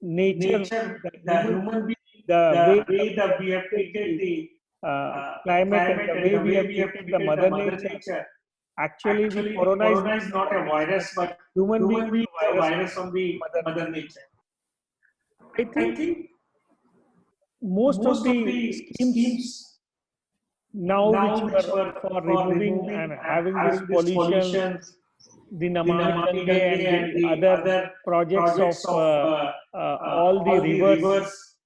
nature, the human being, the way that we have treated the climate and the way we have treated the mother nature. Actually, the corona is not a virus, but human being being is a virus on the mother nature. I think most of the schemes now which were for removing and having this pollution, the Namami Gange and the other projects of all the rivers,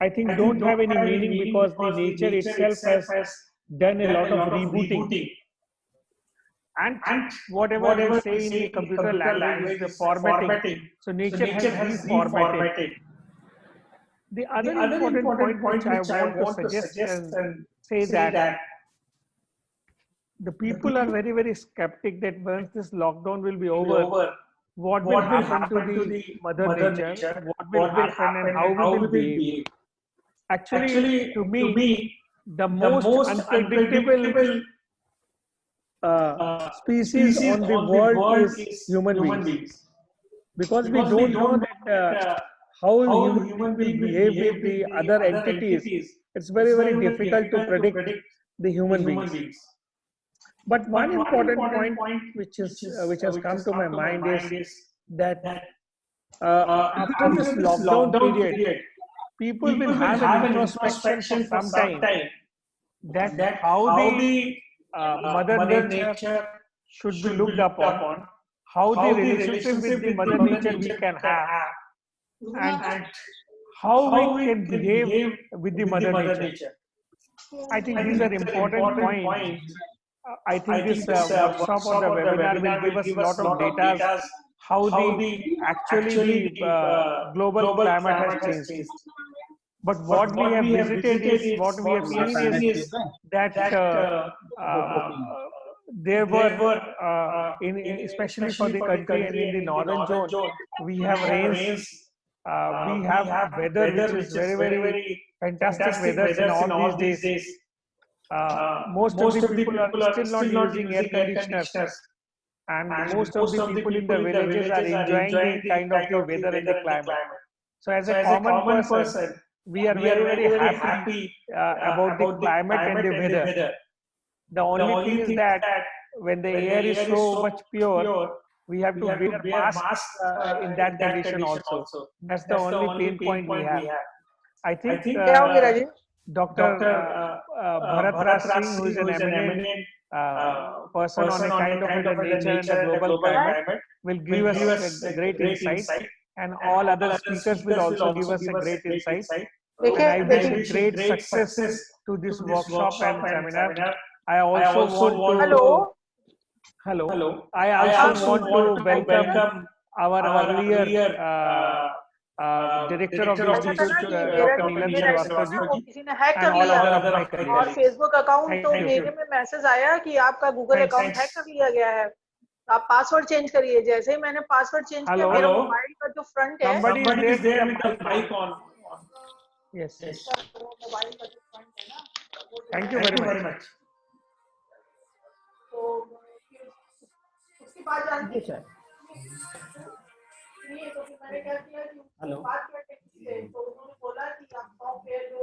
I think don't have any meaning because the nature itself has done a lot of rebooting. And whatever we say in the computer language is the formatting. So nature has reformatted. The other important point which I want to suggest and say that the people are very, very skeptic that once this lockdown will be over, what will happen to the mother nature, what will happen and how we will behave. Actually, to me, the most unpredictable species on the world is human beings. Because we don't know that how human being will behave with the other entities. It's very, very difficult to predict the human beings. But one important point which has come to my mind is that after this lockdown period, people will have an introspection for some time that how the mother nature should be looked upon, how the relationship with the mother nature we can have, and how we can behave with the mother nature. I think these are important points. I think this workshop or the webinar will give us a lot of data how actually the global climate has changed. But what we have visited is, what we have seen is that there were, especially for the country and in the northern zone, we have rains, we have weather which is very, very fantastic weathers in all these days. Most of the people are still not using air conditioners, and most of the people in the villages are enjoying the kind of the weather and the climate. So as a common person, we are very, very happy about the climate and the weather. The only thing is that when the air is so much pure, we have to wear masks in that condition also. That's the only pain point we have. I think Dr. Bharat Raj Singh, who is an eminent person on a kind of the nature and the global climate, will give us a great insight, and all other speakers will also give us a great insight. And I wish great success to this workshop and seminar. I also want to hello. I also want to welcome our earlier director of the institute, Dr. Neelam Srivastava, and all other of my colleagues. और Facebook account तो मेरे में message आया कि आपका Google account hack कर लिया गया है, आप पासवर्ड चेंज करिए। जैसे ही मैंने पासवर्ड चेंज किया, मेरा मोबाइल का जो फ्रंट है, somebody is there with the mic on. Yes. Mobile का जो फ्रंट है ना, Thank you very much. तो उसके बाद जानते हैं ये तो फिर मैंने क्या किया कि बात करते थे, तो उन्होंने बोला कि आप सॉफ्टवेयर जो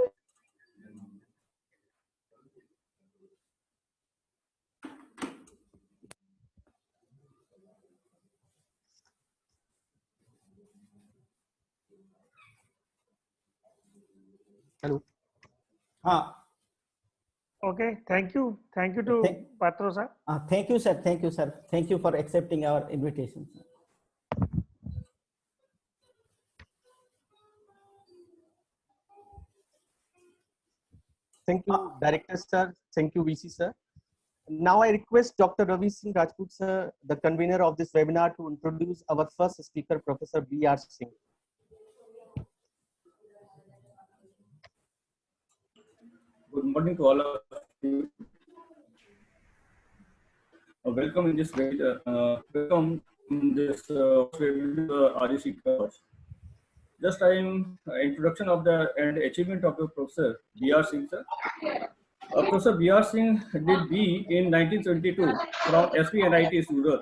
हेलो, हाँ, Okay, thank you to Patro sir. Thank you, sir. Thank you for accepting our invitation, sir. Thank you, Director sir. Thank you, VC sir. Now I request Dr. Ravi Singh Rajput sir, the convener of this webinar, to introduce our first speaker, Professor B.R. Singh. Good morning to all of you. Welcome in this webinar, REC Kannauj. Just introduction of the and achievement of the Professor B.R. Singh sir. Professor B.R. Singh did B in 1972 from SPNIT Surat,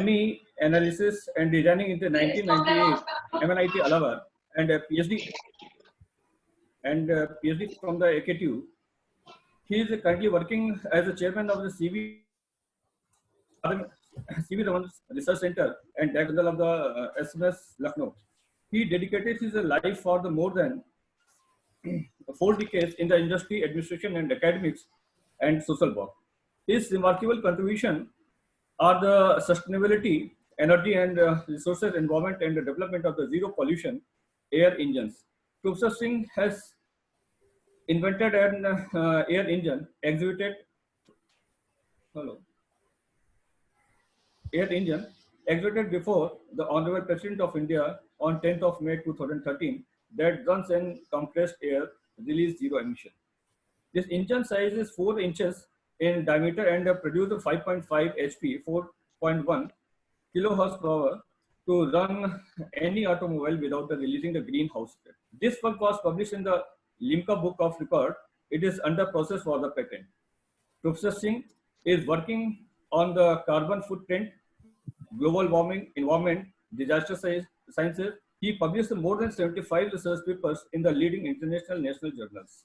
ME Analysis and Designing in the 1998 MNIT Allahabad, and a PhD from the AKTU. He is currently working as the chairman of the CV Raman Research Center and Director General of the SMS Lucknow. He dedicated his life for the more than 4 decades in the industry, administration, and academics and social work. His remarkable contribution are the sustainability, energy and resources, environment, and the development of the zero pollution air engines. Professor Singh has invented an air engine exhibited before the Honorable President of India on 10th of May 2013 that runs in compressed air, release zero emission. This engine size is 4 inches in diameter and produces 5.5 HP, 4.1 kilohertz per hour to run any automobile without releasing the greenhouse gas. This work was published in the Limca Book of Record. It is under process for the patent. Professor Singh is working on the carbon footprint, global warming, environment, disaster sciences. He published more than 75 research papers in the leading international national journals.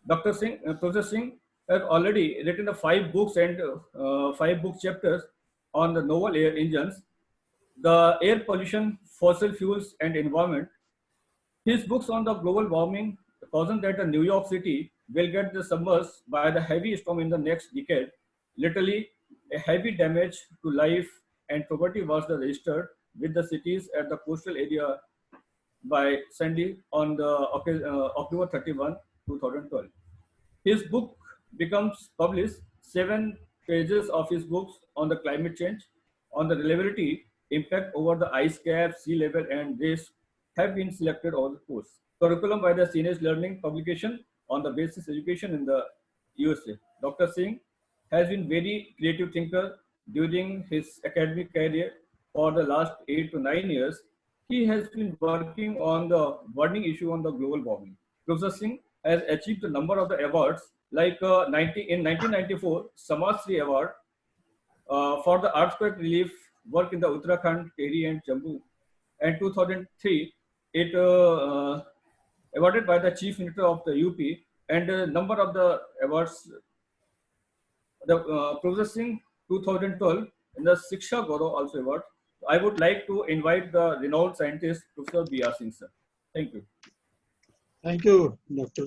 Professor Singh has already written 5 books and 5 book chapters on the novel air engines, the air pollution, fossil fuels, and environment. His books on the global warming caution that New York City will get submerged by the heavy storm in the next decade. Literally, a heavy damage to life and property was registered with the cities at the coastal area by Sandy on the October 31, 2012. His book becomes published. 7 pages of his books on the climate change, on the reliability, impact over the ice cap, sea level, and risk have been selected over the course. Curriculum by the Seniors Learning publication on the basic education in the USA. Dr. Singh has been very creative thinker during his academic career for the last 8 to 9 years. He has been working on the burning issue on the global warming. Professor Singh has achieved a number of the awards like in 1994 Samasri Award for the earthquake relief work in the Uttarakhand, Tehri and Jammu, and 2003 it awarded by the Chief Minister of the UP, and a number of the awards. The Professor Singh 2012 in the Shiksha Gaurav also award. I would like to invite the renowned scientist Professor B.R. Singh sir. Thank you. Thank you, Dr.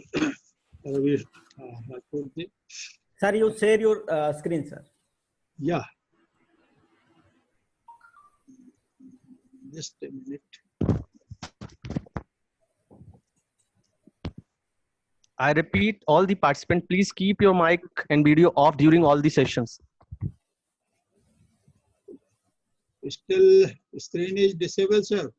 Ravi Rajput. Sir, you share your screen, sir. Yeah. Just a minute. I repeat, all the participants, please keep your mic and video off during all the sessions. Still, screen is disabled, sir.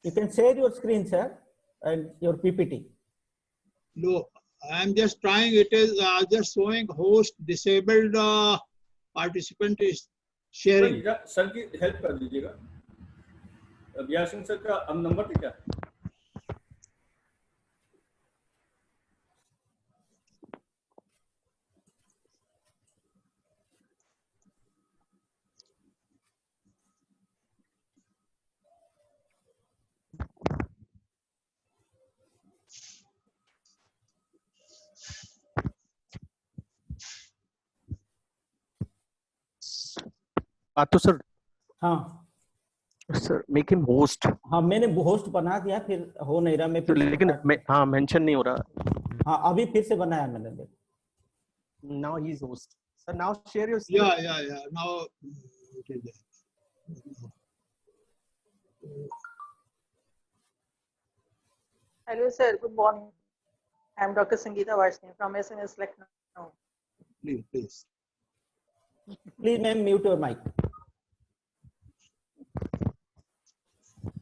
You can share your screen, sir, and your PPT. No, I am just trying. It is just showing host disabled participant is sharing. Sir की help कर दीजिएगा. B.R. Singh sir का अब number थे क्या? तो sir, हाँ sir make him host. हाँ, मैंने होस्ट बना दिया, फिर हो नहीं रहा. मैं तो लेकिन हाँ मेंशन नहीं हो रहा. हाँ, अभी फिर से बनाया मैंने. Now he is host. So now share your screen. Yeah. Now it is there. Hello, sir. Good morning. I am Dr. Sangeeta Varshney from SMS Lucknow. Please. Please, ma'am, mute your mic.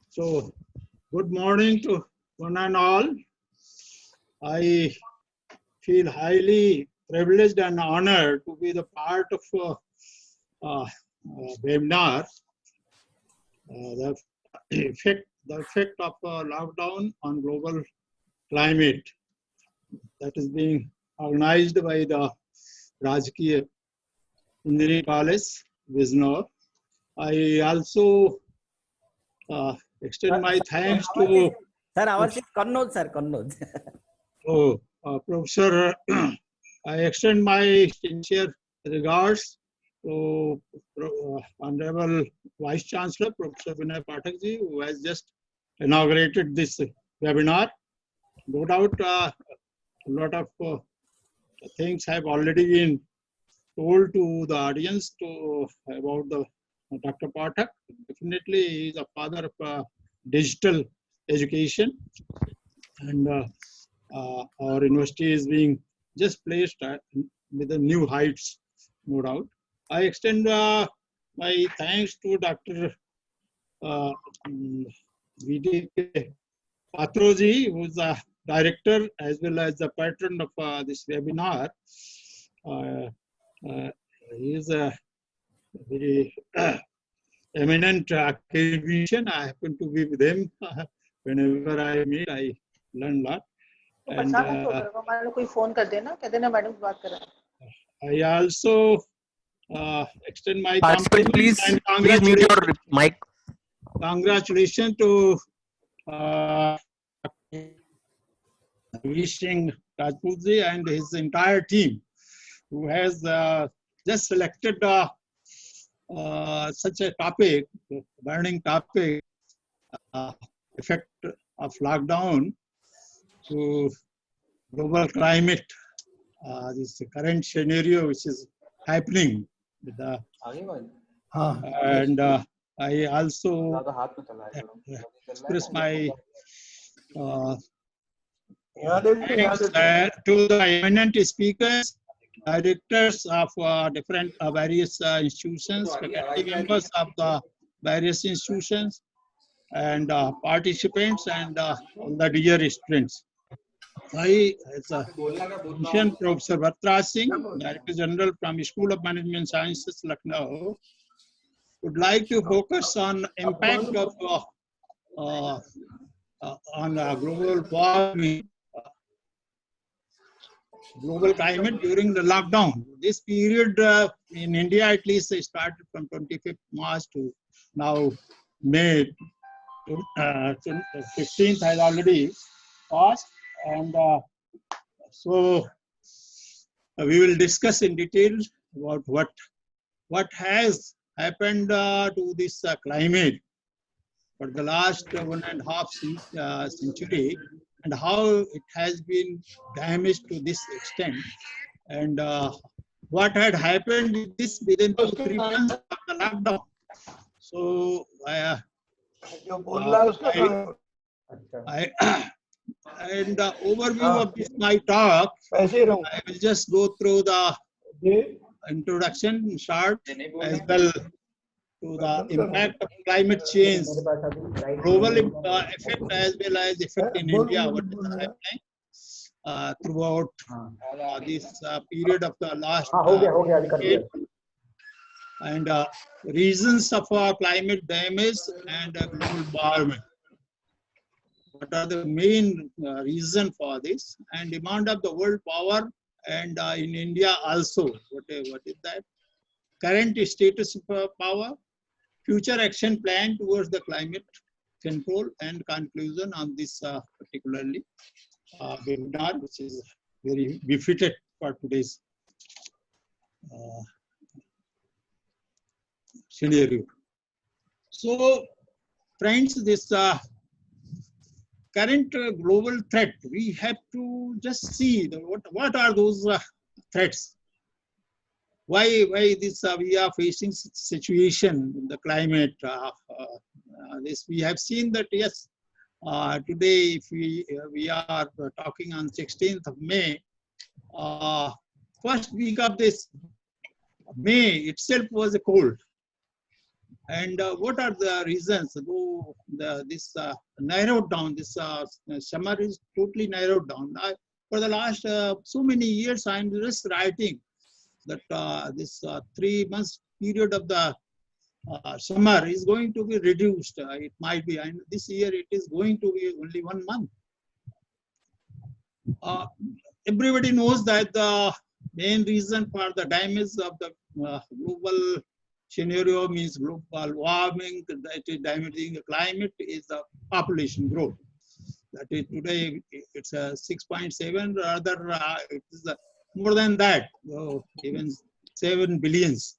So, good morning to one and all. I feel highly privileged and honored to be the part of webinar. The effect of lockdown on global climate, that is being organized by the REC Engineering College, Bijnor. I also extend my thanks to Sir, ours is Kannauj, sir, Kannauj. Professor. I extend my sincere regards to Honorable Vice Chancellor, Professor Vinay Pathak ji, who has just inaugurated this webinar. No doubt, a lot of things have already been told to the audience about the Dr. Pathak. Definitely, he is a father of digital education, and our university is being just placed with the new heights, no doubt. I extend my thanks to Dr. V.D.K. Patroji, who is the director as well as the patron of this webinar. He is a very eminent academician. I happen to be with him. Whenever I meet, I learn a lot. And I also extend my Participant, please mute your mic. Congratulations to Singh Rajputji and his entire team, who has just selected such a topic, burning topic, effect of lockdown to global climate, this current scenario which is happening with the, and I also express my thanks to the eminent speakers, directors of different various institutions, faculty members of the various institutions, and participants, and all the dear students. I, as a Professor Bhatraj Singh, Director General from School of Management Sciences, Lucknow, would like to focus on impact of on global warming, global climate during the lockdown. This period in India, at least, started from 25th March to now May 15th has already passed, and so we will discuss in detail about what has happened to this climate for the last 1.5 century, and how it has been damaged to this extent, and what had happened with this within 2-3 months of the lockdown. So and the overview of this, my talk, I will just go through the introduction short, as well to the impact of climate change, global effect, as well as effect in India, what is happening throughout this period of the last decade, and reasons of climate damage and global warming. What are the main reason for this, and demand of the world power, and in India also, what is that? Current status of power, future action plan towards the climate control, and conclusion on this particularly webinar, which is very befitted for today's scenario. So, friends, this current global threat, we have to just see what are those threats. Why this we are facing such situation in the climate? This we have seen that, yes, today if we are talking on 16th of May, first week of this May itself was cold. And what are the reasons? This narrowed down, this summer is totally narrowed down. for the last so many years, I'm just writing that this 3 months period of the summer is going to be reduced. It might be, and this year it is going to be only 1 month. Everybody knows that the main reason for the damage of the global scenario means global warming, that is damaging the climate, is the population growth. That is today it's 6.7, rather it is more than that, even 7 billions.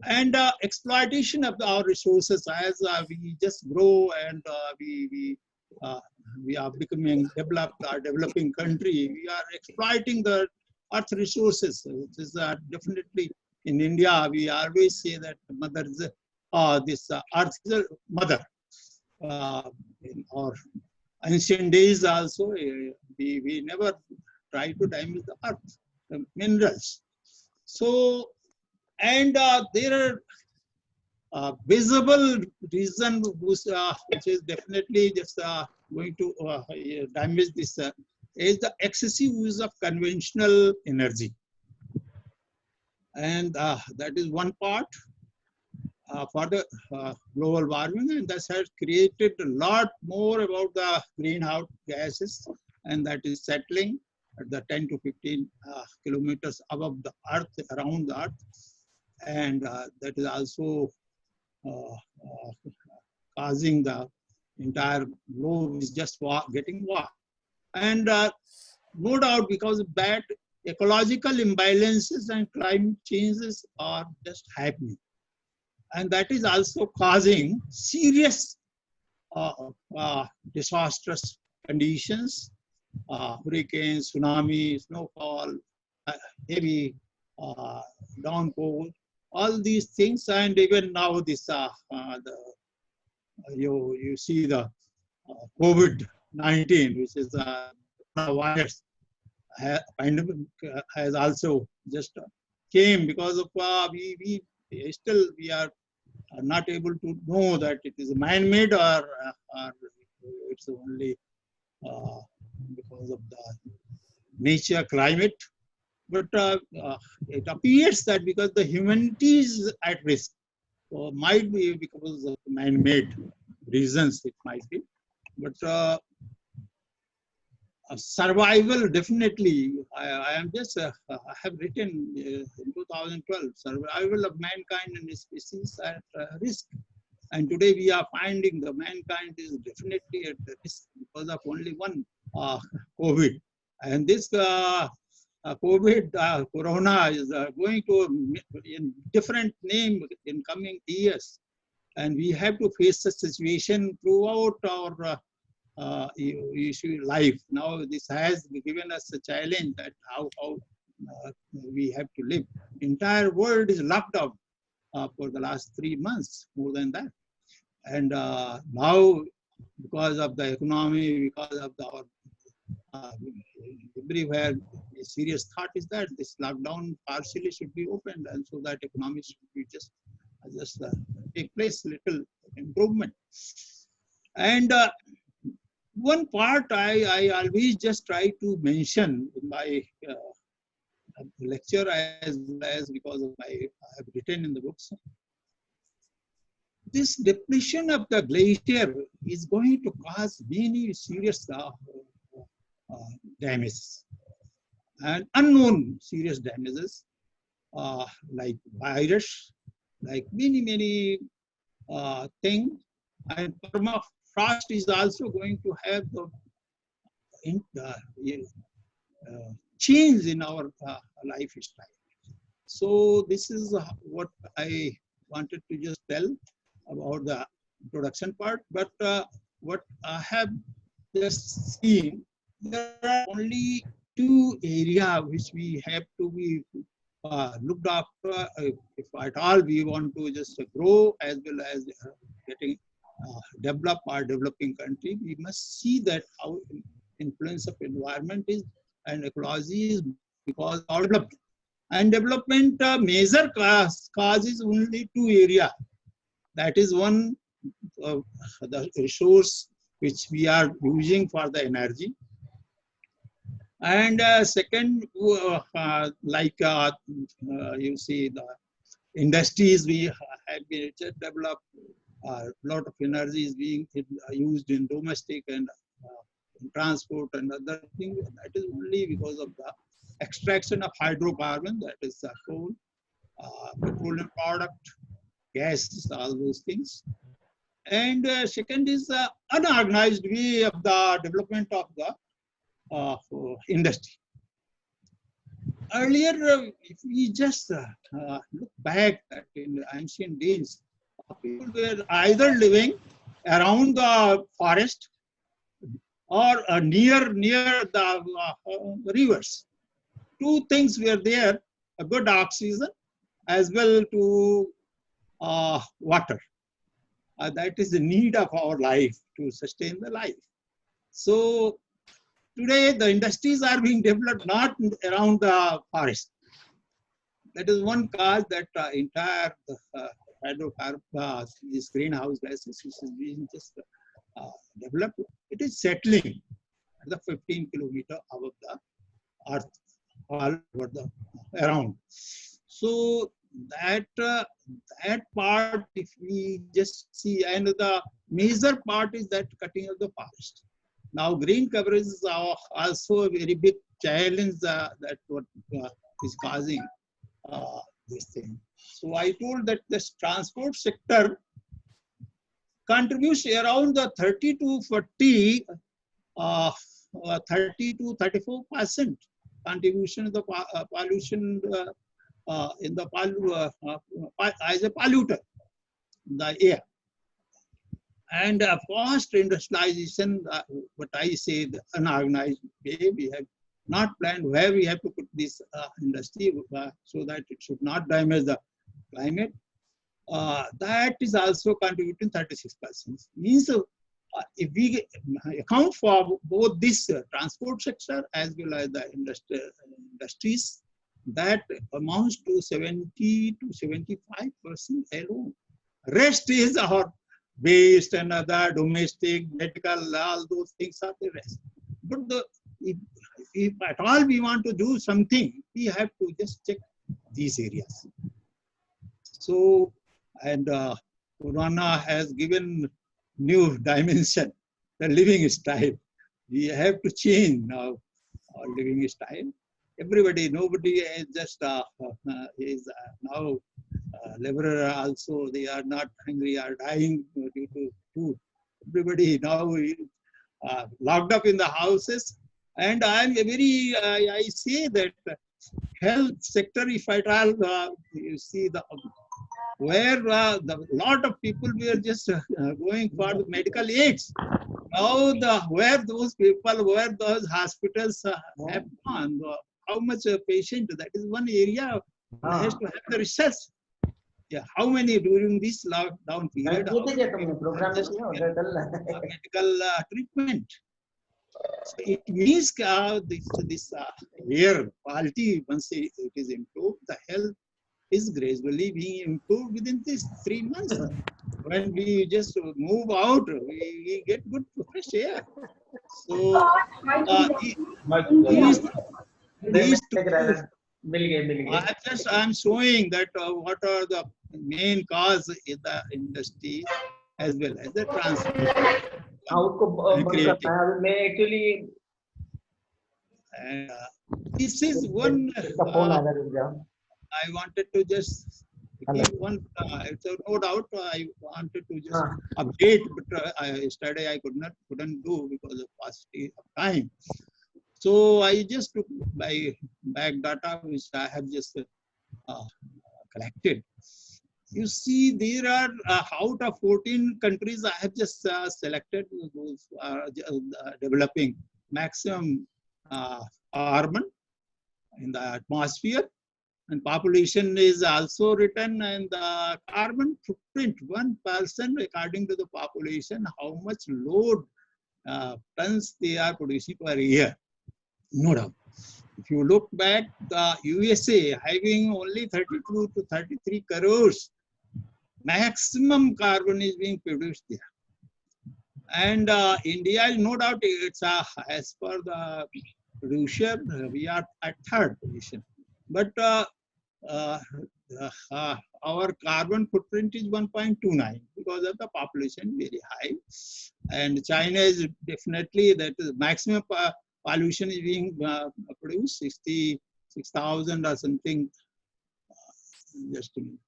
And exploitation of our resources as we just grow and we are becoming developing country. We are exploiting the earth resources, which is definitely in India. We always say that mother is this earth is a mother. In our ancient days also, we never try to damage the earth, the minerals. So, and there are visible reason which is definitely just going to damage this is the excessive use of conventional energy, and that is one part for the global warming, and that has created a lot more about the greenhouse gases, and that is settling at the 10 to 15 kilometers above the earth, around the earth, and that is also causing the entire globe is just getting warm. And no doubt because of that, ecological imbalances and climate changes are just happening. And that is also causing serious disastrous conditions, hurricanes, tsunami, snowfall, heavy downpour, all these things. And even now this, you see the COVID-19, which is a virus pandemic, has also just came because of we are not able to know that it is man-made or it's only because of the nature, climate. But it appears that because the humanity is at risk, so might be because of man-made reasons, it might be. But survival, definitely, I am just, I have written in 2012, survival of mankind and species at risk. And today we are finding the mankind is definitely at risk because of only one COVID. And this COVID, Corona is going to in different name in coming years. And we have to face the situation throughout our life. Now this has given us a challenge that how we have to live. Entire world is locked down for the last 3 months, more than that. And now because of the economy, because of our everywhere, a serious thought is that this lockdown partially should be opened, and so that economy should be just take place, little improvement. And one part I always just try to mention in my lecture as well as because of I have written in the books. This depletion of the glacier is going to cause many serious damages and unknown serious damages like virus, like many things. And permafrost is also going to have the change in our lifestyle. So this is what I wanted to just tell about the introduction part. But what I have just seen, there are only 2 areas which we have to be looked after if at all we want to just grow as well as getting develop our developing country. We must see that how influence of environment is and ecology is because of development. And development major causes only 2 areas. That is one, the resource which we are using for the energy. And second, you see the industries we have been developed. A lot of energy is being used in domestic and in transport and other things. That is only because of the extraction of hydrocarbon, that is coal, petroleum product, gas, all those things. And second is the unorganized way of the development of the industry. Earlier, if we just look back at in ancient days, people were either living around the forest or near the rivers. Two things were there: a good oxygen as well to water. That is the need of our life to sustain the life. So today the industries are being developed not around the forest. That is one cause that entire hydrocarbon, this greenhouse gases is being just developed. It is settling at the 15 kilometer above the earth, all over the around. So that part, if we just see, and the major part is that cutting of the forest. Now, green coverage is also a very big challenge that what is causing this thing. So I told that this transport sector contributes around the 30 to 40, 30 to 34% contribution of the pollution in the as a polluter in the air. And fast industrialization, what I say, the unorganized way, we have not planned where we have to put this industry so that it should not damage the climate. That is also contributing 36%. Means if we account for both this transport sector as well as the industries, that amounts to 70 to 75% alone. Rest is our waste and other domestic, medical, all those things are the rest. But if at all we want to do something, we have to just check these areas. So, and Corona has given new dimension, the living style. We have to change now our living style. Everybody, nobody is just is now laborer also. They are not hungry, are dying due to food. Everybody now is locked up in the houses. And I am very, I say that health sector, if at all, you see the where the lot of people were just going for the medical aids. Now where those people, where those hospitals have gone, how much a patient, that is one area has to have the research. Yeah, how many during this lockdown period medical treatment. So it means this air quality, once it is improved, the health is gradually being improved within these 3 months. When we just move out, we get good fresh air. So these two, I'm showing that what are the main cause in the industry as well as the transport. And this is one I wanted to just give one, so no doubt I wanted to just update, but yesterday I couldn't do because of paucity of time. So I just took my back data, which I have just collected. You see, there are out of 14 countries, I have just selected those developing maximum carbon in the atmosphere, and population is also written, and the carbon footprint, 1% according to the population, how much load tons they are producing per year. No doubt. If you look back, the USA having only 32 to 33 crores, maximum carbon is being produced there. And India, no doubt, it's as per the producer, we are at third position. But our carbon footprint is 1.29 because of the population very high. And China is definitely that is maximum pollution is being produced 66,000 or something. Just a minute.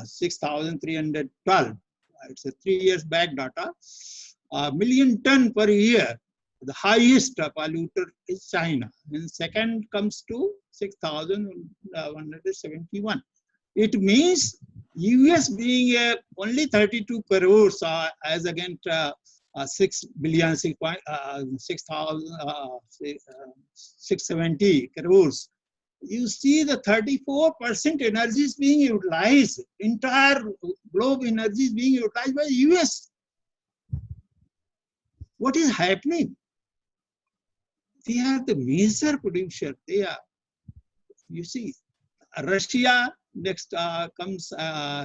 6,312. It's a 3 years back data. Million ton per year. The highest polluter is China. And second comes to 6,171. It means US being only 32 crores as against 6 billion, 670 crores. You see the 34% energy is being utilized. Entire globe energy is being utilized by the US. What is happening? They are the major producer. They are, you see, Russia next comes,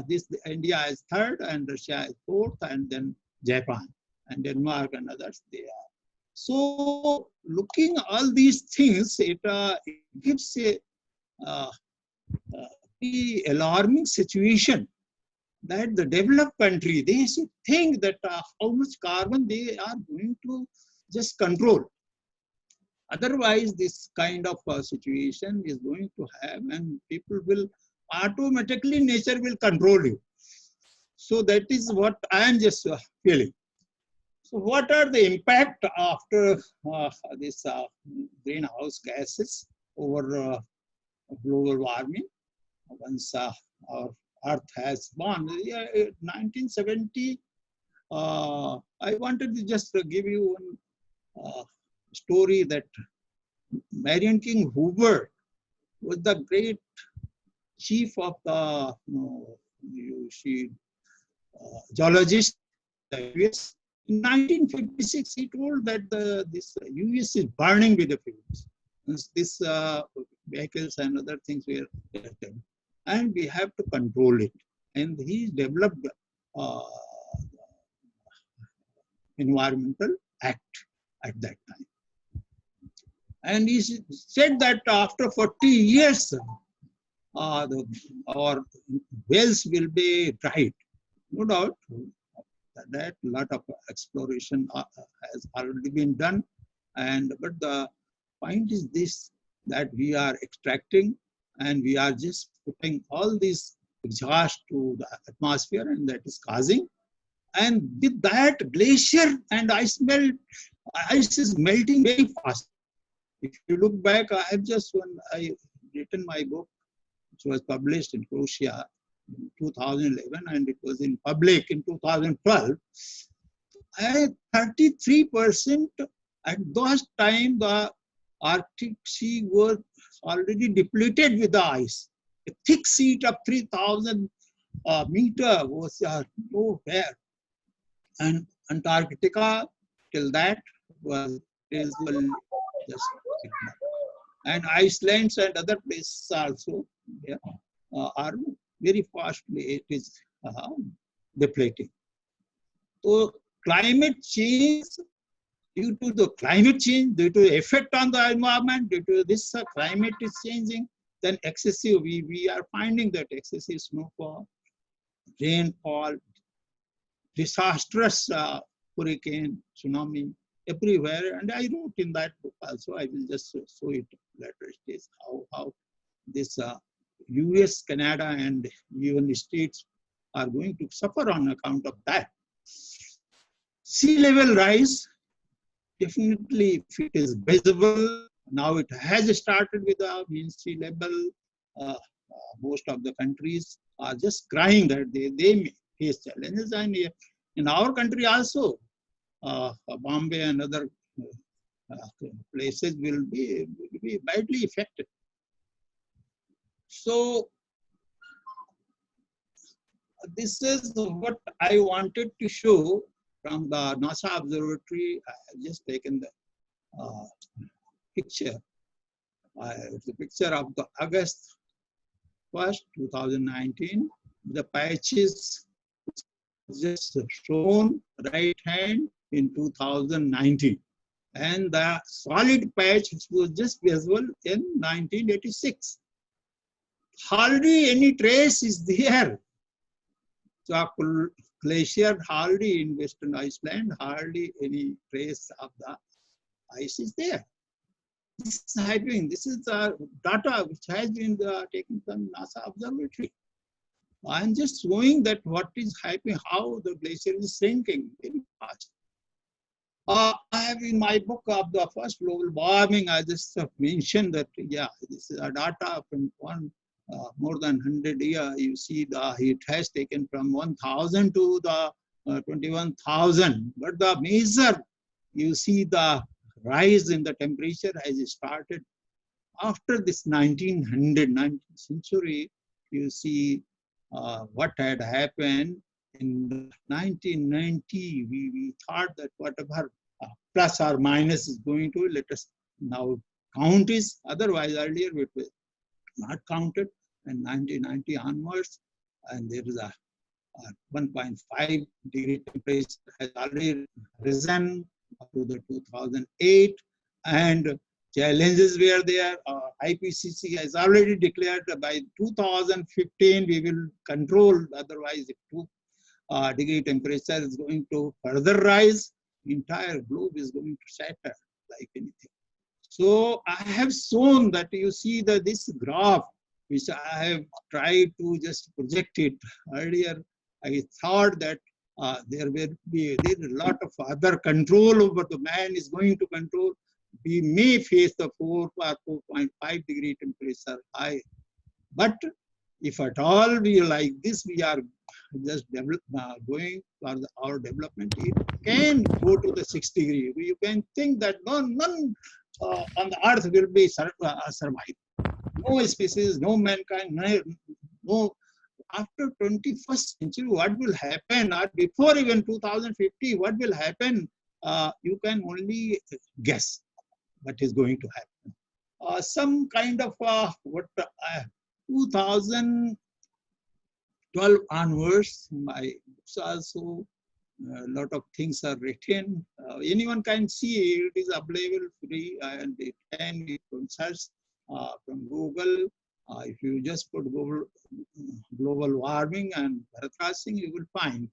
this India is third and Russia is fourth, and then Japan and Denmark and others, they are. So looking all these things, it gives a alarming situation that the developed country, they should think that how much carbon they are going to just control. Otherwise, this kind of situation is going to have, and people will automatically, nature will control you. So that is what I am just feeling. So what are the impact after this greenhouse gases over global warming? Once our Earth has gone, 1970, I wanted to just give you one story that Marion King Hoover was the great chief of the geologist in the US. In 1956, he told that this US is burning with the fuels. This vehicles and other things were there, and we have to control it. And he developed Environmental Act at that time. And he said that after 40 years, our wells will be dried. No doubt that a lot of exploration has already been done. But the point is this, that we are extracting and we are just putting all these exhaust to the atmosphere, and that is causing. And with that, glacier and ice is melting very fast. If you look back, I have just written my book, which was published in Croatia in 2011, and it was in public in 2012. 33% at those time, the Arctic Sea was already depleted with the ice. A thick sheet of 3,000 meter was there. And Antarctica, till that, was gradually just picking up. And Iceland and other places also are very fastly, it is depleting. So climate change, due to the climate change, due to the effect on the environment, due to this climate is changing, then excessive, we are finding that excessive snowfall, rainfall, disastrous hurricane, tsunami, everywhere. And I wrote in that book also, I will just show it later stage, how this US, Canada, and even states are going to suffer on account of that. Sea level rise, definitely if it is visible, now it has started with the mean sea level. Most of the countries are just crying that they may face challenges, and in our country also, Bombay and other places will be badly affected. So this is what I wanted to show from the NASA observatory. I have just taken the picture. It's a picture of the August 1st, 2019. The patches just shown right hand in 2019. and the solid patch was just visible in 1986. Hardly any trace is there. So glacier hardly in Western Iceland, hardly any trace of the ice is there. This is happening. This is the data which has been taken from NASA observatory. I'm just showing that what is happening, how the glacier is shrinking very fast. I have in my book of the first global warming, I just mentioned that, yeah, this is a data from more than 100 years. You see it has taken from 1,000 to the 21,000. But the measure, you see the rise in the temperature has started after this 1900, 19th century. You see what had happened in 1990. We thought that whatever plus or minus is going to, let us now count is, otherwise earlier it was not counted, and 1990 onwards, and there is a 1.5 degree temperature has already risen up to the 2008, and challenges were there. IPCC has already declared that by 2015 we will control, otherwise if 2 degree temperature is going to further rise, entire globe is going to shatter like anything. So I have shown that, you see that this graph, which I have tried to just project it earlier, I thought that there will be a lot of other control over the man is going to control. We may face the 4 or 4.5 degree temperature high, but if at all we like this, we are just going for our development, it can go to the 6 degree. You can think that none on the earth will be survive. No species, no mankind, no. After 21st century, what will happen, or before even 2050, what will happen, you can only guess what is going to happen. Some kind of 2012 onwards, my books also, a lot of things are written. Anyone can see it is available free, and it can be searched from Google. If you just put global warming and Bharat Singh, you will find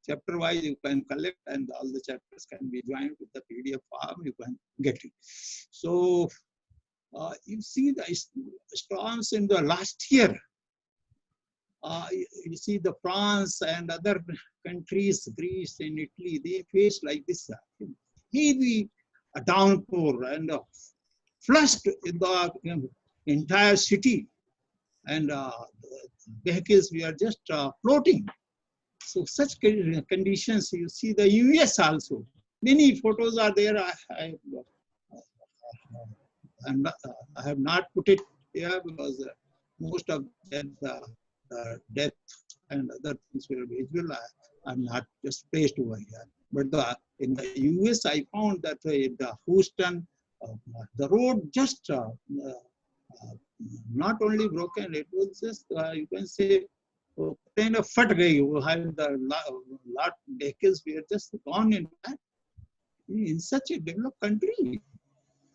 chapter wise you can collect, and all the chapters can be joined with the PDF form, you can get it. So you see the storms in the last year. You see the France and other countries, Greece and Italy, they face like this heavy downpour and flushed in the entire city, and vehicles we are just floating. So such conditions, you see the US also. Many photos are there. I have not put it here because most of them, death and other things were visual. I'm not just placed over here. But in the US, I found that in the Houston, the road just not only broken, it was just, you can say, kind of fat gayi. You have the lot vehicles were just gone in that. In such a developed country,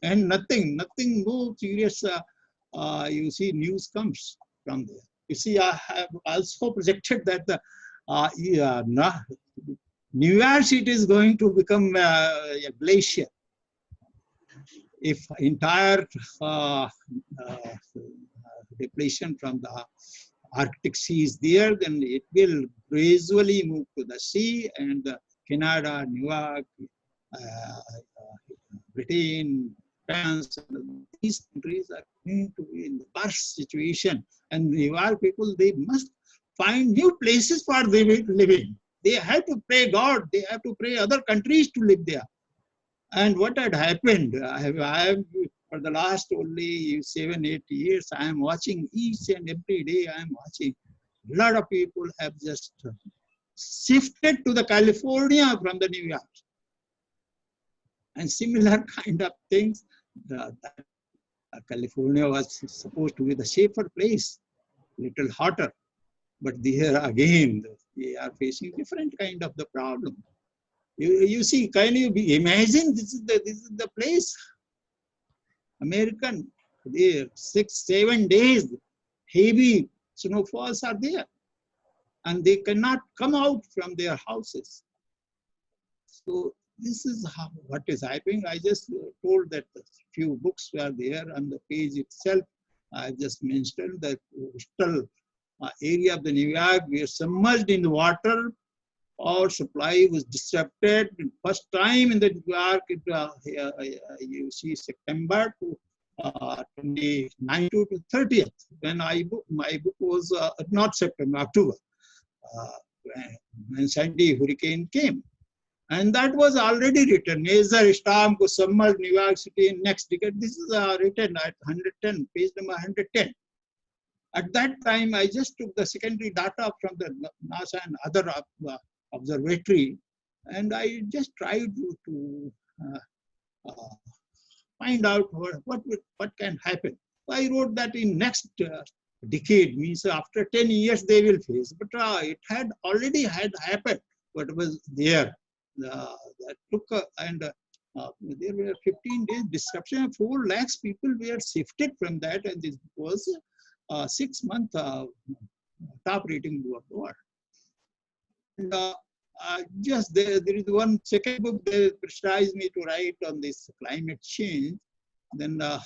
and nothing, no serious, you see, news comes from there. You see, I have also projected that New York City is going to become a glacier. If entire depletion from the Arctic Sea is there, then it will gradually move to the sea, and Canada, New York, Britain, France, these countries are going to be in the worst situation. And New York people, they must find new places for living. They have to pray God, they have to pray other countries to live there. And what had happened, I have for the last only 7-8 years, I am watching each and every day, I am watching a lot of people have just shifted to the California from the New York. And similar kind of things, California was supposed to be the safer place, little hotter. But here again, they are facing different kind of the problem. You see, can you imagine this is the place? American, there 6-7 days, heavy snowfalls are there, and they cannot come out from their houses. So this is what is happening. I just told that a few books were there on the page itself. I just mentioned that coastal area of the New York, we are submerged in the water. Power supply was disrupted. First time in the New York, you see September to 29 to 30th, when my book was not September, October, when Sandy hurricane came. And that was already written. Major storm could submerge New York City in next decade. This is written at 110, page number 110. At that time, I just took the secondary data from the NASA and other observatory, and I just tried to find out what can happen. So I wrote that in next decade, means after 10 years they will face. But it had already happened. What was there? That took there were 15 days disruption. 4 lakhs people were shifted from that, and this was 6-month top rating book of the world. And just there is one second book they pressurized me to write on this climate change. Then I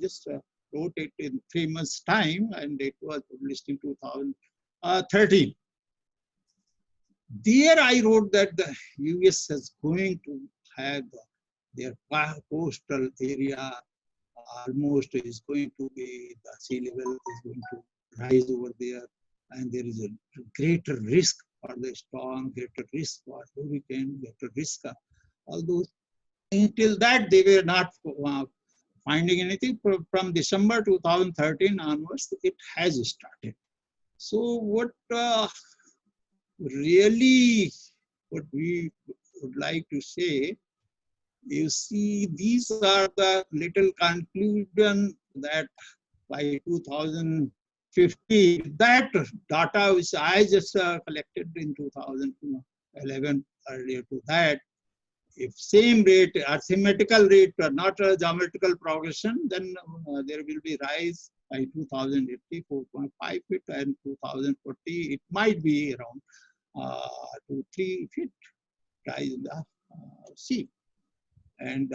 just wrote it in 3 months' time, and it was published in 2013. There I wrote that the US is going to have their coastal area almost is going to be, the sea level is going to rise over there, and there is a greater risk for the storm, greater risk for hurricane, greater risk. Although until that they were not finding anything. From December 2013 onwards, it has started. So what really what we would like to say, you see, these are the little conclusion that by 2050, that data which I just collected in 2011, earlier to that, if same rate, arithmetical rate, not a geometrical progression, then there will be rise by 2080, 4.5 feet, and 2040, it might be around 2-3 feet rise in the sea. And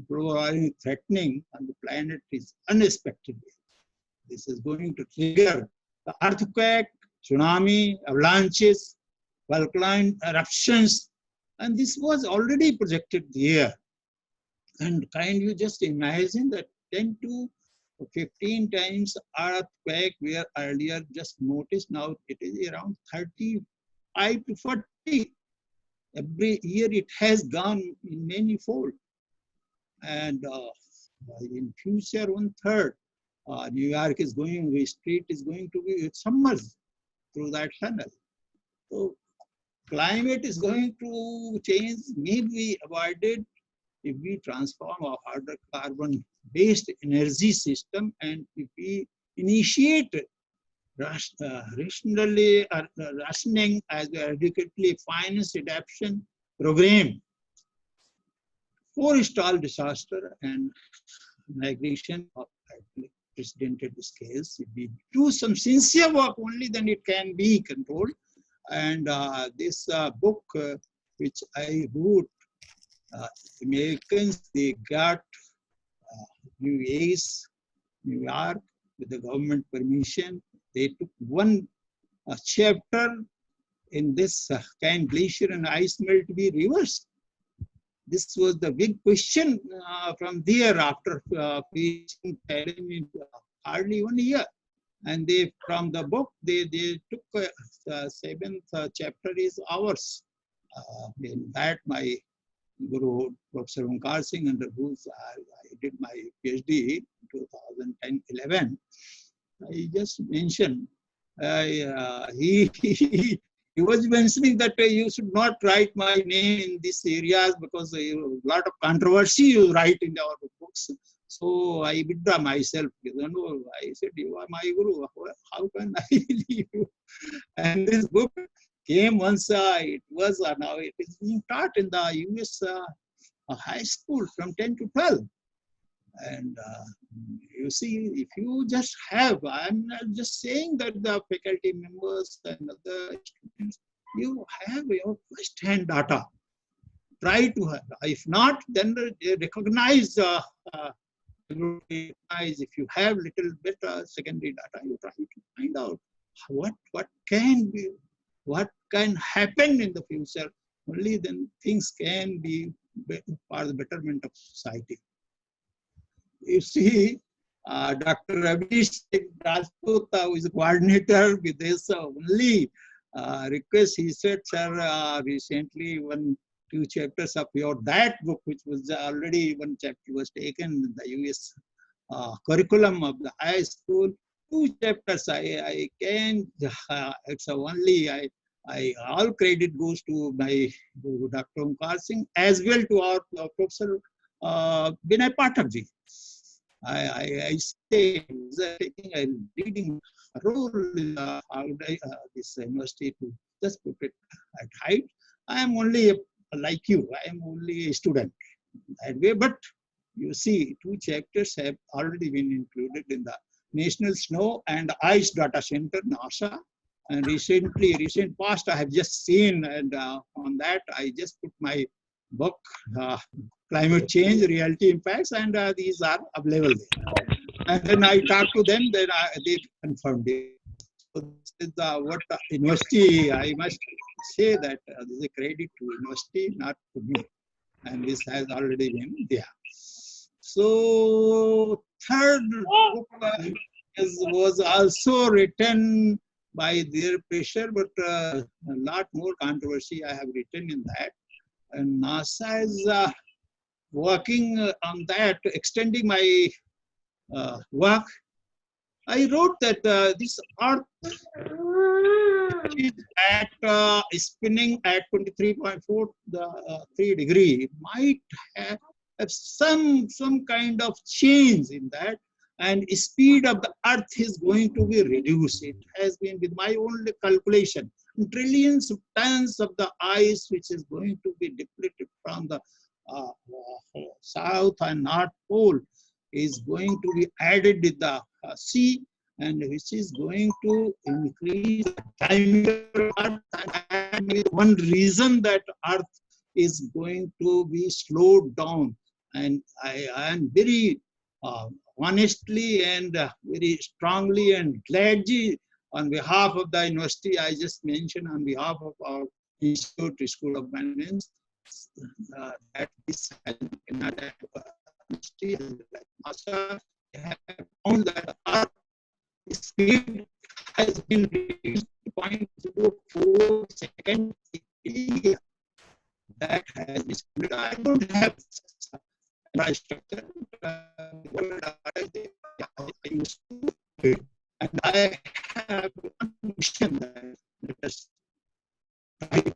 global threatening on the planet is unexpected. This is going to trigger the earthquake, tsunami, avalanches, volcanic eruptions, and this was already projected there. And can you just imagine that 10 to 15 times earthquake were earlier just noticed, now it is around 35 to 40. Every year it has gone in many fold. And in future, 1/3, New York is going, the street is going to be submerged through that tunnel. So climate is going to change, may be avoided if we transform our carbon-based energy system, and if we initiate rationally rationing as the adequately financed adaptation program, forestall disaster and migration of unprecedented scales. If we do some sincere work only, then it can be controlled. And this book which I wrote, Americans, they got New York with the government permission. They took one chapter in this, can glacier and ice melt be reversed? This was the big question from there after facing challenge in hardly 1 year. And they, from the book, they took the 7th chapter is ours. In that, my Guru, Professor Onkar Singh, under whose I did my PhD in 2010-11, I just mentioned, he was mentioning that you should not write my name in these areas because a lot of controversy you write in our books. So I withdraw myself. You know, I said, you are my Guru. How can I leave you? And this book came once. It was now it is being taught in the US high school from 10 to 12. And you see, if you just have, I'm not just saying that the faculty members and other students, you have your first-hand data. Try to have. If not, then recognize. If you have little bit secondary data, you try to find out what can be, what can happen in the future. Only then things can be for the betterment of society. You see, Dr. Ravi Rajput, who is a coordinator with this only request. He said, sir, recently 2 chapters of that book, which was already 1 chapter was taken in the US curriculum of the high school. 2 chapters I can, it's only, all credit goes to my Dr. Omkar Singh as well to our Professor Binay Pathak ji. I say taking a leading role in this university to just put it at height. I am only like you. I am only a student that way, but you see, 2 chapters have already been included in the National Snow and Ice Data Center, NASA. And recent past, I have just seen, and on that, I just put my book, Climate Change, Reality Impacts, and these are available there. And then I talked to them, then they confirmed it. So this is what the university, I must say that this is a credit to university, not to me. And this has already been there. So third book was also written by their pressure, but a lot more controversy I have written in that. And NASA is working on that, extending my work. I wrote that this Earth is at spinning at 23.43 degree might have some kind of change in that, and speed of the Earth is going to be reduced. It has been, with my own calculation, trillions of tons of the ice which is going to be depleted from the south and north pole is going to be added with the sea, and which is going to increase the diameter of Earth. And one reason that Earth is going to be slowed down. And I am very honestly and very strongly and gladly, on behalf of the university, I just mentioned on behalf of our Institute, School of Management, that this has been have found that our speed has been reduced to 0.04 seconds. That has been, I don't have infrastructure. I used to do it. And I have a mission that let us try to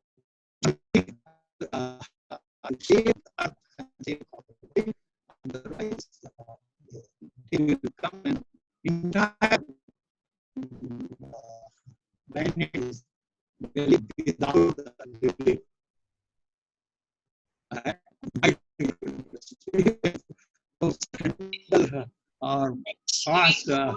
shape the earth, otherwise they will come and entire planet is really without the ability. Vice Chancellor,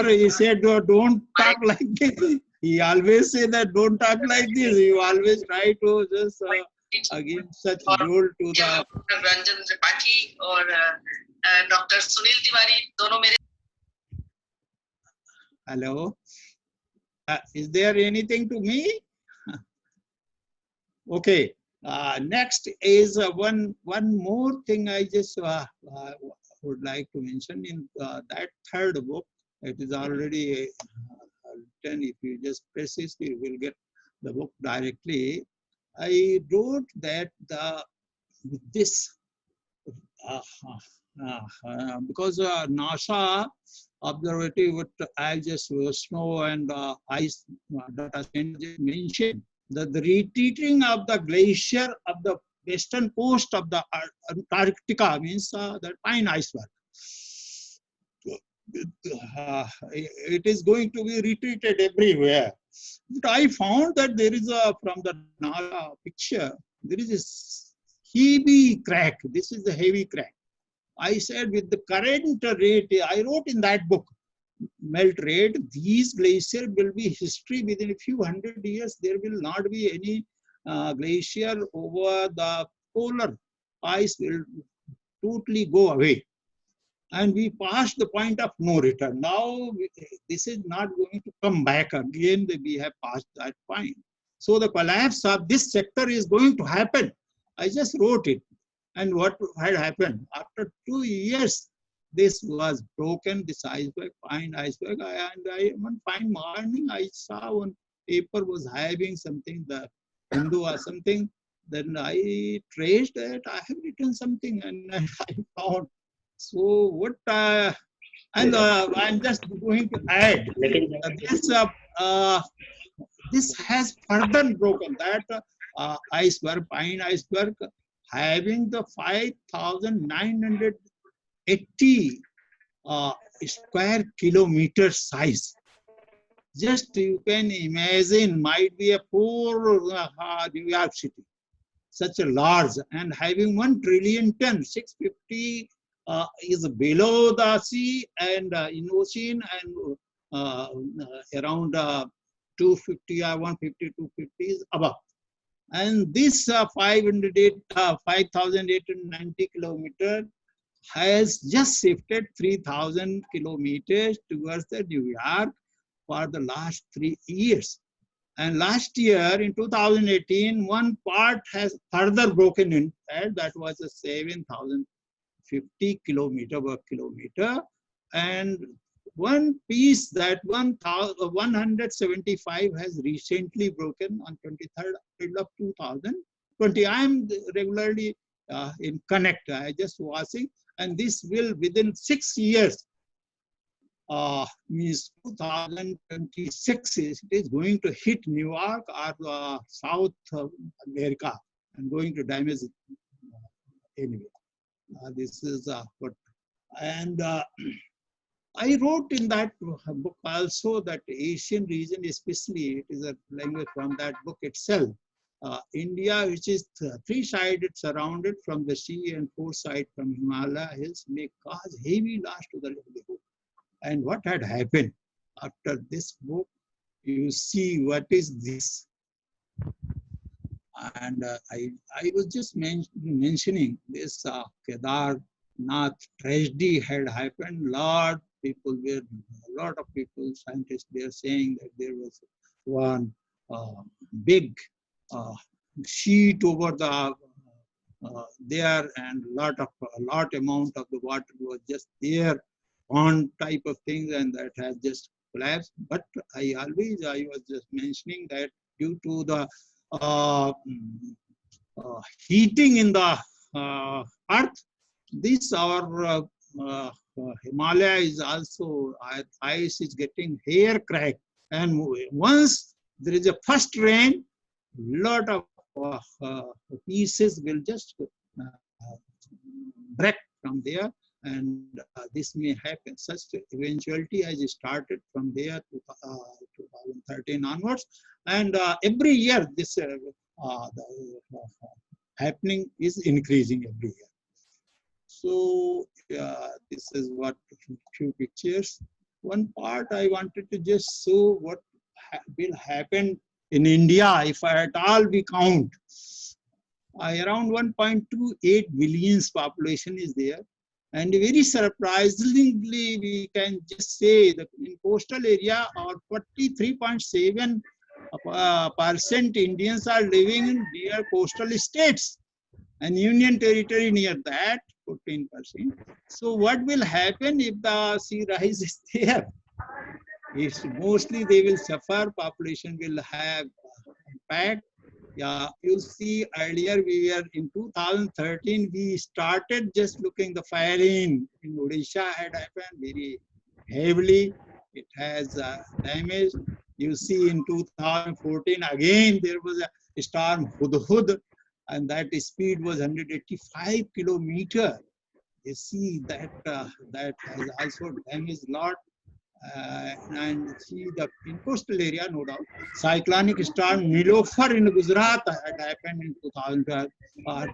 he said, don't talk like this. He always say that don't talk like this. You always try to just give such role to the Ranjan Tripathi or Dr. Sunil Tiwari. दोनों मेरे. Hello. Is there anything to me? Okay. Next is one more thing I just would like to mention. In that third book, it is already written. If you just press it, you will get the book directly. I wrote that with this because NASA observatory, what I just snow and ice data center mentioned, that the retreating of the glacier of the western coast of the Antarctica, means the pine iceberg. it is going to be retreated everywhere. But I found that there is a, from the NASA picture, there is a heavy crack. This is the heavy crack. I said with the current rate, I wrote in that book, melt rate, these glaciers will be history within a few hundred years. There will not be any glacier over the polar ice will totally go away. And we passed the point of no return. Now, this is not going to come back again. We have passed that point. So the collapse of this sector is going to happen. I just wrote it. And what had happened? After 2 years, this was broken, this iceberg, fine iceberg. One fine morning, I saw one paper was having something, the Hindu or something. Then I traced it. I have written something and I found. So what, and I'm just going to add, this has further broken that iceberg, pine iceberg, having the 5,980 square kilometer size. Just you can imagine, might be a poor New York City, such a large, and having 1 trillion ton, 650 is below the sea and in ocean, and around 250 or 150, 250 is above. And this 5,890 kilometer has just shifted 3,000 kilometers towards the New York for the last 3 years. And last year in 2018, one part has further broken in, and that was a 7,050 kilometer per kilometer. And one piece, that 175 has recently broken on 23rd April of 2020. I am regularly in connect, I just watching, and this will within 6 years, means 2026, it is going to hit New York or South America and going to damage it anyway. This is what, and I wrote in that book also that Asian region, especially, it is a language from that book itself. India, which is 3-sided, surrounded from the sea and 4 sides from Himalaya hills, may cause heavy loss to the livelihood. And what had happened after this book, you see what is this. And I was just mentioning this Kedarnath tragedy had happened. A lot of people, scientists, they are saying that there was one big sheet over the there, and a lot amount of the water was just there, pond type of things, and that has just collapsed. But I was just mentioning that due to the heating in the earth, this our Himalaya is also, ice is getting hair cracked, and once there is a first rain, lot of pieces will just break from there, and this may happen. Such eventuality has started from there to 2013 onwards, and every year this happening is increasing every year. So this is what few pictures. One part I wanted to just show what will happen in India if at all we count. Around 1.28 billion population is there. And very surprisingly, we can just say that in coastal area, or 43.7% Indians are living in near coastal states, and union territory near that, 14%. So what will happen if the sea rise is there? It's mostly they will suffer, population will have impact. Yeah, you see earlier we were in 2013, we started just looking the firing in Odisha had happened very heavily. It has damaged. You see in 2014, again there was a storm Hudhud, and that speed was 185 kilometers. you see that that has also damaged a lot. And see the in coastal area, no doubt. Cyclonic storm Nilofer in Gujarat had happened in 2012.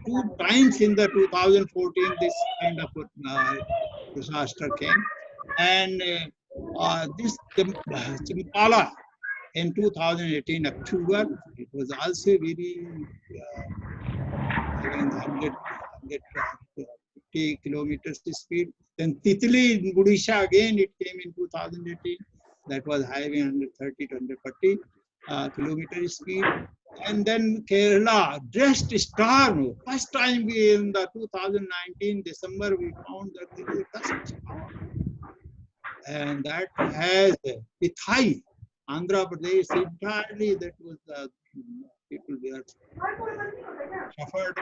2 times in the 2014, this kind of disaster came. And this Chimpala in 2018 October, it was also very having 150 kilometers speed. Then Titli in Odisha again, it came in 2018. That was having 130 to 140 kilometer speed. And then Kerala, just storm. First time we in the 2019 December we found that there is a dust storm, and that has with high Andhra Pradesh entirely. That was the people there suffered.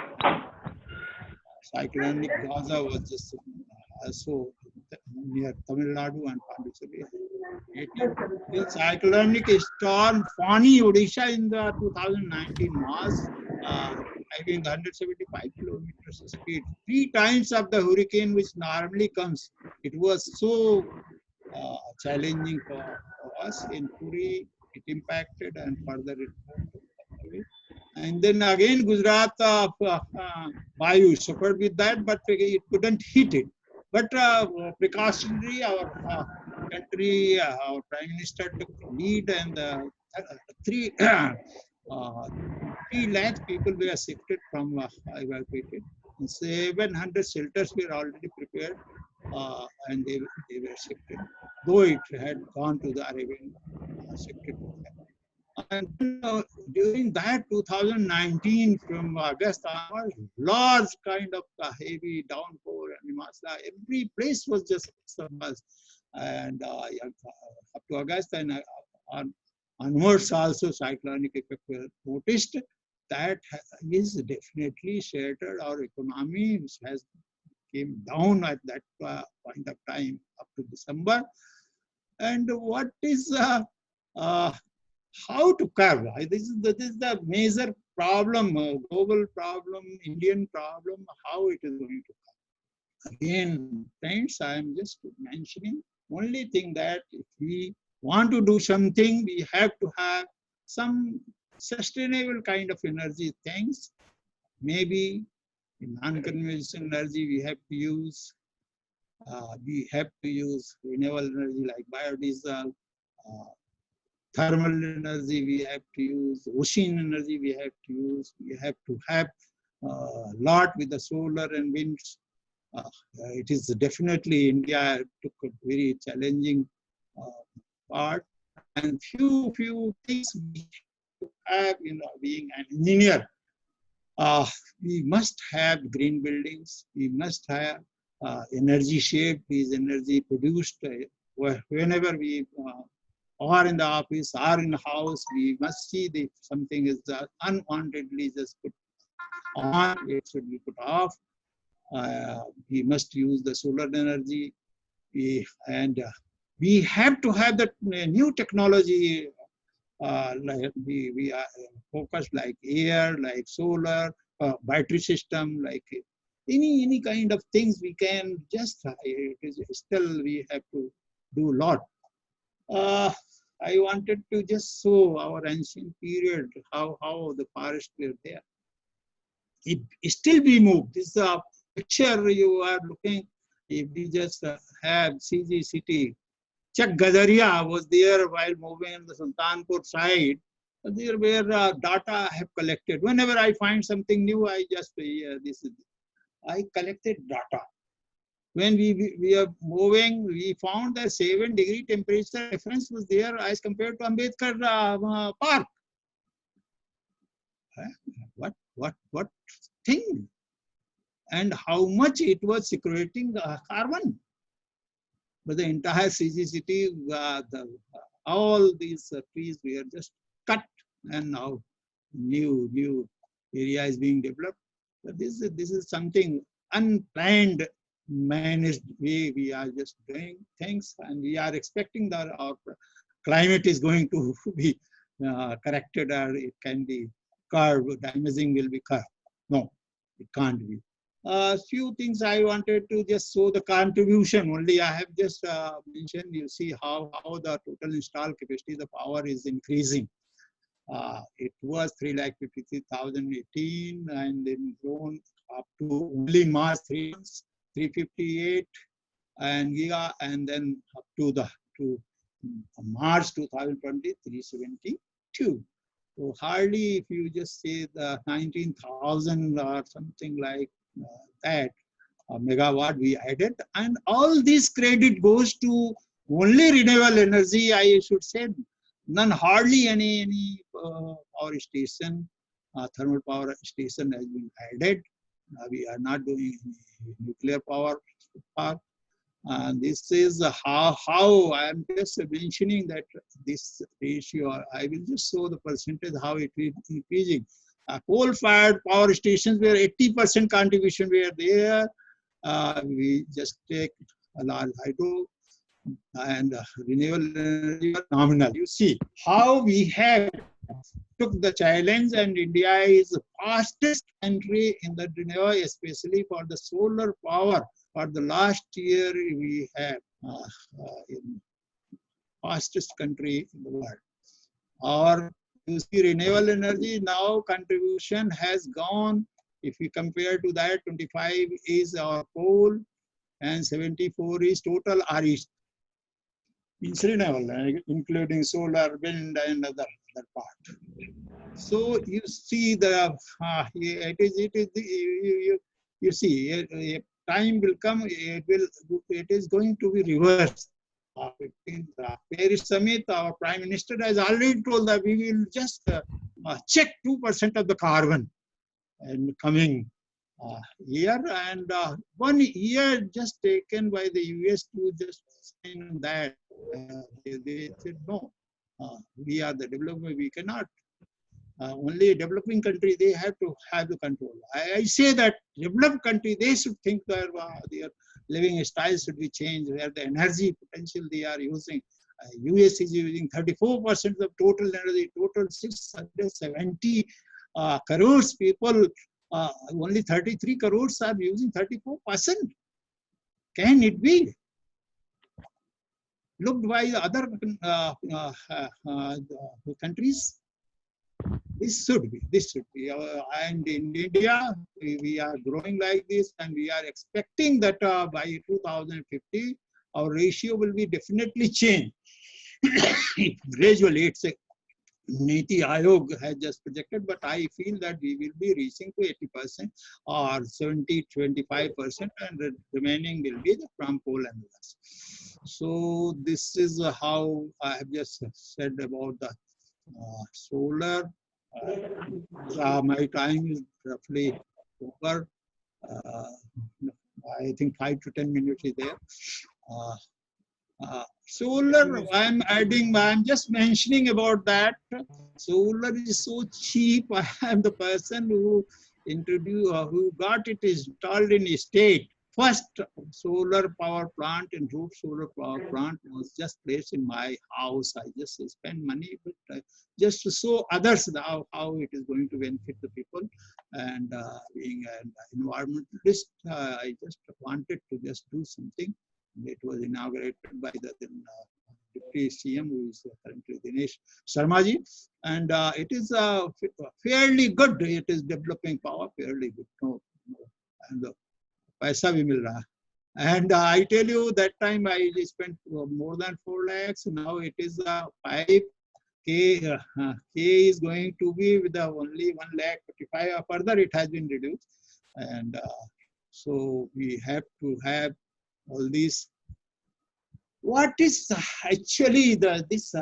Cyclonic Gaza was just also near Tamil Nadu and Pondicherry. The cyclonic storm Fani, Odisha in the 2019 was having 175 kilometers speed, 3 times of the hurricane which normally comes. It was so challenging for us in Puri. It impacted and further it moved away. And then again Gujarat Vayu suffered with that, but it couldn't hit it. But precautionary, our country, our Prime Minister took lead, and 3 lakh people were shifted from evacuated. 700 shelters were already prepared, and they were shifted, though it had gone to the Arabian shifted. And during that 2019, from August onwards, large kind of heavy downpour and Himalaya, every place was just submerged. And up to August and onwards also cyclonic effect was noticed. That is definitely shattered our economy, which has came down at that point of time up to December. And what is how to curb? This is the major problem, global problem, Indian problem, how it is going to curb. Again, friends, I am just mentioning only thing that if we want to do something, we have to have some sustainable kind of energy things. Maybe in non-conventional energy we have to use renewable energy like biodiesel, thermal energy we have to use, ocean energy we have to use. We have to have a lot with the solar and winds. It is definitely India took a very challenging part, and few things we have, being an engineer. We must have green buildings. We must have energy shaped, is energy produced whenever we or in the office or in the house. We must see if something is unwantedly just put on, it should be put off. We must use the solar energy. We have to have the new technology. Like we are focused like air, like solar, battery system, like any kind of things we can just. It is still we have to do a lot. I wanted to just show our ancient period, how the forests were there. It still be moved. This picture you are looking. If we just have CG city, Chak Gadaria was there while moving on the Sultanpur side. There were data I have collected. Whenever I find something new, I just I collected data. When we are moving, we found that 7-degree temperature difference was there as compared to Ambedkar Park. What thing? And how much it was secreting carbon. But the entire CG city, all these trees were just cut, and now new area is being developed. But this is something unplanned, managed way. We are just doing things, and we are expecting that our climate is going to be corrected, or it can be curbed. Damaging will be curbed. No, it can't be. Few things I wanted to just show the contribution only. I have just mentioned, you see how the total installed capacity, the power is increasing. It was 3,53,018 and then grown up to only March 358 and giga, and then up to March 2020 372. So hardly, if you just say the 19,000 or something like that megawatt we added, and all this credit goes to only renewable energy. I should say none, hardly any power station, thermal power station has been added. We are not doing any nuclear power park. This is how I am just mentioning that this ratio. I will just show the percentage how it is increasing. Coal-fired power stations where 80% contribution were there. We just take a large hydro and renewable energy nominal. You see how we have took the challenge, and India is the fastest country in the renewable, especially for the solar power. For the last year, we have in fastest country in the world. Or you see renewable energy now contribution has gone. If we compare to that, 25 is our coal and 74 is total REC. Means renewable, including solar, wind, and other part. So you see the you see time will come. It is going to be reversed. In the Paris summit, our Prime Minister has already told that we will just check 2% of the carbon in coming year, and 1 year just taken by the US to just sign that. They said no, we are the development, we cannot. Only a developing country, they have to have the control. I say that developed country, they should think that their living styles should be changed, where the energy potential they are using. US is using 34% of total energy, total 670 crores people, only 33 crores are using 34%. Can it be? Looked by the other countries. This should be. And in India, we are growing like this, and we are expecting that by 2050, our ratio will be definitely changed. Gradually, it's a Niti Aayog has just projected, but I feel that we will be reaching to 80% or 70-25%, and the remaining will be from coal and gas. So this is how I have just said about the solar. My time is roughly over. I think 5 to 10 minutes is there. Solar, I'm just mentioning about that. Solar is so cheap. I am the person who who got it installed in a state. First solar power plant and roof solar power plant was just placed in my house. I just spend money, but just to show others how it is going to benefit the people. And being an environmentalist, I just wanted to just do something. It was inaugurated by the then Deputy CM, who is currently Dinesh Sharmaji, and it is fairly good. It is developing power fairly good. And paisa bhi mil raha. And I tell you, that time I spent more than 4 lakhs. Now it is 5K. K is going to be with only 1,45,000. Further, it has been reduced, and so we have to have all these. What is actually this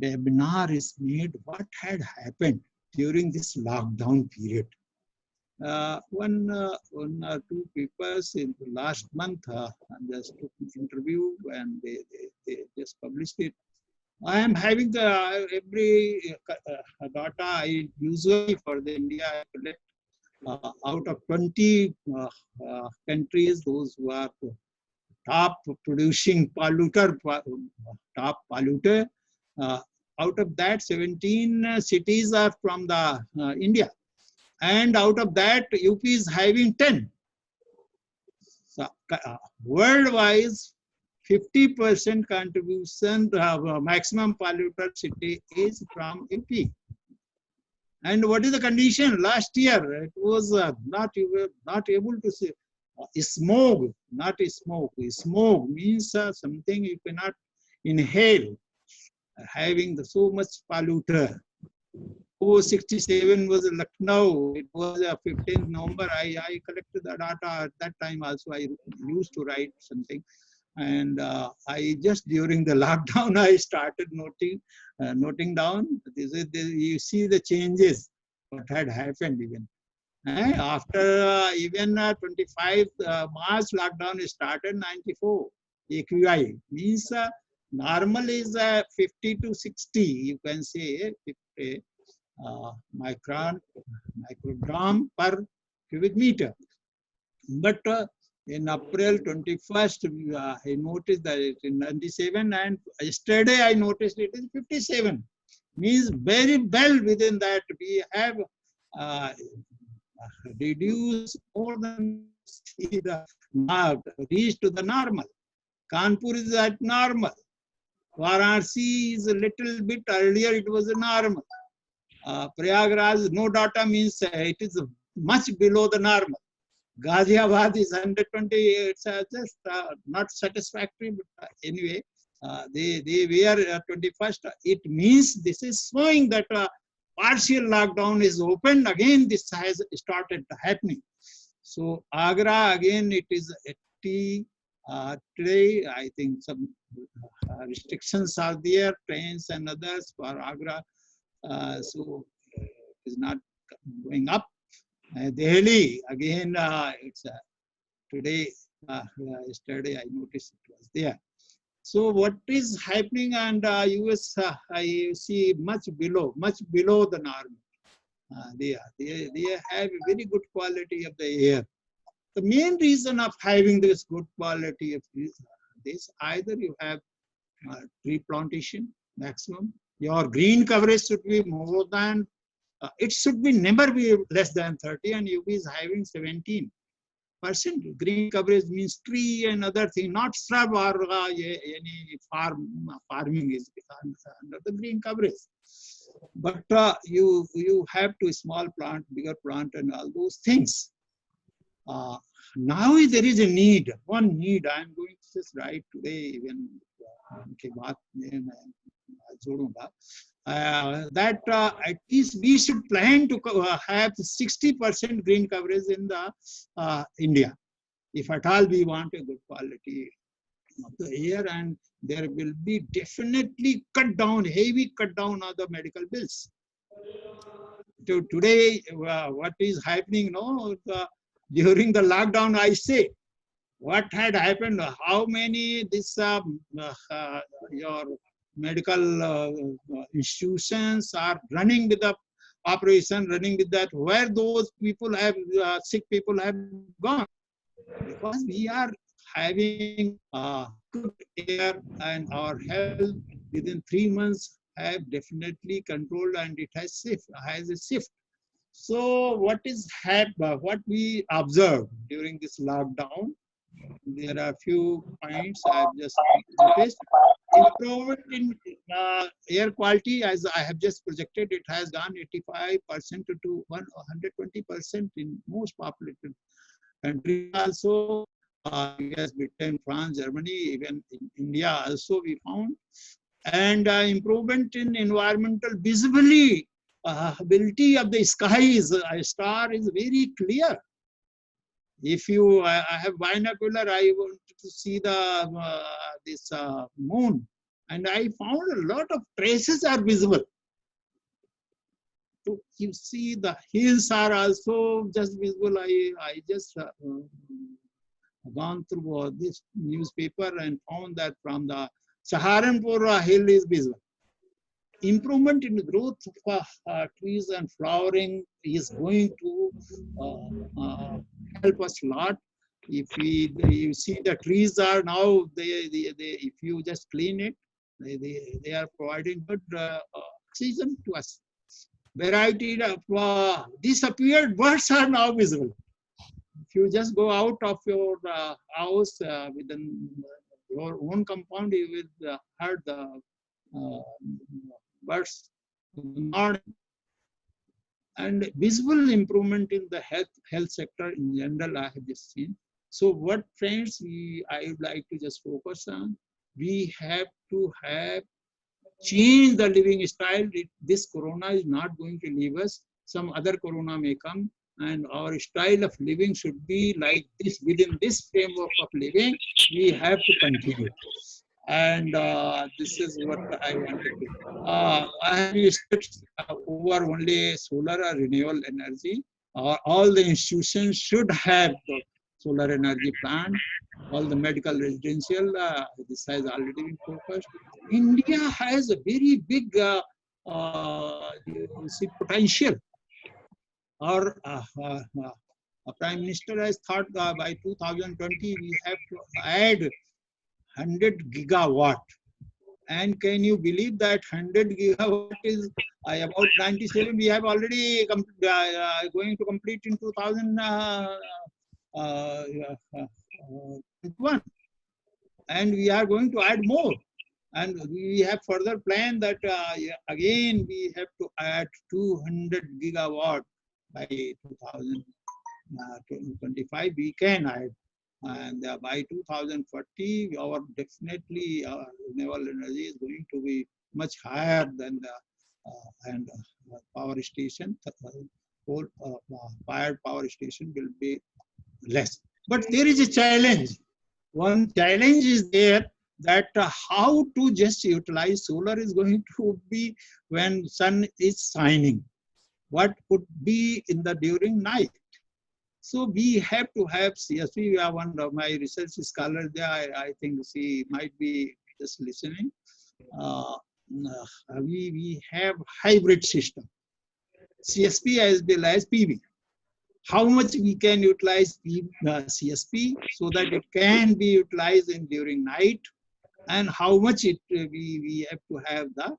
webinar is made? What had happened during this lockdown period? One or two people in the last month just took an interview, and they just published it. I am having the every data I usually for the India I collect out of 20 countries, those who are top producing polluter, top polluter. Out of that, 17 cities are from the India. and out of that, UP is having 10. So, world-wise, 50% contribution, maximum polluter city is from UP. And what is the condition? Last year, it was not able to see. Smog, not smoke. Smoke means something you cannot inhale, having so much polluter. 67 was Lucknow. It was 15th November. I collected the data at that time also. I used to write something. And I just during the lockdown, I started noting down. You see the changes, what had happened even. After even 25 March lockdown started 94. AQI means normal is 50 to 60. You can say 50 microgram per cubic meter. But in April 21st, I noticed that it is 97, and yesterday I noticed it is 57. Means very well within that we have reduced more than reached to the normal. Kanpur is at normal. Varanasi is a little bit earlier, it was a normal. Prayagraj, no data means it is much below the normal. Ghaziabad is 120, it's just not satisfactory, but anyway, they were 21st. It means this is showing that partial lockdown is opened. Again, this has started happening. So Agra, again, it is 80. Today, I think some restrictions are there, trains and others for Agra. So it is not going up. Delhi, again, it's today, yesterday, I noticed it was there. So what is happening, and US, I see much below the normal. They have a very good quality of the air. The main reason of having this good quality of this, either you have tree plantation maximum, your green coverage should be more than, it should be never be less than 30, and UP is having 17%. Green coverage means tree and other thing, not shrub or any farming is under the green coverage. But you have to small plant, bigger plant, and all those things. Now there is a need, one need. I am going to just write today even that at least we should plan to have 60% green coverage in the India, if at all we want a good quality of the air, and there will be definitely heavy cut down of the medical bills. So today, what is happening now, during the lockdown, I say, what had happened, how many your medical institutions are running with the operation, running with that, where those people have, sick people have gone. Because we are having good air, and our health within 3 months have definitely controlled, and it has a shift. So what we observed during this lockdown, there are a few points I have just noticed. Improvement in air quality, as I have just projected, it has gone 85% to 120% in most populated countries. Also, US, Britain, France, Germany, even in India also we found. And improvement in environmental ability of the skies, a star is very clear. If I have binocular, I want to see this moon, and I found a lot of traces are visible. So you see the hills are also just visible. I just gone through this newspaper and found that from the Saharanpur hill is visible. Improvement in the growth of trees and flowering is going to help us a lot. If you see the trees are now, if you just clean it, they are providing good oxygen to us. variety of disappeared birds are now visible. If you just go out of your house within your own compound, you will heard the birds in the morning. And visible improvement in the health sector in general I have just seen. So what friends I would like to just focus on, we have to have change the living style. This corona is not going to leave us. Some other corona may come, and our style of living should be like this. Within this framework of living, we have to continue. And this is what I wanted to. I have researched over only solar or renewable energy. All the institutions should have the solar energy plant. All the medical residential, this has already been focused. India has a very big potential. Our Prime Minister has thought by 2020 we have to add 100 gigawatt. And can you believe that 100 gigawatt is about 97? We have already going to complete in 2021. And we are going to add more. And we have further planned that again we have to add 200 gigawatt by 2025. We can add. And by 2040, our definitely renewable energy is going to be much higher than the power station. Coal fired power station will be less. But there is a challenge. One challenge is there that how to just utilize solar is going to be when sun is shining. What could be in the during night? So we have to have CSP. We are one of my research scholars there. I think she might be just listening. We have hybrid system, CSP as well as PV. How much we can utilize CSP so that it can be utilized in during night, and how much we have to have the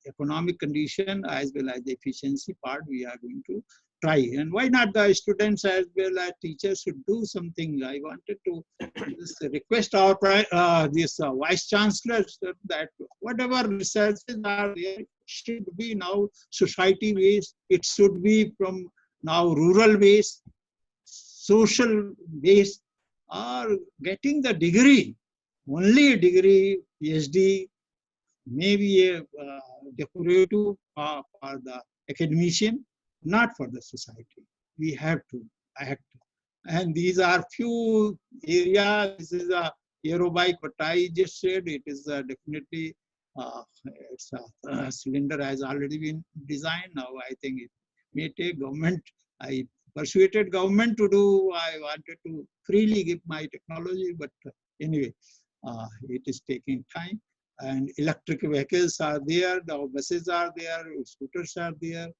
economic condition as well as the efficiency part we are going to try. And why not the students as well as teachers should do something. I wanted to just request our this vice chancellors that whatever researches are there should be now society based. It should be from now rural based, social based, or getting the degree, only a degree, PhD, maybe a decorative for the academician, not for the society. We have to act. And these are few areas. This is a aerobike, what I just said. It is definitely, it's a cylinder has already been designed. Now I think it may take government. I persuaded government to do. I wanted to freely give my technology, but anyway, it is taking time. And electric vehicles are there, the buses are there, scooters are there.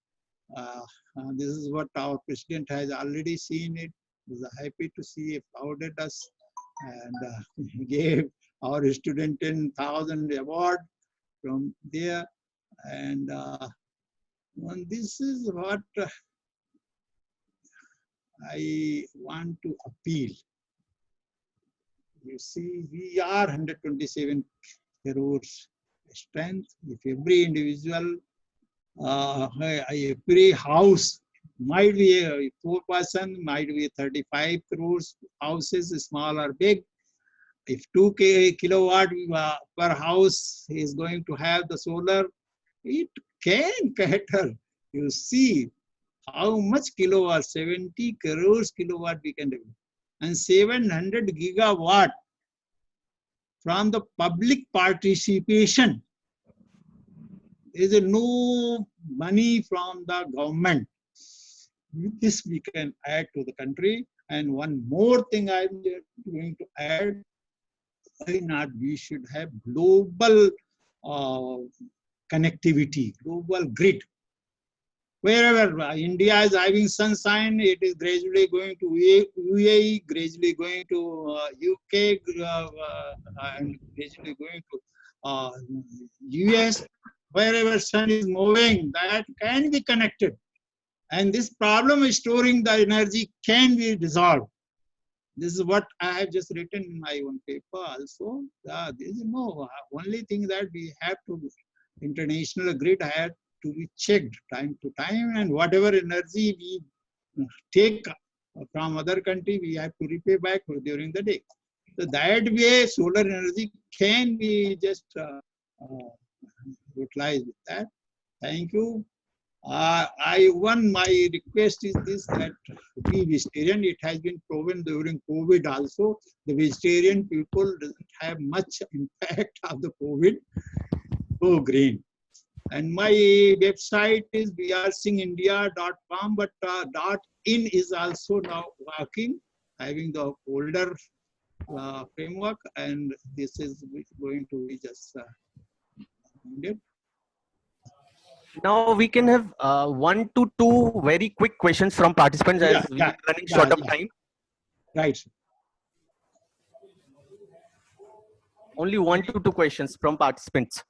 This is what our president has already seen it. He's happy to see, applauded us, and he gave our student 10,000 award from there. And this is what I want to appeal. You see, we are 127 crores strength. If every individual, every house might be a 4-person, might be 35 crores houses, small or big. If 2 kilowatt per house is going to have the solar, it can cater. You see how much kilowatt, 70 crores kilowatt we can develop. And 700 gigawatt from the public participation. There is no money from the government. With this we can add to the country. And one more thing I'm going to add, why not we should have global connectivity, global grid. Wherever India is having sunshine, it is gradually going to UAE, gradually going to UK, and gradually going to US. wherever sun is moving, that can be connected. And this problem of storing the energy can be resolved. This is what I have just written in my own paper also. There is no only thing that we have to, international grid had to be checked time to time, and whatever energy we take from other country, we have to repay back during the day. So that way, solar energy can be just utilized with that. Thank you. My request is this, that be vegetarian. It has been proven during COVID also. The vegetarian people doesn't have much impact of the COVID. Go green. And my website is brsingindia.com, but .in is also now working, having the older framework, and this is going to be just needed. Now we can have 1 to 2 very quick questions from participants, as we are running short of time. Right. Only 1 to 2 questions from participants.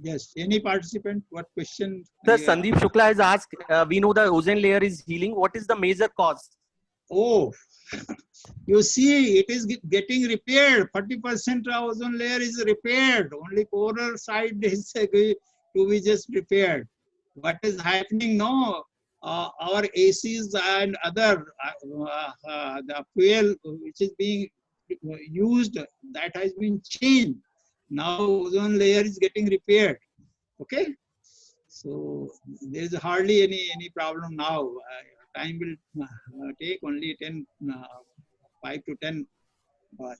Yes. Any participant? What question? Sir, Sandeep Shukla has asked, we know the ozone layer is healing. What is the major cause? Oh, you see, it is getting repaired. 40% ozone layer is repaired. Only polar side is to be just repaired. What is happening now? Our ACs and other the fuel which is being used, that has been changed. Now ozone layer is getting repaired. Okay, so there is hardly any problem now. Time will take only 5 to 10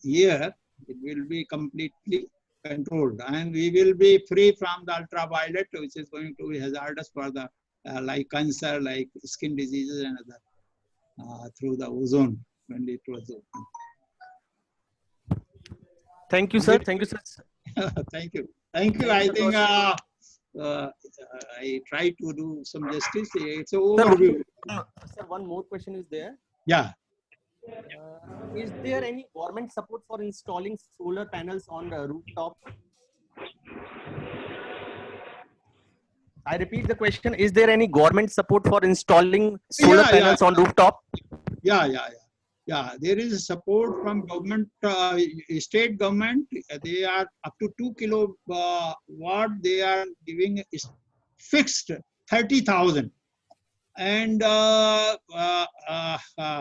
year. It will be completely controlled, and we will be free from the ultraviolet, which is going to be hazardous for the like cancer, like skin diseases and other through the ozone when it was open. Thank you, sir. Thank you, sir. Thank you. Thank you. I think I try to do some justice. It's an overview. Sir, one more question is there. Yeah. Is there any government support for installing solar panels on the rooftop? I repeat the question. Is there any government support for installing solar panels on rooftop? Yeah, there is support from government, state government. They are up to 2 kilowatt. They are giving fixed 30,000. And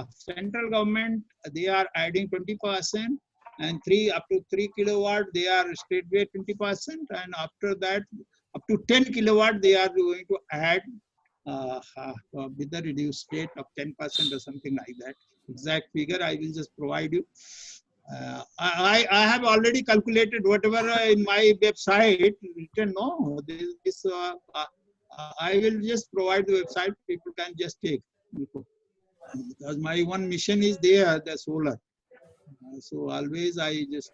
central government, they are adding 20%, and up to 3 kilowatt, they are straightway 20%. And after that, up to 10 kilowatt, they are going to add with the reduced rate of 10% or something like that. Exact figure I will just provide you. I have already calculated whatever in my website written. No, this I will just provide the website. People can just take, because my one mission is there, the solar. So always I just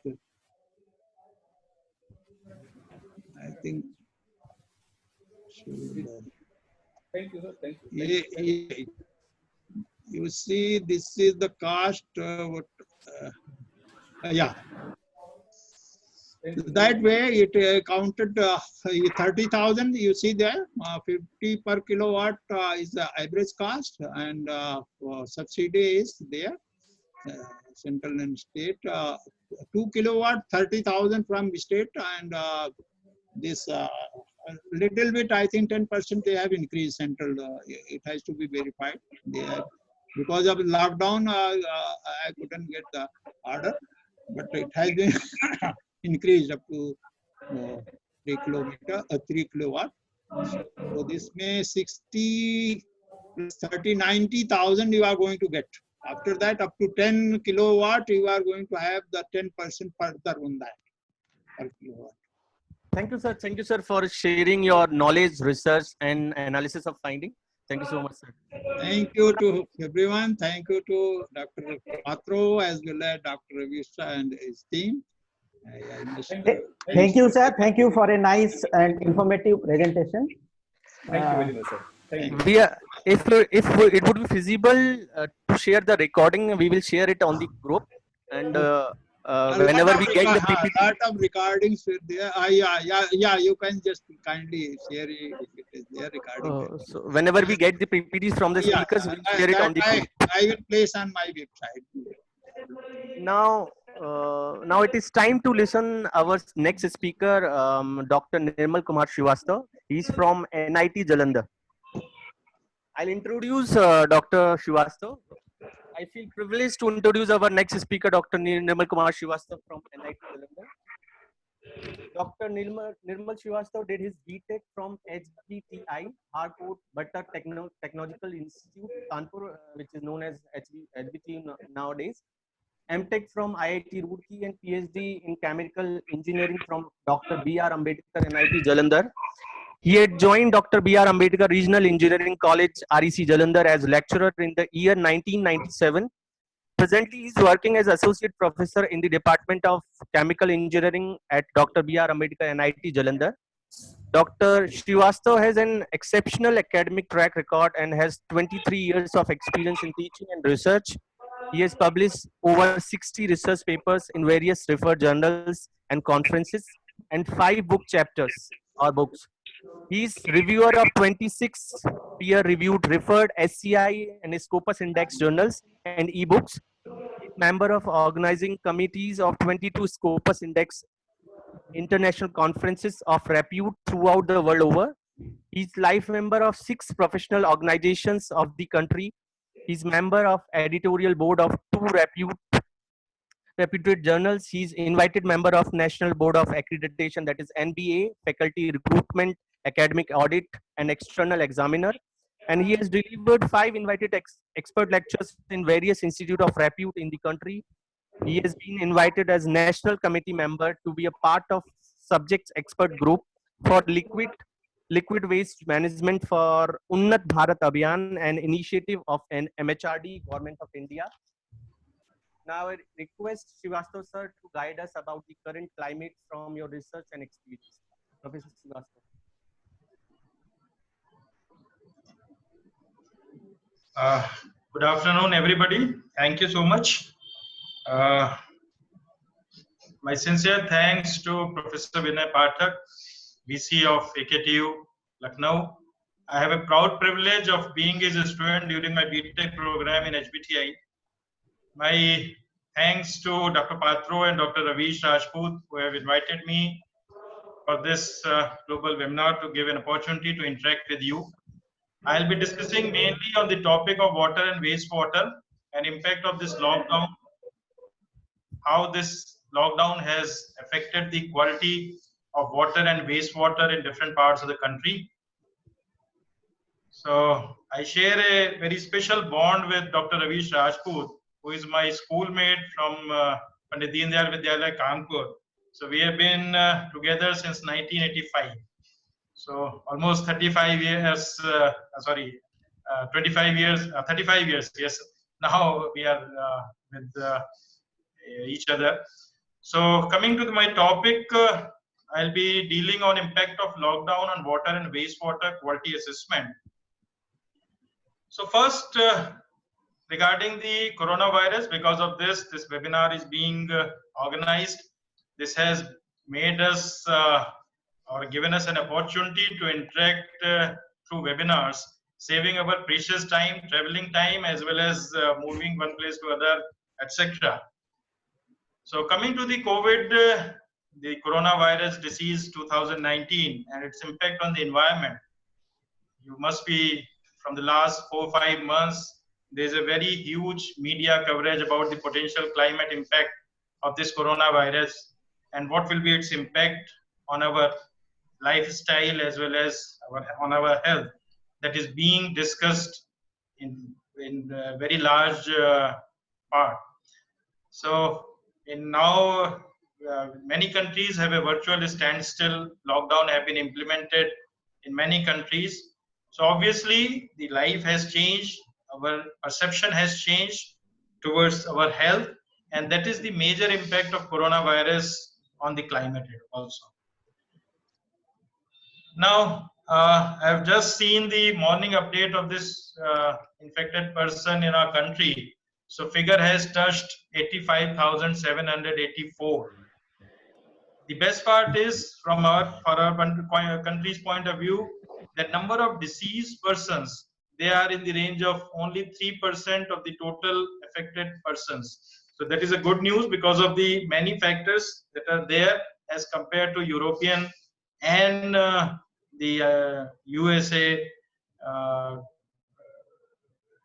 I think. Thank you, sir. Thank you. You see, this is the cost. Yeah. That way, it counted 30,000. You see there, 50 per kilowatt is the average cost, and subsidy is there, central and state. 2 kilowatt, 30,000 from the state, and this little bit, I think 10% they have increased central. It has to be verified. They have, because of lockdown, I couldn't get the order, but it has been increased up to 3 kilowatt. So this may 60 plus 30, 90,000 you are going to get. After that, up to 10 kilowatt, you are going to have the 10% further on that per kilowatt. Thank you, sir. Thank you, sir, for sharing your knowledge, research, and analysis of finding. Thank you so much, sir. Thank you to everyone. Thank you to Dr. Patro as well as Dr. Ravishra and his team. Thank you, sir. Thank you for a nice and informative presentation. Thank you very much, sir. Thank you. We are, if it would be feasible to share the recording, we will share it on the group. And whenever we get the PPT. lot of recordings were there. Yeah. You can just kindly share it if it is there recording. So whenever we get the PPTs from the speakers, we'll share it on the group. I will place on my website. Now, now it is time to listen our next speaker, Dr. Nirmal Kumar Srivastava. He's from NIT Jalandhar. I'll introduce Dr. Srivastava. I feel privileged to introduce our next speaker, Dr. Nirmal Kumar Srivastava from NIT Jalandhar. Dr. Nirmal Srivastava did his BTech from HBTI, Harcourt Butter Technological Institute, Kanpur, which is known as HBT nowadays. MTech from IIT Roorkee and PhD in Chemical Engineering from Dr. B.R. Ambedkar, NIT Jalandhar. He had joined Dr. B.R. Ambedkar Regional Engineering College, REC Jalandhar as lecturer in the year 1997. Presently, he is working as Associate Professor in the Department of Chemical Engineering at Dr. B.R. Ambedkar, NIT Jalandhar. Dr. Srivastava has an exceptional academic track record and has 23 years of experience in teaching and research. He has published over 60 research papers in various referred journals and conferences and 5 book chapters or books. He is reviewer of 26 peer-reviewed referred SCI and Scopus Index journals and ebooks. He is member of organizing committees of 22 Scopus Index international conferences of repute throughout the world over. He is life member of 6 professional organizations of the country. He is member of editorial board of 2 reputed journals. He is invited member of National Board of Accreditation, that is NBA, Faculty Recruitment, Academic Audit, and External Examiner. And he has delivered 5 invited expert lectures in various institutes of repute in the country. He has been invited as National Committee member to be a part of subjects expert group for liquid waste management for Unnat Bharat Abhiyan, an initiative of an MHRD, Government of India. Now I request Srivastava sir to guide us about the current climate from your research and experience. Professor Srivastava. Good afternoon, everybody. Thank you so much. My sincere thanks to Professor Vinay Pathak, VC of AKTU, Lucknow. I have a proud privilege of being his student during my BTech program in HBTI. My thanks to Dr. Patro and Dr. Ravish Rajput, who have invited me for this global webinar to give an opportunity to interact with you. I'll be discussing mainly on the topic of water and wastewater and impact of this lockdown, how this lockdown has affected the quality of water and wastewater in different parts of the country. So I share a very special bond with Dr. Ravish Rajput, who is my schoolmate from Pandit Deendayal Vidyalaya, Kanpur. So we have been together since 1985. So almost 35 years, 25 years, 35 years, yes. Now we are with each other. So coming to my topic, I'll be dealing on impact of lockdown on water and wastewater quality assessment. So first, regarding the coronavirus, because of this webinar is being organized. This has made us or given us an opportunity to interact through webinars, saving our precious time, traveling time, as well as moving one place to other, etc. So coming to the COVID, the coronavirus disease 2019 and its impact on the environment. You must be from the last 4 or 5 months, there's a very huge media coverage about the potential climate impact of this coronavirus and what will be its impact on our lifestyle as well as on our health. That is being discussed in very large part. So in now, many countries have a virtual standstill. Lockdown have been implemented in many countries. So obviously the life has changed, our perception has changed towards our health, and that is the major impact of coronavirus on the climate also. Now, I have just seen the morning update of this infected person in our country. So figure has touched 85,784. The best part is from our country's point of view, the number of deceased persons, they are in the range of only 3% of the total affected persons. So that is a good news because of the many factors that are there as compared to European and the USA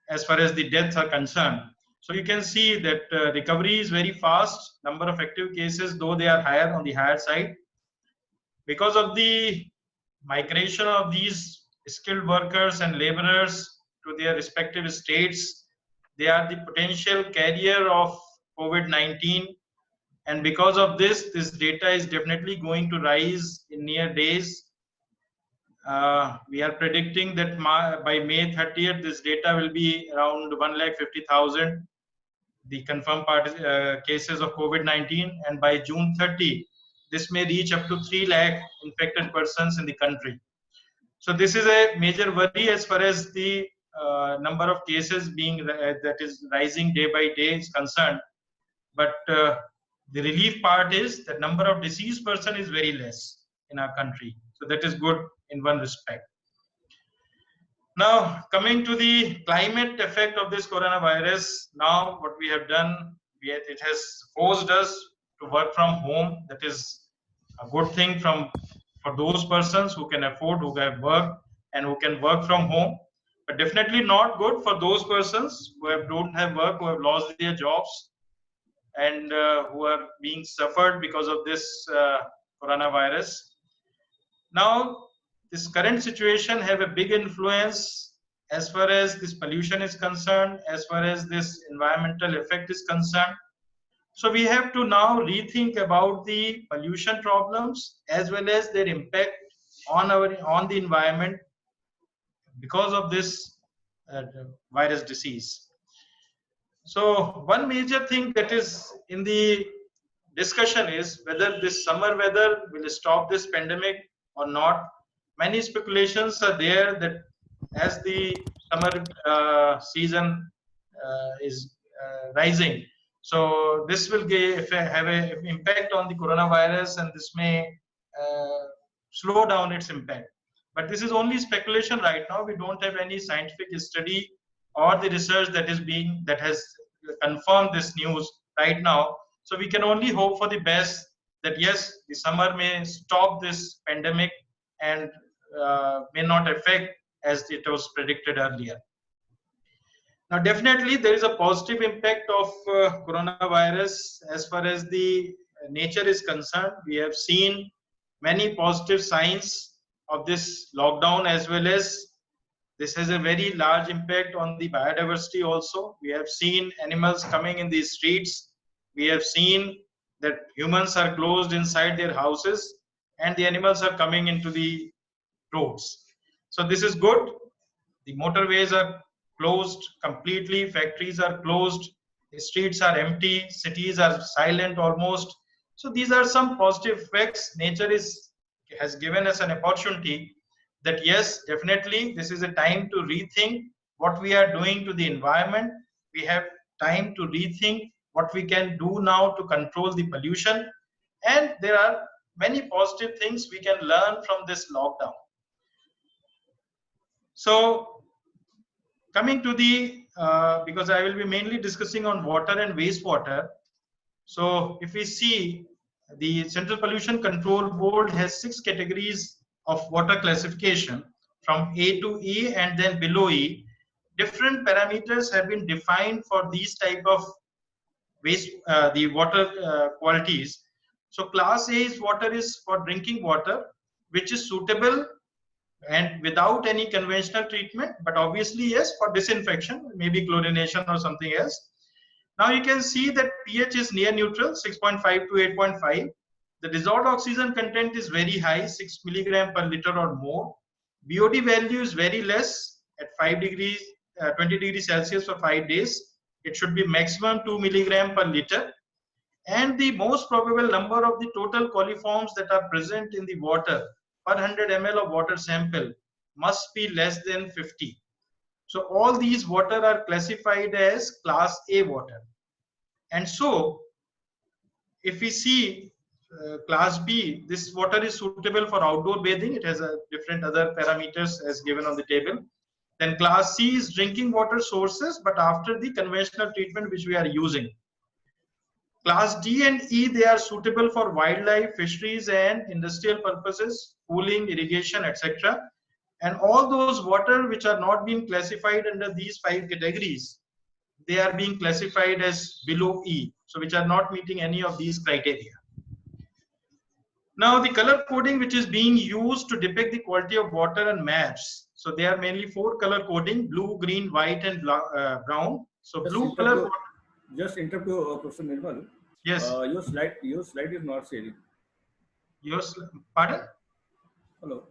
as far as the deaths are concerned. So you can see that recovery is very fast. Number of active cases, though they are higher on the higher side, because of the migration of these skilled workers and laborers to their respective states, they are the potential carrier of COVID-19. And because of this data is definitely going to rise in near days. We are predicting that by May 30th, this data will be around 150,000, the confirmed cases of COVID-19, and by June 30, this may reach up to 3 lakh infected persons in the country. So this is a major worry as far as the number of cases being that is rising day by day is concerned. But the relief part is that number of deceased person is very less in our country. So that is good in one respect. Now, coming to the climate effect of this coronavirus, now what we have done, it has forced us to work from home. That is a good thing for those persons who can afford, who have work and who can work from home, but definitely not good for those persons who don't have work, who have lost their jobs, and who are being suffered because of this coronavirus. Now, this current situation have a big influence as far as this pollution is concerned, as far as this environmental effect is concerned. So we have to now rethink about the pollution problems as well as their impact on the environment because of this virus disease. So one major thing that is in the discussion is whether this summer weather will stop this pandemic or not. Many speculations are there that as the summer season is rising, so this will have an impact on the coronavirus, and this may slow down its impact. But this is only speculation right now. We don't have any scientific study or the research that has confirmed this news right now. So we can only hope for the best, that yes, the summer may stop this pandemic and may not affect as it was predicted earlier. Now, definitely there is a positive impact of coronavirus as far as the nature is concerned. We have seen many positive signs of this lockdown, as well as this has a very large impact on the biodiversity also. We have seen animals coming in the streets. We have seen that humans are closed inside their houses and the animals are coming into the roads. So this is good. The motorways are closed completely, factories are closed, the streets are empty, cities are silent almost. So these are some positive effects. Nature has given us an opportunity that yes, definitely this is a time to rethink what we are doing to the environment. We have time to rethink what we can do now to control the pollution. And there are many positive things we can learn from this lockdown. So coming to the, because I will be mainly discussing on water and wastewater. So if we see, the Central Pollution Control Board has 6 categories of water classification from A to E and then below E. Different parameters have been defined for these type of waste, the water qualities. So class A water is for drinking water, which is suitable and without any conventional treatment, but obviously yes, for disinfection, maybe chlorination or something else. Now you can see that pH is near neutral, 6.5 to 8.5. The dissolved oxygen content is very high, 6 milligram per liter or more. BOD value is very less at 5 degrees, 20 degrees Celsius for 5 days. It should be maximum 2 milligram per liter. And the most probable number of the total coliforms that are present in the water per 100 ml of water sample must be less than 50. So all these water are classified as class A water. And so if we see class B, this water is suitable for outdoor bathing. It has a different other parameters as given on the table. Then class C is drinking water sources, but after the conventional treatment which we are using. Class D and E, they are suitable for wildlife, fisheries and industrial purposes, cooling, irrigation, etc. And all those water which are not being classified under these 5 categories, they are being classified as below E, so which are not meeting any of these criteria. Now the color coding which is being used to depict the quality of water and maps. So they are mainly 4 color coding: blue, green, white and brown. So blue color. Just interrupt you, Professor Nirmal. Yes. Your slide is not sharing. Pardon? Hello.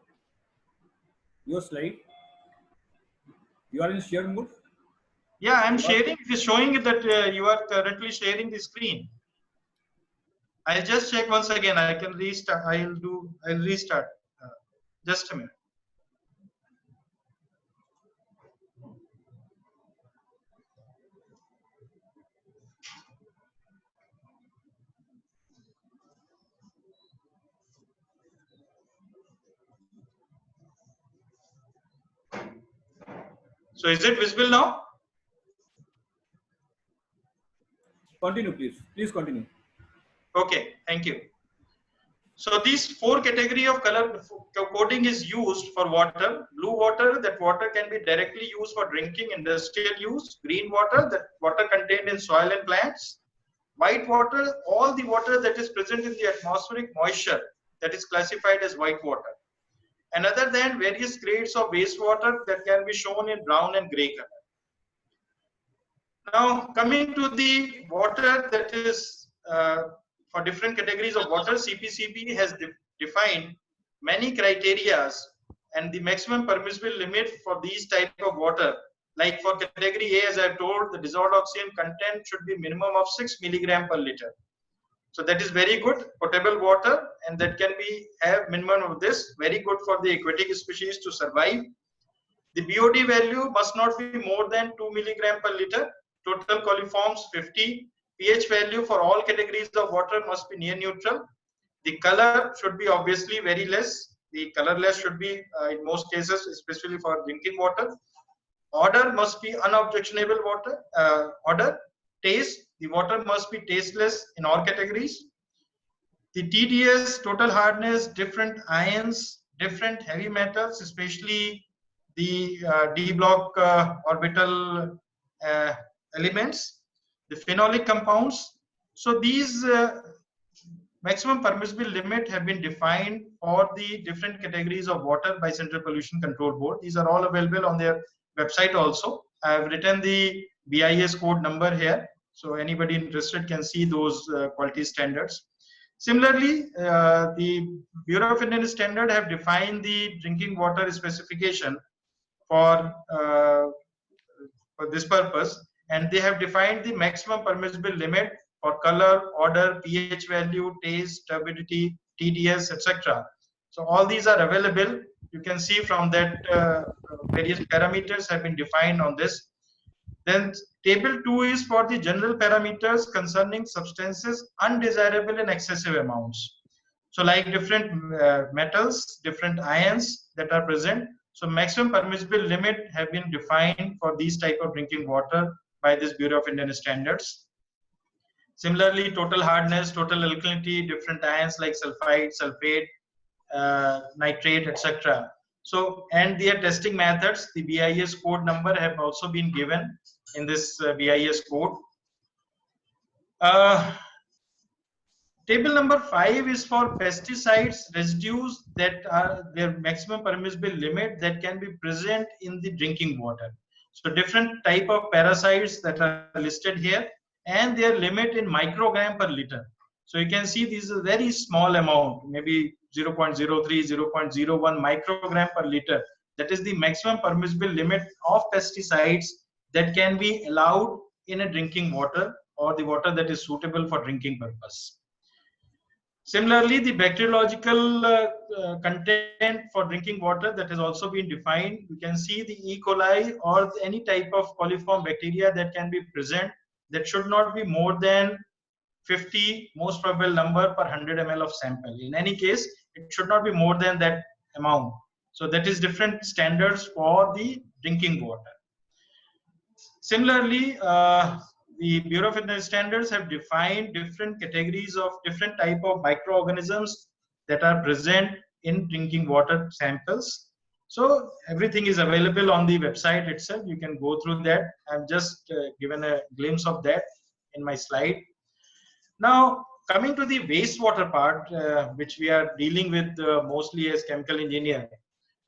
Your slide. You are in share mode. Yeah, I'm sharing. It is showing that you are currently sharing the screen. I'll just check once again. I can restart. I'll restart. Just a minute. So is it visible now? Continue, please. Please continue. Okay, thank you. So these 4 category of color coding is used for water. Blue water, that water can be directly used for drinking, industrial use. Green water, that water contained in soil and plants. White water, all the water that is present in the atmospheric moisture, that is classified as white water. And other than various grades of wastewater that can be shown in brown and gray color. Now coming to the water that is for different categories of water, CPCB has defined many criteria and the maximum permissible limit for these type of water. Like for category A, as I told, the dissolved oxygen content should be minimum of 6 milligram per liter. So that is very good potable water, and that can be have minimum of this, very good for the aquatic species to survive. The BOD value must not be more than 2 milligram per liter. Total coliforms 50. pH value for all categories of water must be near neutral. The color should be obviously very less. The colorless should be in most cases, especially for drinking water. Odor must be unobjectionable water. Odor. Taste. The water must be tasteless in all categories. The TDS, total hardness, different ions, different heavy metals, especially the D block orbital elements, the phenolic compounds. So these maximum permissible limit have been defined for the different categories of water by Central Pollution Control Board. These are all available on their website also. I have written the BIS code number here, so anybody interested can see those quality standards. Similarly, the Bureau of Indian Standard have defined the drinking water specification for this purpose, and they have defined the maximum permissible limit for color, odor, pH value, taste, turbidity, TDS, etc. So all these are available. You can see from that various parameters have been defined on this. Then table 2 is for the general parameters concerning substances undesirable in excessive amounts. So like different metals, different ions that are present. So maximum permissible limit have been defined for these type of drinking water by this Bureau of Indian Standards. Similarly, total hardness, total alkalinity, different ions like sulfide, sulfate, nitrate, etc. So, and their testing methods, the BIS code number have also been given in this BIS code. Table number 5 is for pesticides, residues that are their maximum permissible limit that can be present in the drinking water. So different type of parasites that are listed here and their limit in microgram per liter. So you can see this is a very small amount, maybe 0.03, 0.01 microgram per liter. That is the maximum permissible limit of pesticides that can be allowed in a drinking water or the water that is suitable for drinking purpose. Similarly, the bacteriological content for drinking water that has also been defined. You can see the E. coli or any type of coliform bacteria that can be present, that should not be more than 50 most probable number per 100 ml of sample. In any case, it should not be more than that amount. So that is different standards for the drinking water. Similarly, the Bureau of International Standards have defined different categories of different type of microorganisms that are present in drinking water samples. So everything is available on the website itself. You can go through that. I've just given a glimpse of that in my slide. Now, coming to the wastewater part, which we are dealing with mostly as chemical engineer.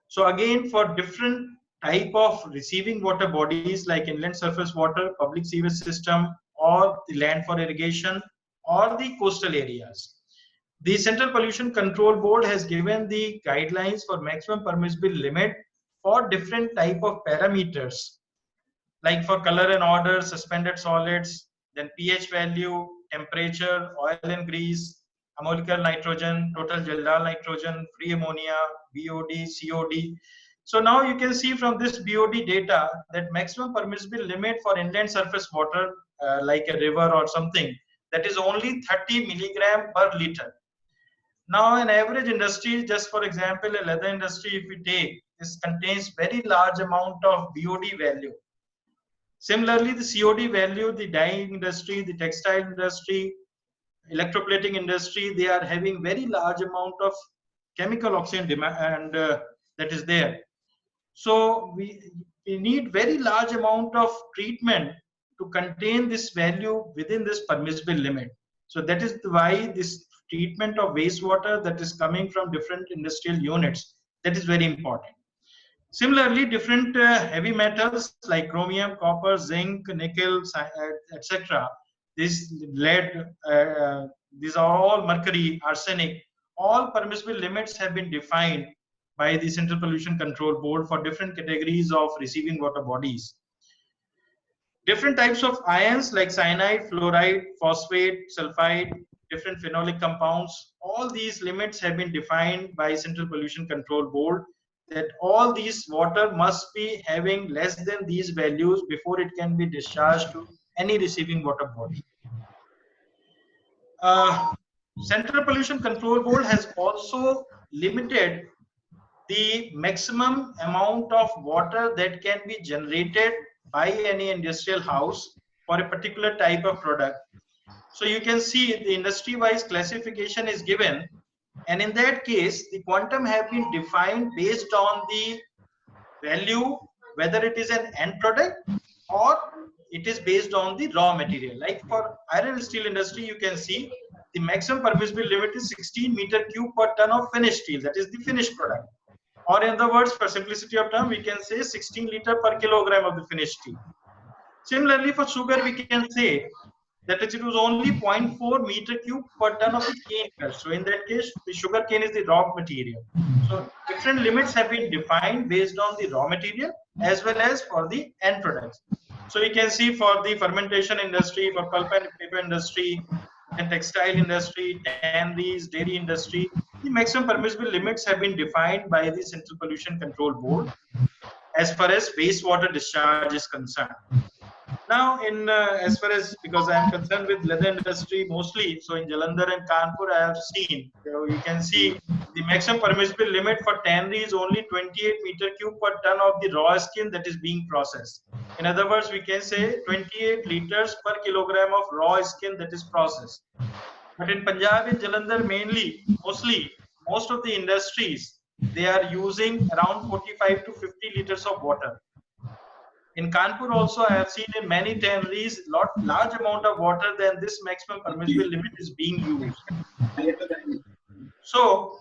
So again, for different type of receiving water bodies like inland surface water, public sewage system, or the land for irrigation, or the coastal areas, the Central Pollution Control Board has given the guidelines for maximum permissible limit for different type of parameters, like for color and odor, suspended solids, then pH value, temperature, oil and grease, ammonical nitrogen, total gel nitrogen, free ammonia, BOD, COD. So now you can see from this BOD data that maximum permissible limit for inland surface water, like a river or something, that is only 30 milligram per liter. Now an average industry, just for example, a leather industry, if we take, this contains very large amount of BOD value. Similarly, the COD value, the dyeing industry, the textile industry, electroplating industry, they are having very large amount of chemical oxygen demand, and that is there. So we need very large amount of treatment to contain this value within this permissible limit. So that is why this treatment of wastewater that is coming from different industrial units, that is very important. Similarly, different heavy metals like chromium, copper, zinc, nickel, etc. This lead, these are all mercury, arsenic. All permissible limits have been defined by the Central Pollution Control Board for different categories of receiving water bodies. Different types of ions like cyanide, fluoride, phosphate, sulfide, different phenolic compounds. All these limits have been defined by Central Pollution Control Board, that all these water must be having less than these values before it can be discharged to any receiving water body. Central Pollution Control Board has also limited the maximum amount of water that can be generated by any industrial house for a particular type of product. So you can see the industry-wise classification is given, and in that case, the quantum have been defined based on the value, whether it is an end product or it is based on the raw material. Like for iron and steel industry, you can see the maximum permissible limit is 16 meter cube per ton of finished steel. That is the finished product. Or in other words, for simplicity of term, we can say 16 liter per kilogram of the finished steel. Similarly, for sugar, we can say that it was only 0.4 meter cube per ton of the cane crush. So in that case, the sugar cane is the raw material. So different limits have been defined based on the raw material as well as for the end products. So you can see for the fermentation industry, for pulp and paper industry, and textile industry, tanneries, dairy industry, the maximum permissible limits have been defined by the Central Pollution Control Board as far as wastewater discharge is concerned. Now, in as far as, because I am concerned with leather industry mostly, so in Jalandhar and Kanpur, I have seen, you can see the maximum permissible limit for tannery is only 28 meter cube per ton of the raw skin that is being processed. In other words, we can say 28 liters per kilogram of raw skin that is processed. But in Punjab and Jalandhar mainly, mostly, most of the industries, they are using around 45 to 50 liters of water. In Kanpur also, I have seen in many tanneries, large amount of water than this maximum permissible limit is being used. So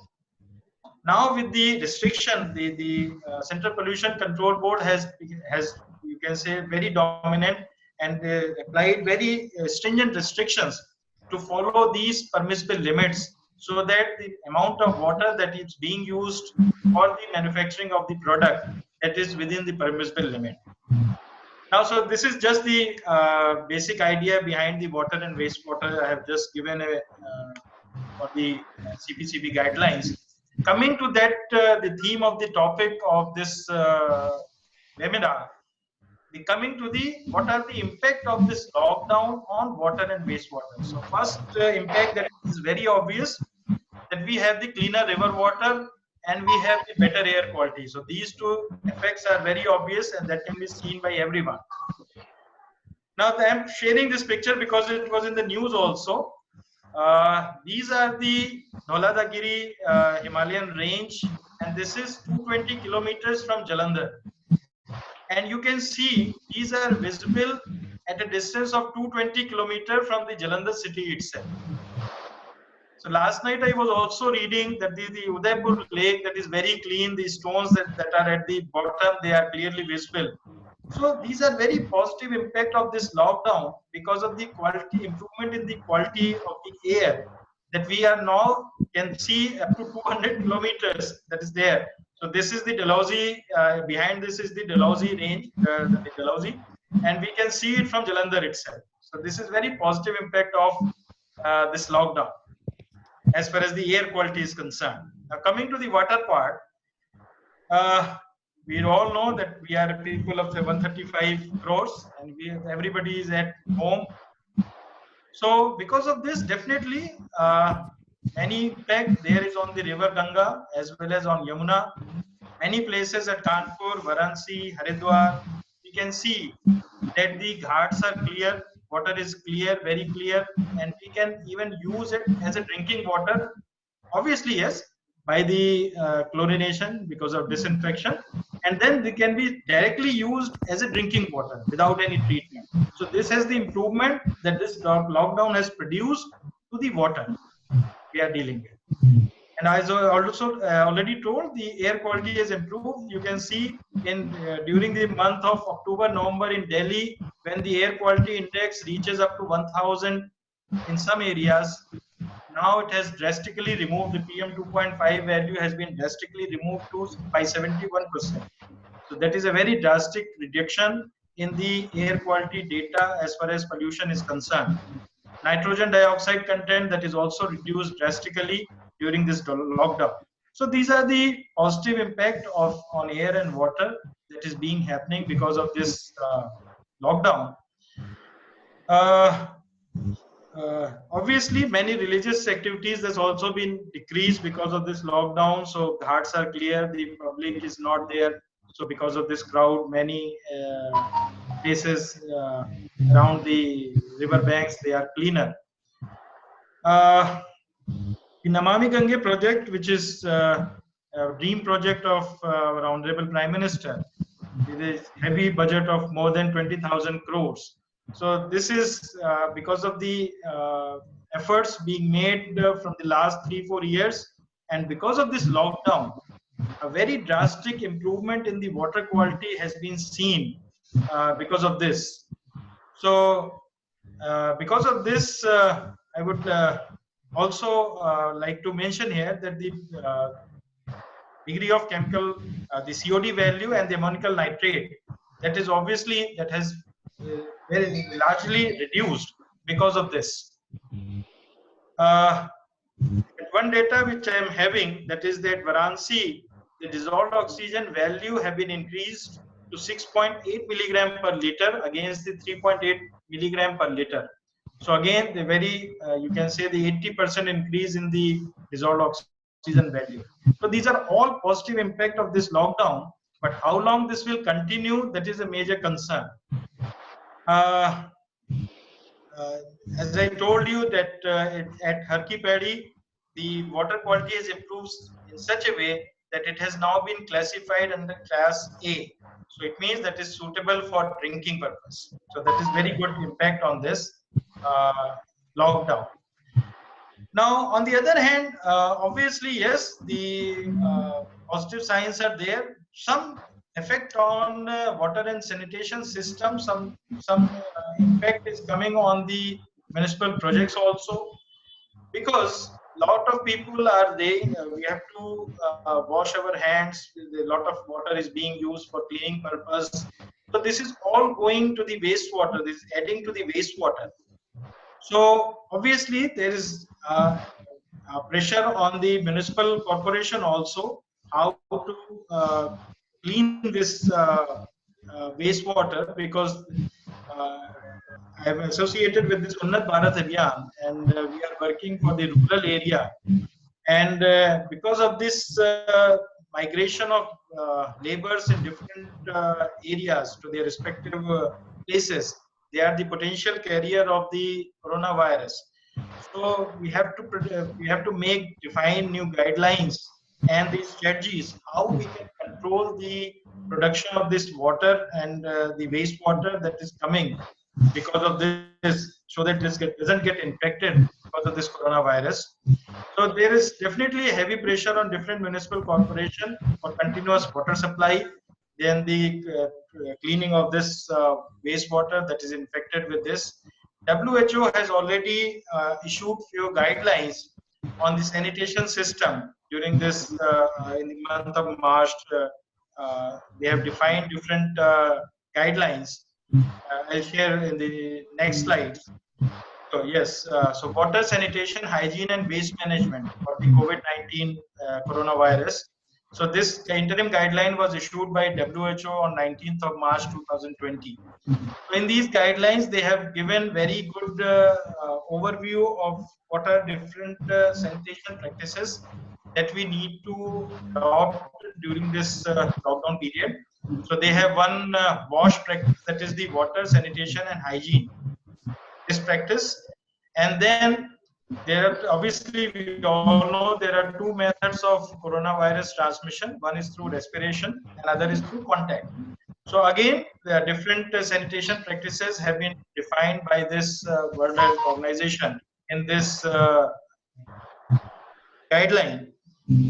now with the restriction, the Central Pollution Control Board has you can say very dominant and applied very stringent restrictions to follow these permissible limits, so that the amount of water that is being used for the manufacturing of the product, that is within the permissible limit. Now, so this is just the basic idea behind the water and wastewater. I have just given a for the CPCB guidelines. Coming to that, the theme of the topic of this webinar, coming to the what are the impact of this lockdown on water and wastewater. So first impact that is very obvious, that we have the cleaner river water and we have the better air quality. So these two effects are very obvious and that can be seen by everyone. Now I am sharing this picture because it was in the news also. These are the Dholadagiri Himalayan range, and this is 220 kilometers from Jalandhar. And you can see these are visible at a distance of 220 kilometers from the Jalandhar city itself. So last night I was also reading that the Udaipur lake, that is very clean, the stones that are at the bottom, they are clearly visible. So these are very positive impact of this lockdown because of the quality improvement in the quality of the air, that we are now can see up to 200 kilometers that is there. So this is the Dalhousie, behind this is the Dalhousie range, the Dalhousie, and we can see it from Jalandhar itself. So this is very positive impact of this lockdown as far as the air quality is concerned. Now coming to the water part, we all know that we are people of the 135 crores and everybody is at home. So because of this, definitely any impact there is on the river Ganga as well as on Yamuna. Many places at Kanpur, Varanasi, Haridwar, we can see that the ghats are clear, water is clear, very clear, and we can even use it as a drinking water. Obviously, yes, by the chlorination because of disinfection, and then they can be directly used as a drinking water without any treatment. So this has the improvement that this lockdown has produced to the water we are dealing with. And as I also already told, the air quality has improved. You can see in during the month of October, November in Delhi, when the air quality index reaches up to 1000 in some areas, now it has drastically removed, the PM 2.5 value has been drastically removed by 71%. So that is a very drastic reduction in the air quality data as far as pollution is concerned. Nitrogen dioxide content, that is also reduced drastically during this lockdown. So these are the positive impact on air and water that is being happening because of this lockdown. Obviously, many religious activities has also been decreased because of this lockdown. So ghats are clear, the public is not there. So because of this crowd, many places around the river banks, they are cleaner. The Namami Gange project, which is a dream project of our Honorable Prime Minister, with a heavy budget of more than 20,000 crores. So this is because of the efforts being made from the last 3-4 years, and because of this lockdown, a very drastic improvement in the water quality has been seen because of this. So because of this, I would also like to mention here that the degree of chemical, the COD value and the ammonical nitrate, that is obviously, that has very largely reduced because of this. One data which I am having, that is that Varanasi, the dissolved oxygen value have been increased to 6.8 milligram per liter against the 3.8 milligram per liter. So again, the very, you can say the 80% increase in the dissolved oxygen value. So these are all positive impact of this lockdown, but how long this will continue, that is a major concern. As I told you that at Harki Padi, the water quality has improved in such a way that it has now been classified under class A. So it means that is suitable for drinking purpose. So that is very good impact on this lockdown. Now, on the other hand, obviously, yes, the positive signs are there. Some effect on water and sanitation system, some impact is coming on the municipal projects also, because lot of people are there. We have to wash our hands. A lot of water is being used for cleaning purpose. So this is all going to the wastewater. This is adding to the wastewater. So obviously there is pressure on the municipal corporation also, how to clean this wastewater, because I am associated with this Unnat Bharat Abhiyan, and we are working for the rural area. And because of this migration of laborers in different areas to their respective places, they are the potential carrier of the coronavirus. So we have to define new guidelines and the strategies how we can control the production of this water and the wastewater that is coming because of this, so that this doesn't get infected because of this coronavirus. So there is definitely a heavy pressure on different municipal corporation for continuous water supply, then the cleaning of this wastewater that is infected with this. WHO has already issued few guidelines on the sanitation system during this in the month of March. They have defined different guidelines. I'll share in the next slides. So yes, so water, sanitation, hygiene, and waste management for the COVID-19 coronavirus. So this interim guideline was issued by WHO on 19th of March 2020. So in these guidelines, they have given very good overview of what are different sanitation practices that we need to adopt during this lockdown period. So they have one WASH practice, that is the water, sanitation, and hygiene. This practice, and then there are, obviously we all know there are two methods of coronavirus transmission. One is through respiration and other is through contact. So again, there are different sanitation practices have been defined by this World Health Organization in this guideline.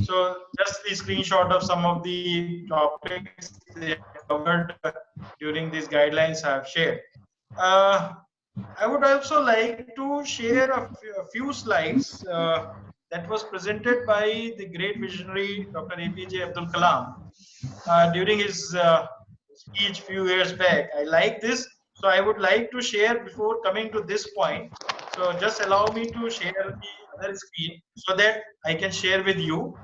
So just the screenshot of some of the topics they covered during these guidelines I have shared. I would also like to share a few slides that was presented by the great visionary Dr. APJ Abdul Kalam during his speech few years back. I like this, so I would like to share before coming to this point. So just allow me to share the other screen so that I can share with you.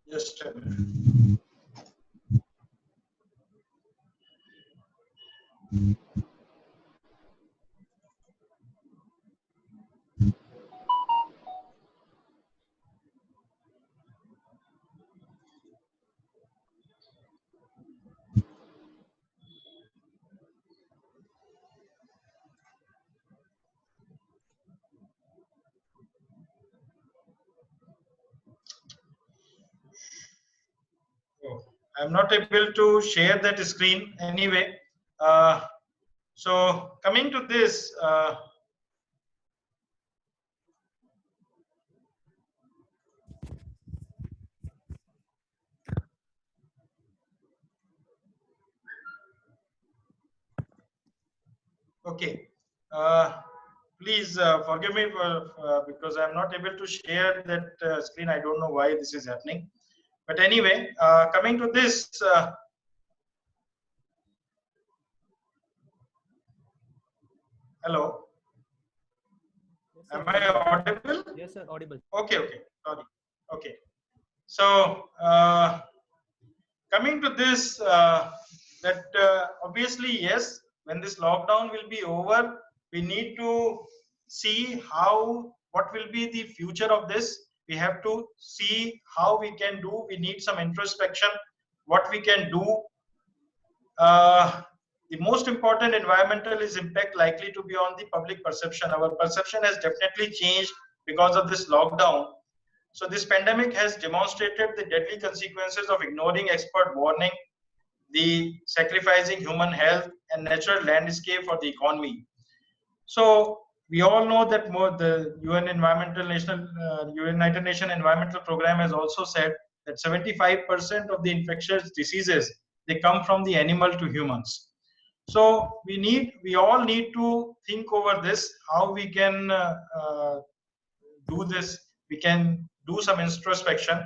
Just a minute. I'm not able to share that screen anyway. So coming to this, okay. Please forgive me for, because I'm not able to share that screen. I don't know why this is happening. But anyway, coming to this, hello. Yes, Am I audible? Yes, sir, audible. Okay, okay, sorry. Okay. So, coming to this, that obviously, yes, when this lockdown will be over, we need to see what will be the future of this. We have to see how we can do. We need some introspection, what we can do. The most important environmental is impact likely to be on the public perception. Our perception has definitely changed because of this lockdown. So this pandemic has demonstrated the deadly consequences of ignoring expert warning, the sacrificing human health and natural landscape for the economy. So we all know that the United Nations Environmental Program has also said that 75% of the infectious diseases, they come from the animal to humans. So we all need to think over this, how we can do this. We can do some introspection.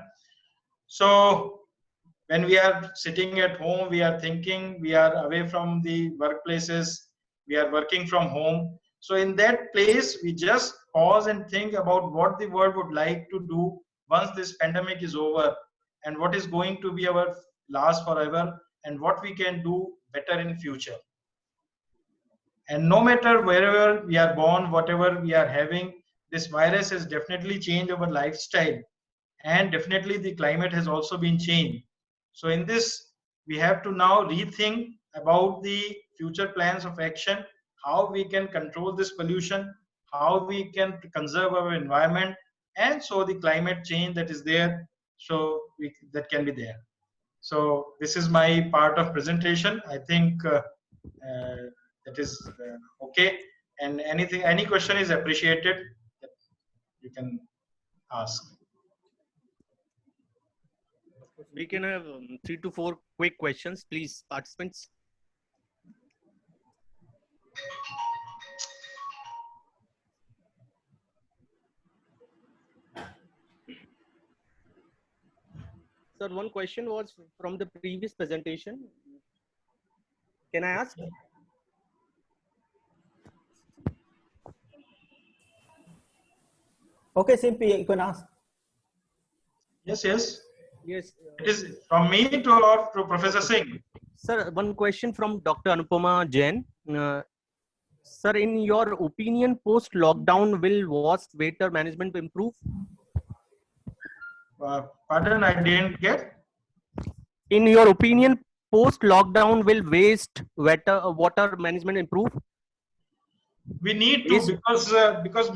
So when we are sitting at home, we are thinking, we are away from the workplaces, we are working from home. So in that place, we just pause and think about what the world would like to do once this pandemic is over, and what is going to be our last forever, and what we can do better in future. And no matter wherever we are born, whatever we are having, this virus has definitely changed our lifestyle, and definitely the climate has also been changed. So in this, we have to now rethink about the future plans of action, how we can control this pollution, how we can conserve our environment, and so the climate change that is there, so that can be there. So this is my part of presentation. I think that is okay. And any question is appreciated, you can ask. We can have 3 to 4 quick questions, please, participants. Sir, one question was from the previous presentation. Can I ask? Okay, Simpy, you can ask. Yes, yes. Yes. It is from me to Professor Singh. Sir, one question from Dr. Anupama Jain. Sir, in your opinion, post-lockdown, will water management improve? Pardon, I didn't get. In your opinion, post-lockdown, will water management improve? We need to, because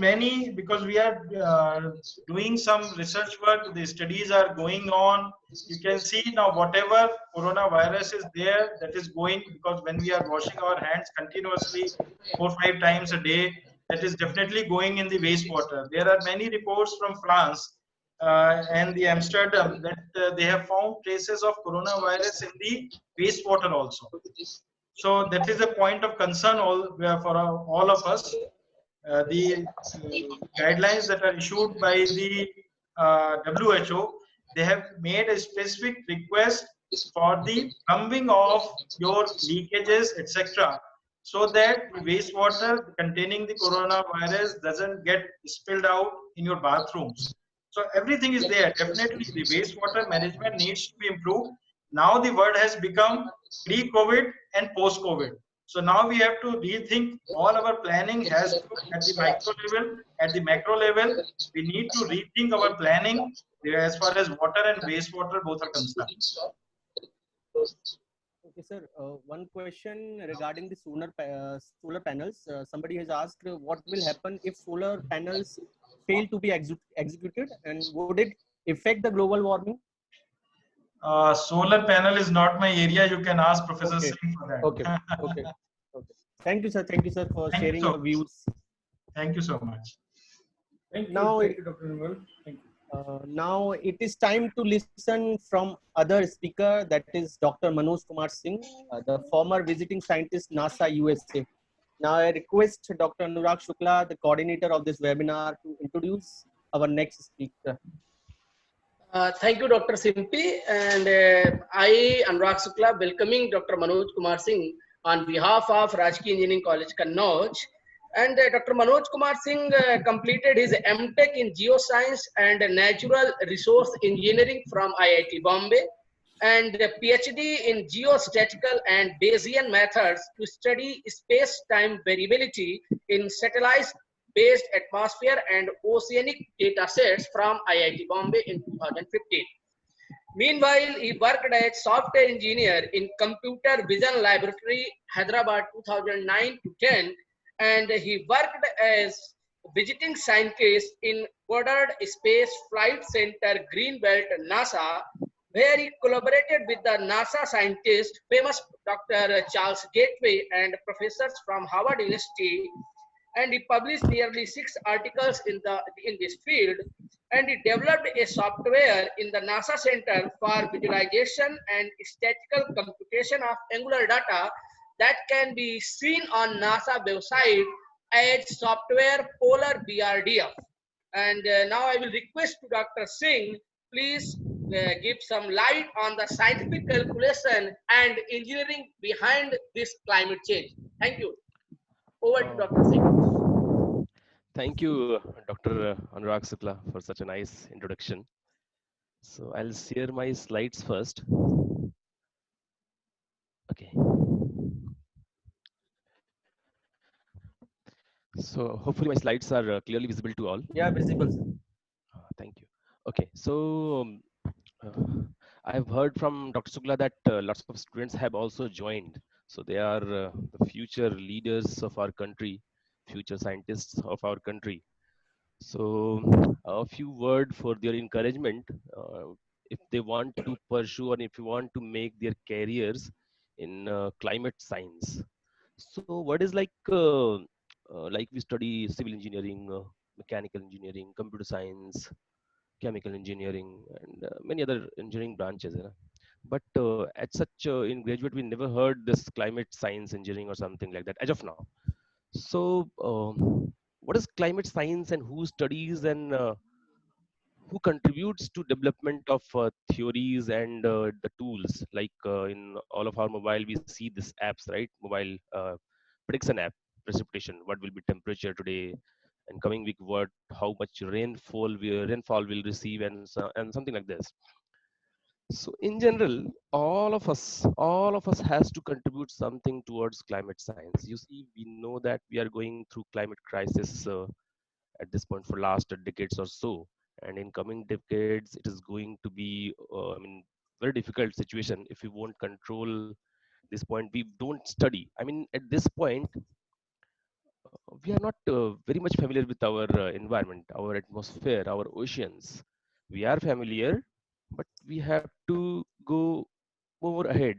we are doing some research work. The studies are going on. You can see now whatever coronavirus is there, that is going, because when we are washing our hands continuously 4-5 times a day, that is definitely going in the wastewater. There are many reports from France and the Amsterdam that they have found traces of coronavirus in the wastewater also. So that is a point of concern for all of us. The guidelines that are issued by the WHO, they have made a specific request for the plumbing of your leakages, etc., so that the wastewater containing the coronavirus doesn't get spilled out in your bathrooms. So everything is there. Definitely the wastewater management needs to be improved. Now the world has become pre-COVID and post-COVID. So now we have to rethink all our planning has to, at the micro level, at the macro level, we need to rethink our planning as far as water and wastewater both are concerned. Okay, sir. One question regarding the solar panels. Somebody has asked what will happen if solar panels fail to be executed, and would it affect the global warming? Solar panel is not my area. You can ask Professor Singh for that. Okay. Okay. Okay. Thank you, sir. Thank you, sir, for sharing your views. Thank you so much. Thank you. Now, Thank you, Dr. Nirmal. Thank you. Now it is time to listen from other speaker, that is Dr. Manoj Kumar Singh, the former visiting scientist, NASA USA. Now I request Dr. Anurag Shukla, the coordinator of this webinar, to introduce our next speaker. Thank you, Dr. Simpy. And I, Anurag Shukla, welcoming Dr. Manoj Kumar Singh on behalf of REC Engineering College, Kannauj. And Dr. Manoj Kumar Singh completed his MTech in Geoscience and Natural Resource Engineering from IIT Bombay, and PhD in Geostatical and Bayesian methods to study space-time variability in satellite-based atmosphere and oceanic data sets from IIT Bombay in 2015. Meanwhile, he worked as software engineer in Computer Vision Laboratory, Hyderabad 2009 to 10, and he worked as visiting scientist in Goddard Space Flight Center, Greenbelt, NASA, where he collaborated with the NASA scientists, famous Dr. Charles Gateway and professors from Harvard University, and he published nearly 6 articles in this field, and he developed a software in the NASA Center for visualization and statistical computation of angular data that can be seen on NASA website as software Polar BRDF. And now I will request to Dr. Singh, please give some light on the scientific calculation and engineering behind this climate change. Thank you. Over to Dr. Singh. Thank you, Dr. Anurag Sukla, for such a nice introduction. So I'll share my slides first. Okay. So hopefully my slides are clearly visible to all. Yeah, visible. Thank you. Okay, so I've heard from Dr. Sukla that lots of students have also joined. So they are the future leaders of our country, future scientists of our country. So a few words for their encouragement, if they want to pursue or if you want to make their careers in climate science. So what is like we study civil engineering, mechanical engineering, computer science, chemical engineering, and many other engineering branches. But at such in graduate, we never heard this climate science engineering or something like that as of now. So what is climate science and who studies and who contributes to development of theories and the tools, like in all of our mobile we see this apps, right? Mobile prediction app, precipitation, what will be temperature today, and coming week what, how much rainfall will receive, and something like this. So in general, all of us has to contribute something towards climate science. You see, we know that we are going through climate crisis at this point for last decades or so, and in coming decades it is going to be I mean, very difficult situation if we won't control this point. We don't study, I mean, at this point we are not very much familiar with our environment, our atmosphere, our oceans. We are familiar, but we have to go more ahead.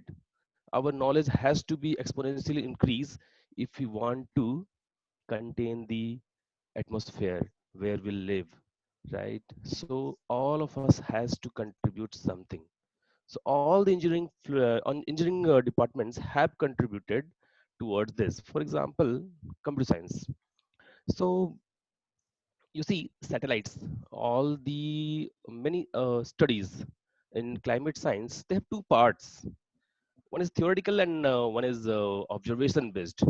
Our knowledge has to be exponentially increased if we want to contain the atmosphere where we live, right? So all of us has to contribute something. So all the engineering departments have contributed towards this. For example, computer science. So you see satellites, all the many studies in climate science, they have two parts. One is theoretical and one is observation based.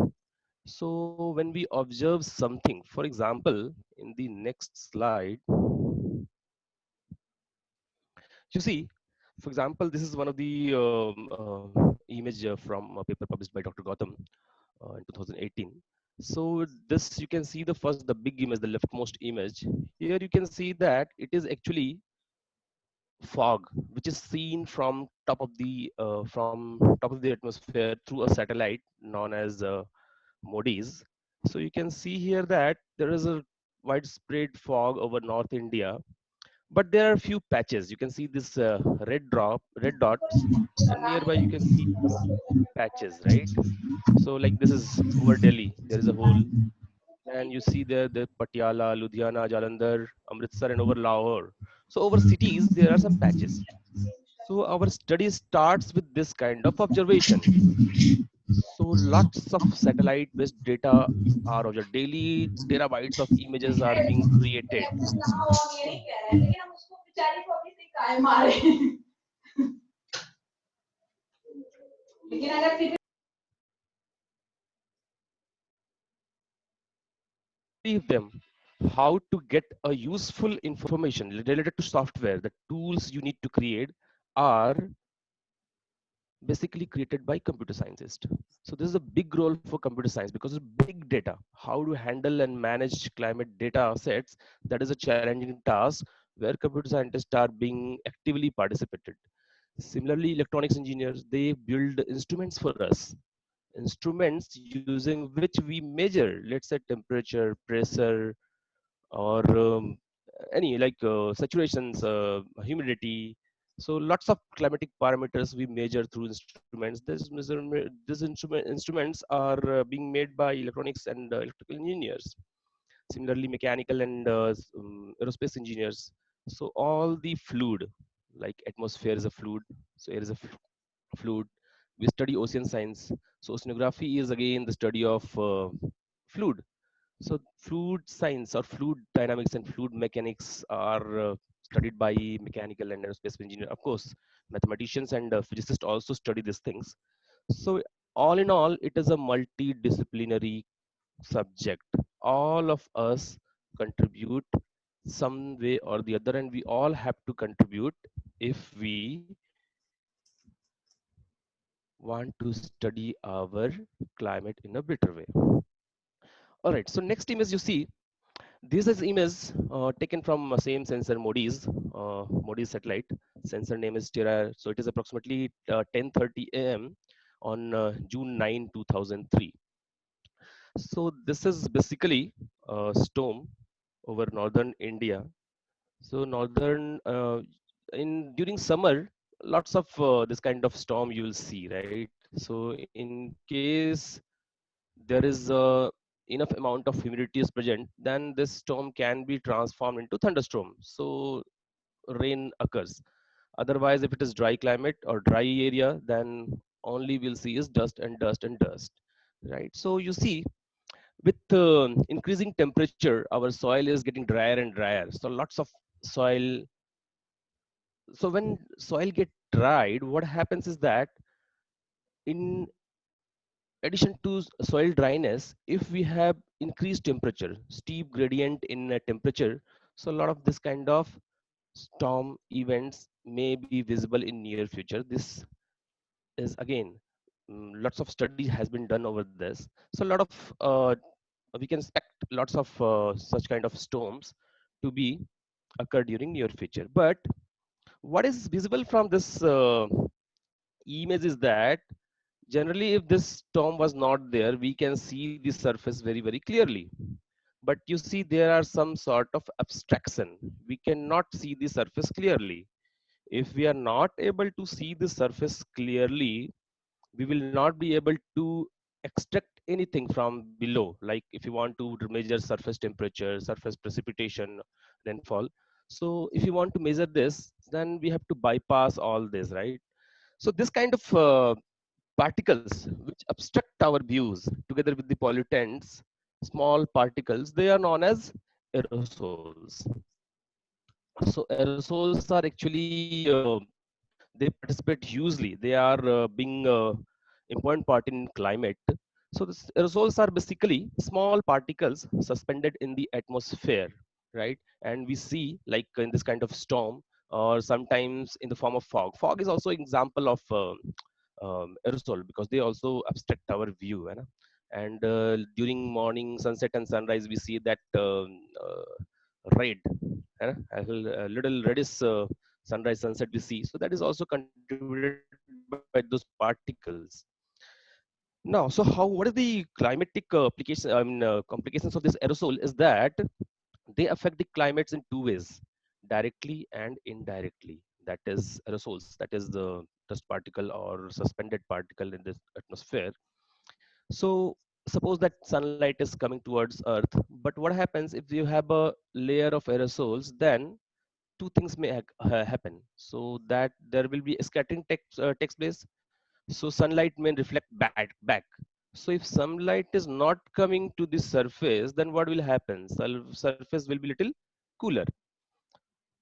So when we observe something, for example, in the next slide, you see, for example, this is one of the image from a paper published by Dr. Gautam in 2018. So this, you can see the big image, the leftmost image. Here you can see that it is actually fog, which is seen from top of the atmosphere through a satellite known as MODIS. So you can see here that there is a widespread fog over North India, but there are a few patches. You can see this red dots, and nearby you can see some patches, right? So like this is over Delhi, there is a hole, and you see there the Patiala, Ludhiana, Jalandhar, Amritsar, and over Lahore. So over cities there are some patches. So our study starts with this kind of observation. So lots of satellite-based data are, or your daily terabytes of images are being created. Them how to get a useful information related to software. The tools you need to create are basically created by computer scientists. So this is a big role for computer science because of big data. How to handle and manage climate data sets, that is a challenging task where computer scientists are being actively participated. Similarly, electronics engineers, they build instruments for us. Instruments using which we measure, let's say, temperature, pressure, or any like saturations, humidity. So lots of climatic parameters we measure through instruments. These instruments are being made by electronics and electrical engineers. Similarly, mechanical and aerospace engineers. So all the fluid, like atmosphere is a fluid, so air is a fluid. We study ocean science. So oceanography is again the study of fluid. So fluid science or fluid dynamics and fluid mechanics are studied by mechanical and aerospace engineer. Of course, mathematicians and physicists also study these things. So all in all, it is a multidisciplinary subject. All of us contribute some way or the other, and we all have to contribute if we want to study our climate in a better way. All right, so next image you see, this is image taken from same sensor Modi's satellite. Sensor name is Terra. So it is approximately 10:30 a.m. on June 9, 2003. So this is basically a storm over northern India. So northern in during summer, lots of this kind of storm you will see, right? So in case there is enough amount of humidity is present, then this storm can be transformed into thunderstorm. So rain occurs. Otherwise, if it is dry climate or dry area, then only we'll see is dust and dust and dust, right? So you see, with increasing temperature, our soil is getting drier and drier. So lots of soil. So when soil get dried, what happens is that in addition to soil dryness, if we have increased temperature, steep gradient in temperature, so a lot of this kind of storm events may be visible in near future. This is again, lots of study has been done over this. So a lot of we can expect lots of such kind of storms to be occur during near future. But what is visible from this image is that generally, if this storm was not there, we can see the surface very, very clearly. But you see, there are some sort of abstraction. We cannot see the surface clearly. If we are not able to see the surface clearly, we will not be able to extract anything from below. Like if you want to measure surface temperature, surface precipitation, rainfall. So if you want to measure this, then we have to bypass all this, right? So this kind of particles which obstruct our views together with the pollutants, small particles, they are known as aerosols. So aerosols are actually they participate hugely. They are being important part in climate. So this aerosols are basically small particles suspended in the atmosphere, right? And we see like in this kind of storm or sometimes in the form of fog. Fog is also example of aerosol because they also obstruct our view. And during morning, sunset and sunrise, we see that red, a little reddish sunrise sunset we see. So that is also contributed by those particles. Now, so what is the climatic application? Complications of this aerosol is that they affect the climates in two ways, directly and indirectly. That is aerosols, that is the dust particle or suspended particle in the atmosphere. So suppose that sunlight is coming towards Earth, but what happens if you have a layer of aerosols? Then two things may happen. So that there will be scattering takes place. So sunlight may reflect back. So if sunlight is not coming to the surface, then what will happen? Surface will be little cooler,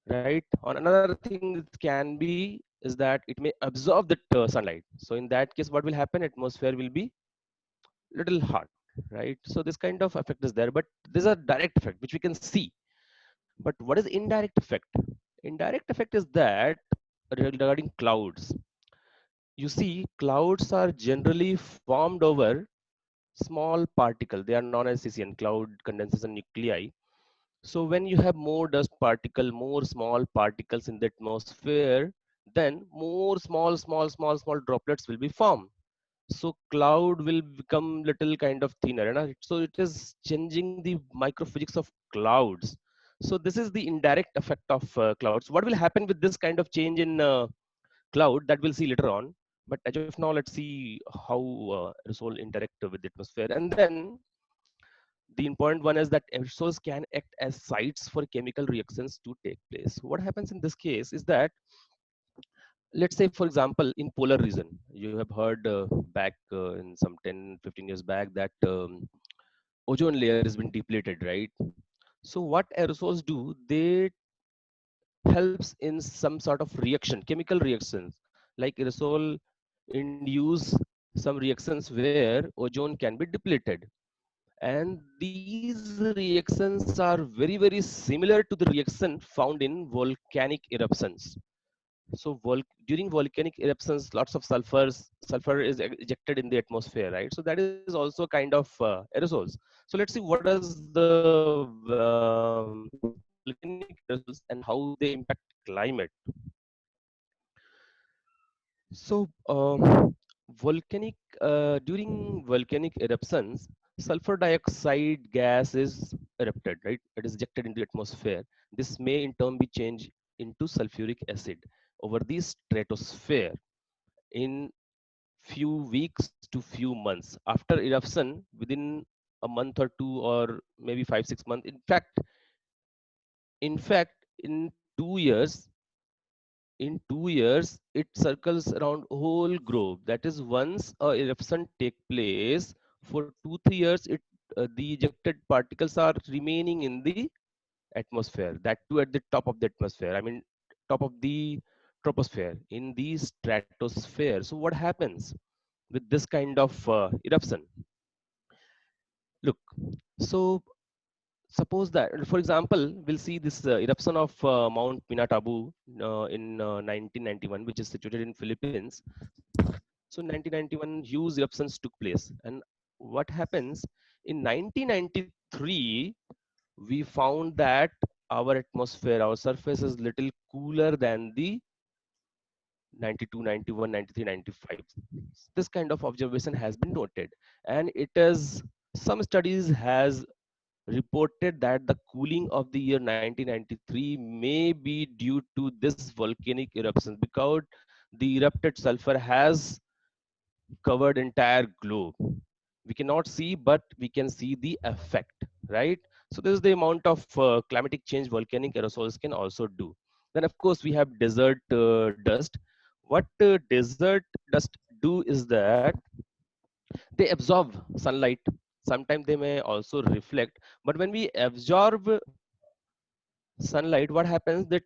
right? On another thing it can be is that it may absorb that sunlight. So in that case, what will happen? Atmosphere will be little hot, right? So this kind of effect is there, but there's a direct effect which we can see. But what is indirect effect? Indirect effect is that regarding clouds. You see, clouds are generally formed over small particle. They are known as CCN, cloud condensation nuclei. So when you have more dust particle, more small particles in the atmosphere, then more small droplets will be formed. So cloud will become little kind of thinner. So it is changing the microphysics of clouds. So this is the indirect effect of clouds. What will happen with this kind of change in cloud, that we'll see later on. But as of now, let's see how aerosol interact with the atmosphere. And then the important one is that aerosols can act as sites for chemical reactions to take place. What happens in this case is that, let's say, for example, in polar region, you have heard back in some 10-15 years back that ozone layer has been depleted, right? So what aerosols do, they helps in some sort of reaction, chemical reactions, like aerosol induce some reactions where ozone can be depleted. And these reactions are very, very similar to the reaction found in volcanic eruptions. So during volcanic eruptions, lots of sulfur is ejected in the atmosphere, right? So that is also kind of aerosols. So let's see what does the volcanic aerosols and how they impact climate. So during volcanic eruptions, sulfur dioxide gas is erupted, right? It is ejected into the atmosphere. This may in turn be changed into sulfuric acid over the stratosphere in few weeks to few months after eruption, within a month or two, or maybe 5-6 months. In fact, in 2 years it circles around whole globe. That is, once a eruption take place, for 2-3 years the ejected particles are remaining in the atmosphere, that too at the top of the atmosphere, I mean top of the troposphere, in the stratosphere. So what happens with this kind of eruption? Look, so suppose that, for example, we'll see this eruption of Mount Pinatubo in 1991, which is situated in Philippines. So 1991, huge eruptions took place. And what happens in 1993, we found that our atmosphere, our surface is little cooler than the 92, 91, 93, 95. This kind of observation has been noted. And it is, some studies has reported that the cooling of the year 1993 may be due to this volcanic eruption, because the erupted sulfur has covered entire globe. We cannot see, but we can see the effect, right? So this is the amount of climatic change volcanic aerosols can also do. Then of course we have desert dust. What desert dust do is that they absorb sunlight. Sometimes they may also reflect, but when we absorb sunlight, what happens that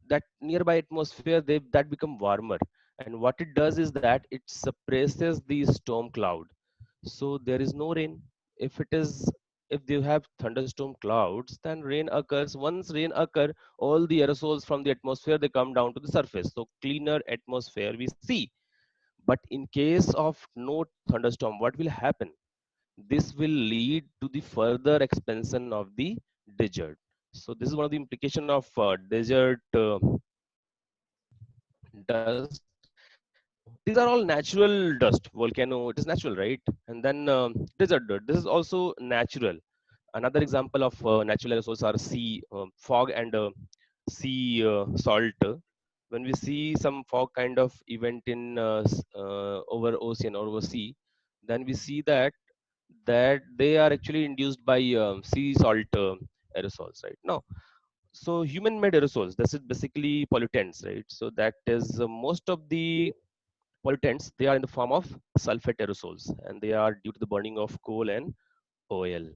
that nearby atmosphere, that become warmer, and what it does is that it suppresses the storm cloud, so there is no rain. If they have thunderstorm clouds, then rain occurs. Once rain occur, all the aerosols from the atmosphere, they come down to the surface, so cleaner atmosphere we see. But in case of no thunderstorm, what will happen? This will lead to the further expansion of the desert. So this is one of the implication of desert dust. These are all natural dust. Volcano, it is natural, right? And then desert dirt, this is also natural. Another example of natural aerosols are sea fog and sea salt. When we see some fog kind of event in over ocean or over sea, then we see that they are actually induced by sea salt aerosols, right? Now, so human-made aerosols, this is basically pollutants, right? So that is most of the pollutants, they are in the form of sulfate aerosols, and they are due to the burning of coal and oil.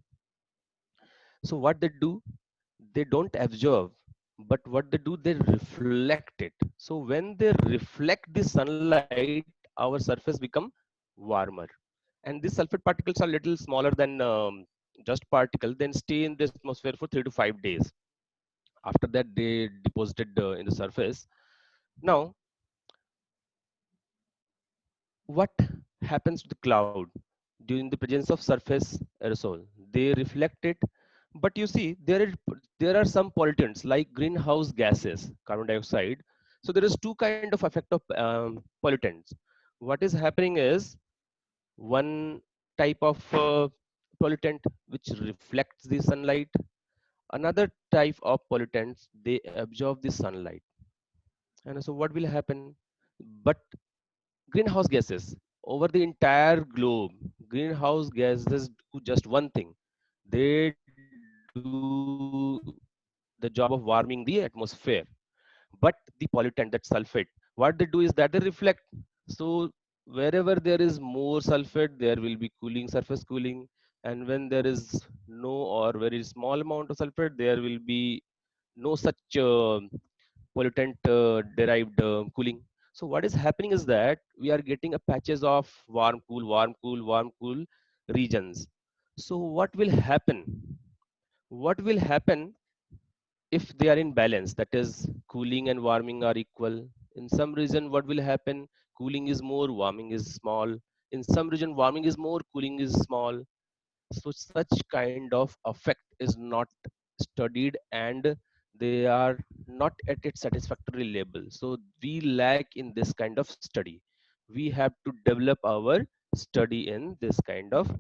So what they do, they don't absorb, but what they do, they reflect it. So when they reflect the sunlight, our surface become warmer. And these sulfate particles are little smaller than dust particle, then stay in the atmosphere for 3 to 5 days. After that, they deposited in the surface. Now, what happens to the cloud during the presence of surface aerosol? They reflect it, but you see there are some pollutants like greenhouse gases, carbon dioxide. So there is two kind of effect of pollutants. What is happening is, one type of pollutant which reflects the sunlight, Another type of pollutants, they absorb the sunlight. And so what will happen? But greenhouse gases over the entire globe, greenhouse gases do just one thing. They do the job of warming the atmosphere. But the pollutant, that sulfate, what they do is that they reflect. So wherever there is more sulfate, there will be cooling, surface cooling. And when there is no or very small amount of sulfate, there will be no such pollutant derived cooling. So what is happening is that we are getting a patches of warm, cool, warm, cool, warm, cool regions. So what will happen? What will happen if they are in balance? That is, cooling and warming are equal. In some region, what will happen? Cooling is more, warming is small. In some region, warming is more, cooling is small. So such kind of effect is not studied, and they are not at its satisfactory level. So we lack in this kind of study. We have to develop our study in this kind of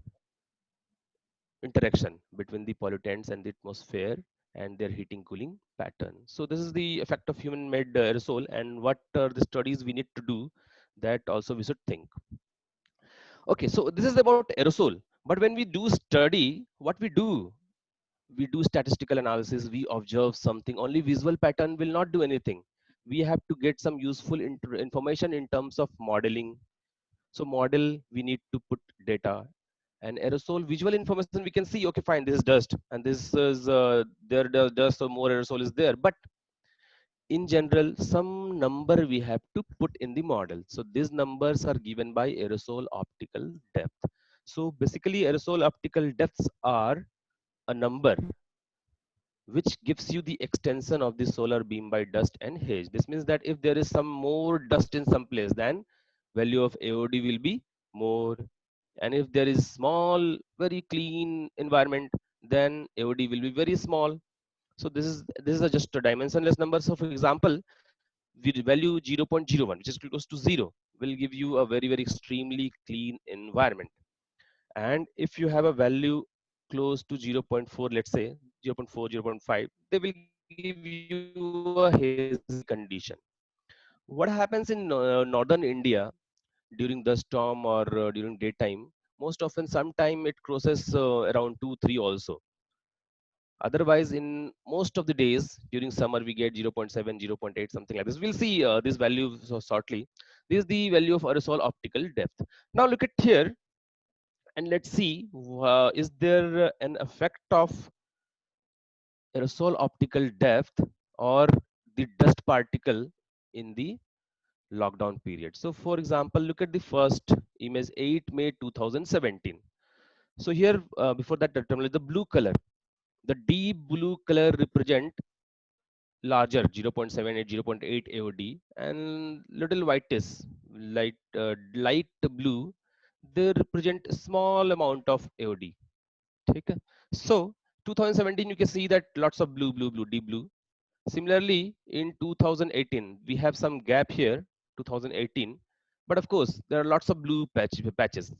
interaction between the pollutants and the atmosphere and their heating cooling pattern. So this is the effect of human made aerosol, and what are the studies we need to do, that also we should think. Okay, so this is about aerosol. But when we do study, what we do statistical analysis, we observe something. Only visual pattern will not do anything. We have to get some useful information in terms of modeling. So model, we need to put data. And aerosol visual information, we can see, okay, fine, this is dust, and this is there dust, so more aerosol is there. But in general, some number we have to put in the model. So these numbers are given by aerosol optical depth. So basically, aerosol optical depths are a number which gives you the extension of the solar beam by dust and haze. This means that if there is some more dust in some place, then value of AOD will be more. And if there is small, very clean environment, then AOD will be very small. So this is just a dimensionless number. So for example, the value 0.01, which is close to 0, will give you a very, very extremely clean environment. And if you have a value close to 0.4, let's say 0.4, 0.5, they will give you a hazy condition. What happens in northern India during the storm or during daytime? Most often, sometime it crosses around 2, 3 also. Otherwise, in most of the days during summer, we get 0.7, 0.8, something like this. We'll see this value so shortly. This is the value of aerosol optical depth. Now look at here, and let's see, is there an effect of aerosol optical depth or the dust particle in the lockdown period. So for example, look at the first image, 8 May 2017. So here, before that, the terminal, the blue color, the deep blue color represent larger 0.78, 0.8 AOD, and little whitish, light blue, they represent a small amount of AOD. Okay. So 2017, you can see that lots of blue, blue, blue, deep blue. Similarly, in 2018, we have some gap here, 2018. But of course, there are lots of blue patches,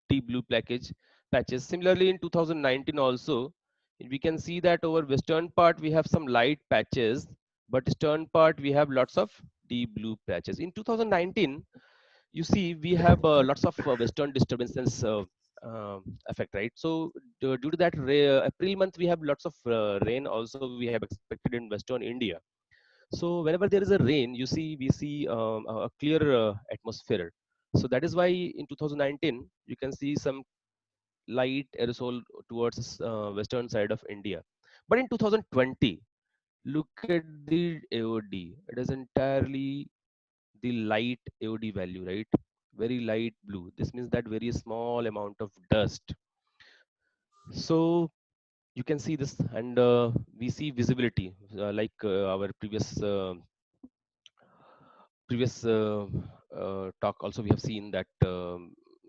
deep blue patches. Similarly, in 2019 also, we can see that over western part, we have some light patches, but eastern part, we have lots of deep blue patches. In 2019, you see, we have lots of western disturbances effect, right? So due to that April month, we have lots of rain also we have expected in western India. So whenever there is a rain, you see, we see a clear atmosphere. So that is why in 2019, you can see some light aerosol towards western side of India. But in 2020, look at the AOD. It is entirely the light AOD value, right? Very light blue. This means that very small amount of dust. So you can see this, and we see visibility like our previous talk. Also, we have seen that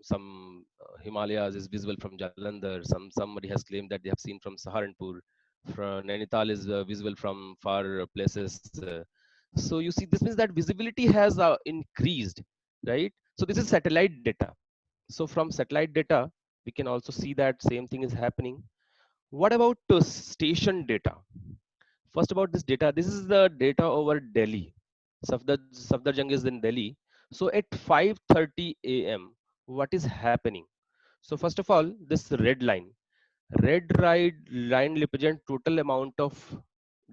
some Himalayas is visible from Jalandhar. Somebody has claimed that they have seen from Saharanpur. From Nainital is visible from far places. So you see, this means that visibility has increased, right? So this is satellite data. So from satellite data, we can also see that same thing is happening. What about station data? First about this data, this is the data over Delhi. Safdarjung is in Delhi. So at 5:30 a.m., what is happening? So first of all, this red line represent total amount of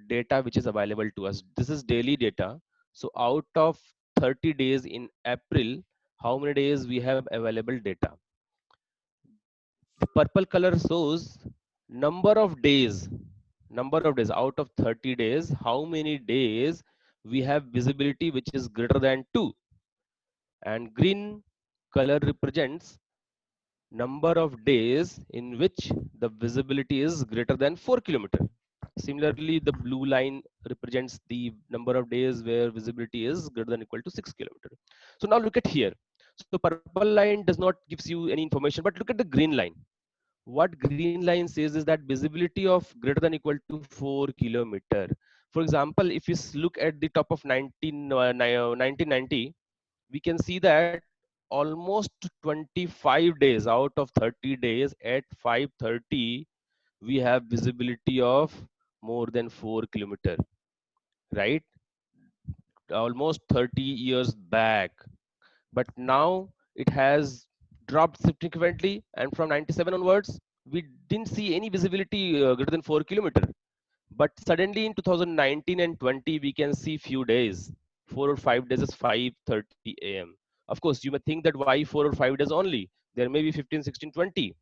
data which is available to us. This is daily data. So out of 30 days in April, how many days we have available data? The purple color shows number of days out of 30 days, how many days we have visibility which is greater than 2, and green color represents number of days in which the visibility is greater than 4 kilometer. Similarly, the blue line represents the number of days where visibility is greater than equal to 6 kilometer. So now look at here. So purple line does not gives you any information, but look at the green line. What green line says is that visibility of greater than equal to 4 kilometer. For example, if you look at the top of 1990, we can see that almost 25 days out of 30 days at 5:30 we have visibility of more than 4 kilometer, right? Almost 30 years back, but now it has dropped significantly, and from 97 onwards we didn't see any visibility greater than 4 kilometer. But suddenly in 2019 and 20 we can see few days, 4 or 5 days is 5:30 a.m. Of course you may think that why 4 or 5 days only, there may be 15, 16, 20,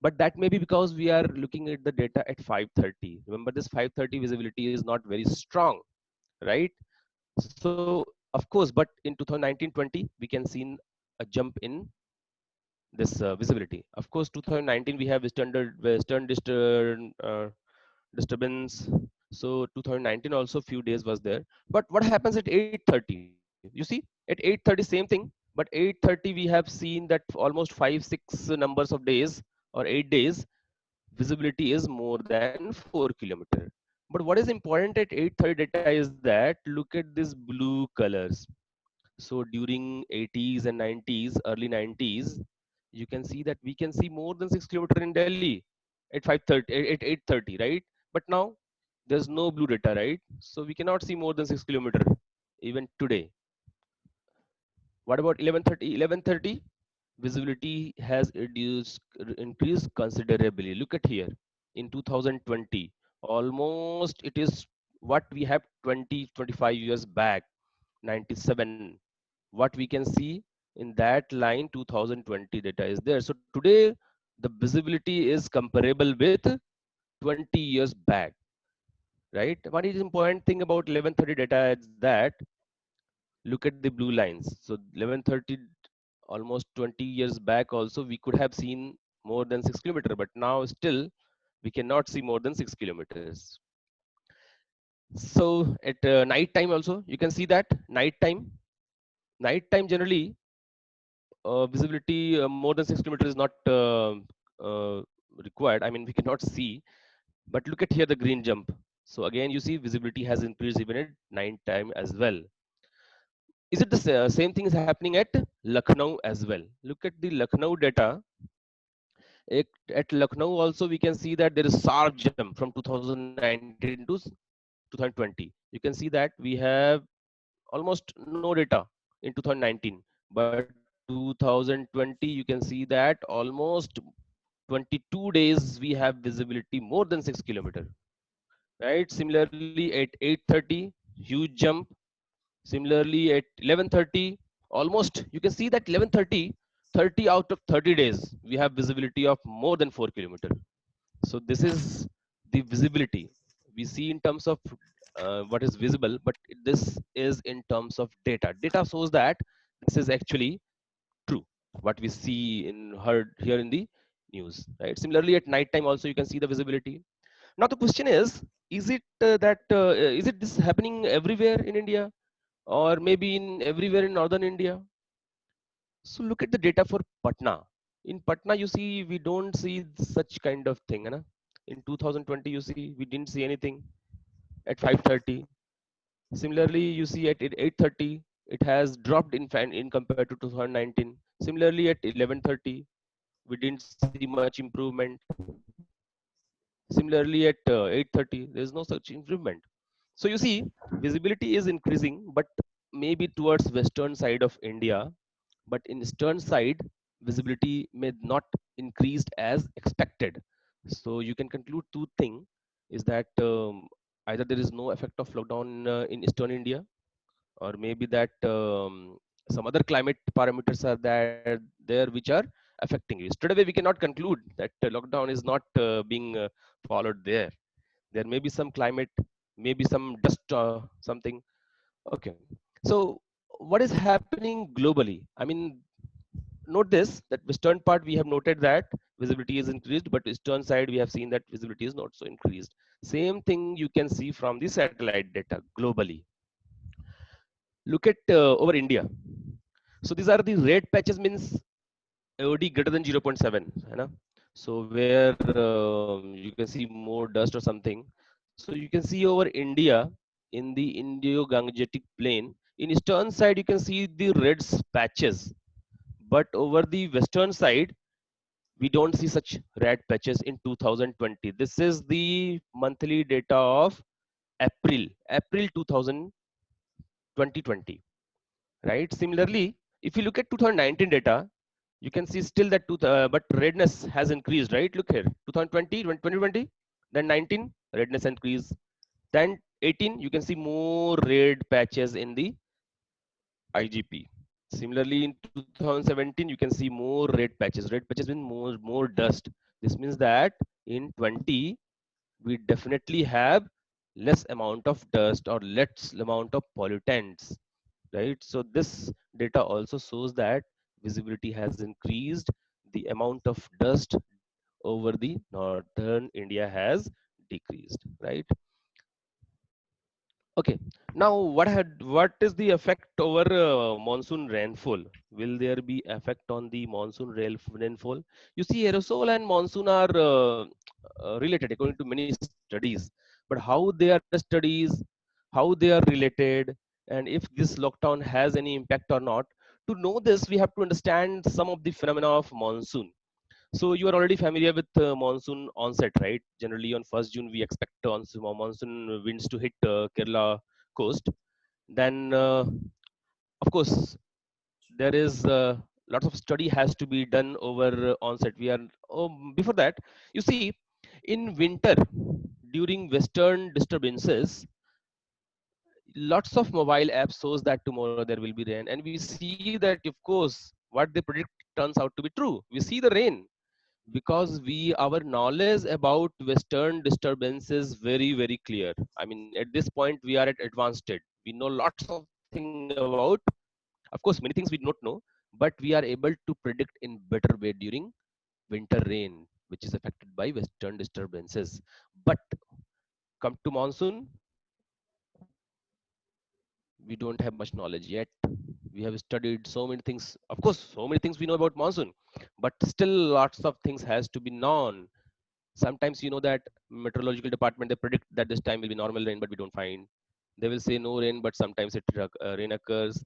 but that may be because we are looking at the data at 5:30. Remember, this 5:30 visibility is not very strong, right? So of course, but in 2019-20 we can see a jump in this visibility. Of course, 2019 we have western disturbance. So 2019 also few days was there. But what happens at 8:30? You see, at 8:30 same thing. But 8:30 we have seen that almost 5-6 numbers of days or 8 days visibility is more than 4 kilometer. But what is important at 8:30 data is that look at these blue colors. So during 80s and 90s, early 90s, you can see that we can see more than 6 kilometer in Delhi at 5:30, at 8:30, right? But now there's no blue data, right? So we cannot see more than 6 kilometer even today. What about 11:30? 11:30 visibility has increased considerably. Look at here. In 2020, almost it is what we have 25 years back, 97. What we can see in that line, 2020 data is there. So today the visibility is comparable with 20 years back, right? What is important thing about 11:30 data is that look at the blue lines. So 11:30, almost 20 years back also we could have seen more than 6 kilometer, but now still we cannot see more than 6 kilometers. So at night time also you can see that night time generally visibility more than 6 kilometers is not uh, required. I mean, we cannot see, but look at here the green jump. So again, you see visibility has increased even at night time as well. Is it the same thing is happening at Lucknow as well? Look at the Lucknow data. At Lucknow also we can see that there is sharp jump from 2019 to 2020. You can see that we have almost no data in 2019, but 2020 you can see that almost 22 days we have visibility more than 6 kilometer, right? Similarly at 8:30 huge jump. Similarly at 11:30 almost you can see that 11:30, 30 out of 30 days we have visibility of more than 4 kilometer. So this is the visibility we see in terms of what is visible, but this is in terms of data. Data shows that this is actually true, what we see in heard here in the news, right? Similarly at night time also you can see the visibility. Now the question is it is it this happening everywhere in India, or maybe in everywhere in northern India? So look at the data for Patna. In Patna, you see, we don't see such kind of thing. Hai na? In 2020, you see, we didn't see anything at 5:30. Similarly, you see at 8:30, it has dropped in compared to 2019. Similarly, at 11:30, we didn't see much improvement. Similarly, at 8:30, there is no such improvement. So you see, visibility is increasing, but maybe towards western side of India, but in eastern side, visibility may not increased as expected. So you can conclude two things is that either there is no effect of lockdown in eastern India, or maybe that some other climate parameters are there which are affecting you. Straight away, we cannot conclude that lockdown is not being followed there. There may be some climate, maybe some dust, something. Okay. So what is happening globally? I mean, note this that western part we have noted that visibility is increased, but eastern side we have seen that visibility is not so increased. Same thing you can see from the satellite data globally. Look at over India. So these are the red patches means AOD greater than 0.7. You know? So where you can see more dust or something. So you can see over India in the Indo-Gangetic plain. In eastern side, you can see the red patches. But over the western side, we don't see such red patches in 2020. This is the monthly data of April 2020. Right? Similarly, if you look at 2019 data, you can see still that but redness has increased, right? Look here, 2020, 2020, then 19, redness increase. Then 18, you can see more red patches in the IGP. Similarly, in 2017, you can see more red patches. Red patches mean more dust. This means that in 20, we definitely have less amount of dust or less amount of pollutants, right? So this data also shows that visibility has increased, the amount of dust over the northern India has decreased, right? Okay, now what is the effect over monsoon rainfall? Will there be effect on the monsoon rainfall? You see, aerosol and monsoon are related according to many studies, but how they are studies, how they are related, and if this lockdown has any impact or not. To know this, we have to understand some of the phenomena of monsoon. So you are already familiar with monsoon onset, right? Generally on 1st June, we expect monsoon winds to hit Kerala coast. Then, of course, there is lots of study has to be done over onset. Before that, you see, in winter, during western disturbances, lots of mobile apps shows that tomorrow there will be rain. And we see that, of course, what they predict turns out to be true. We see the rain because our knowledge about western disturbance is very clear. I mean, at this point we are at advanced state, we know lots of things about, of course many things we do not know, but we are able to predict in better way during winter rain, which is affected by western disturbances. But come to monsoon, we don't have much knowledge yet. We have studied so many things, of course so many things we know about monsoon, but still lots of things has to be known. Sometimes you know that meteorological department, they predict that this time will be normal rain, but we don't find. They will say no rain, but sometimes rain occurs.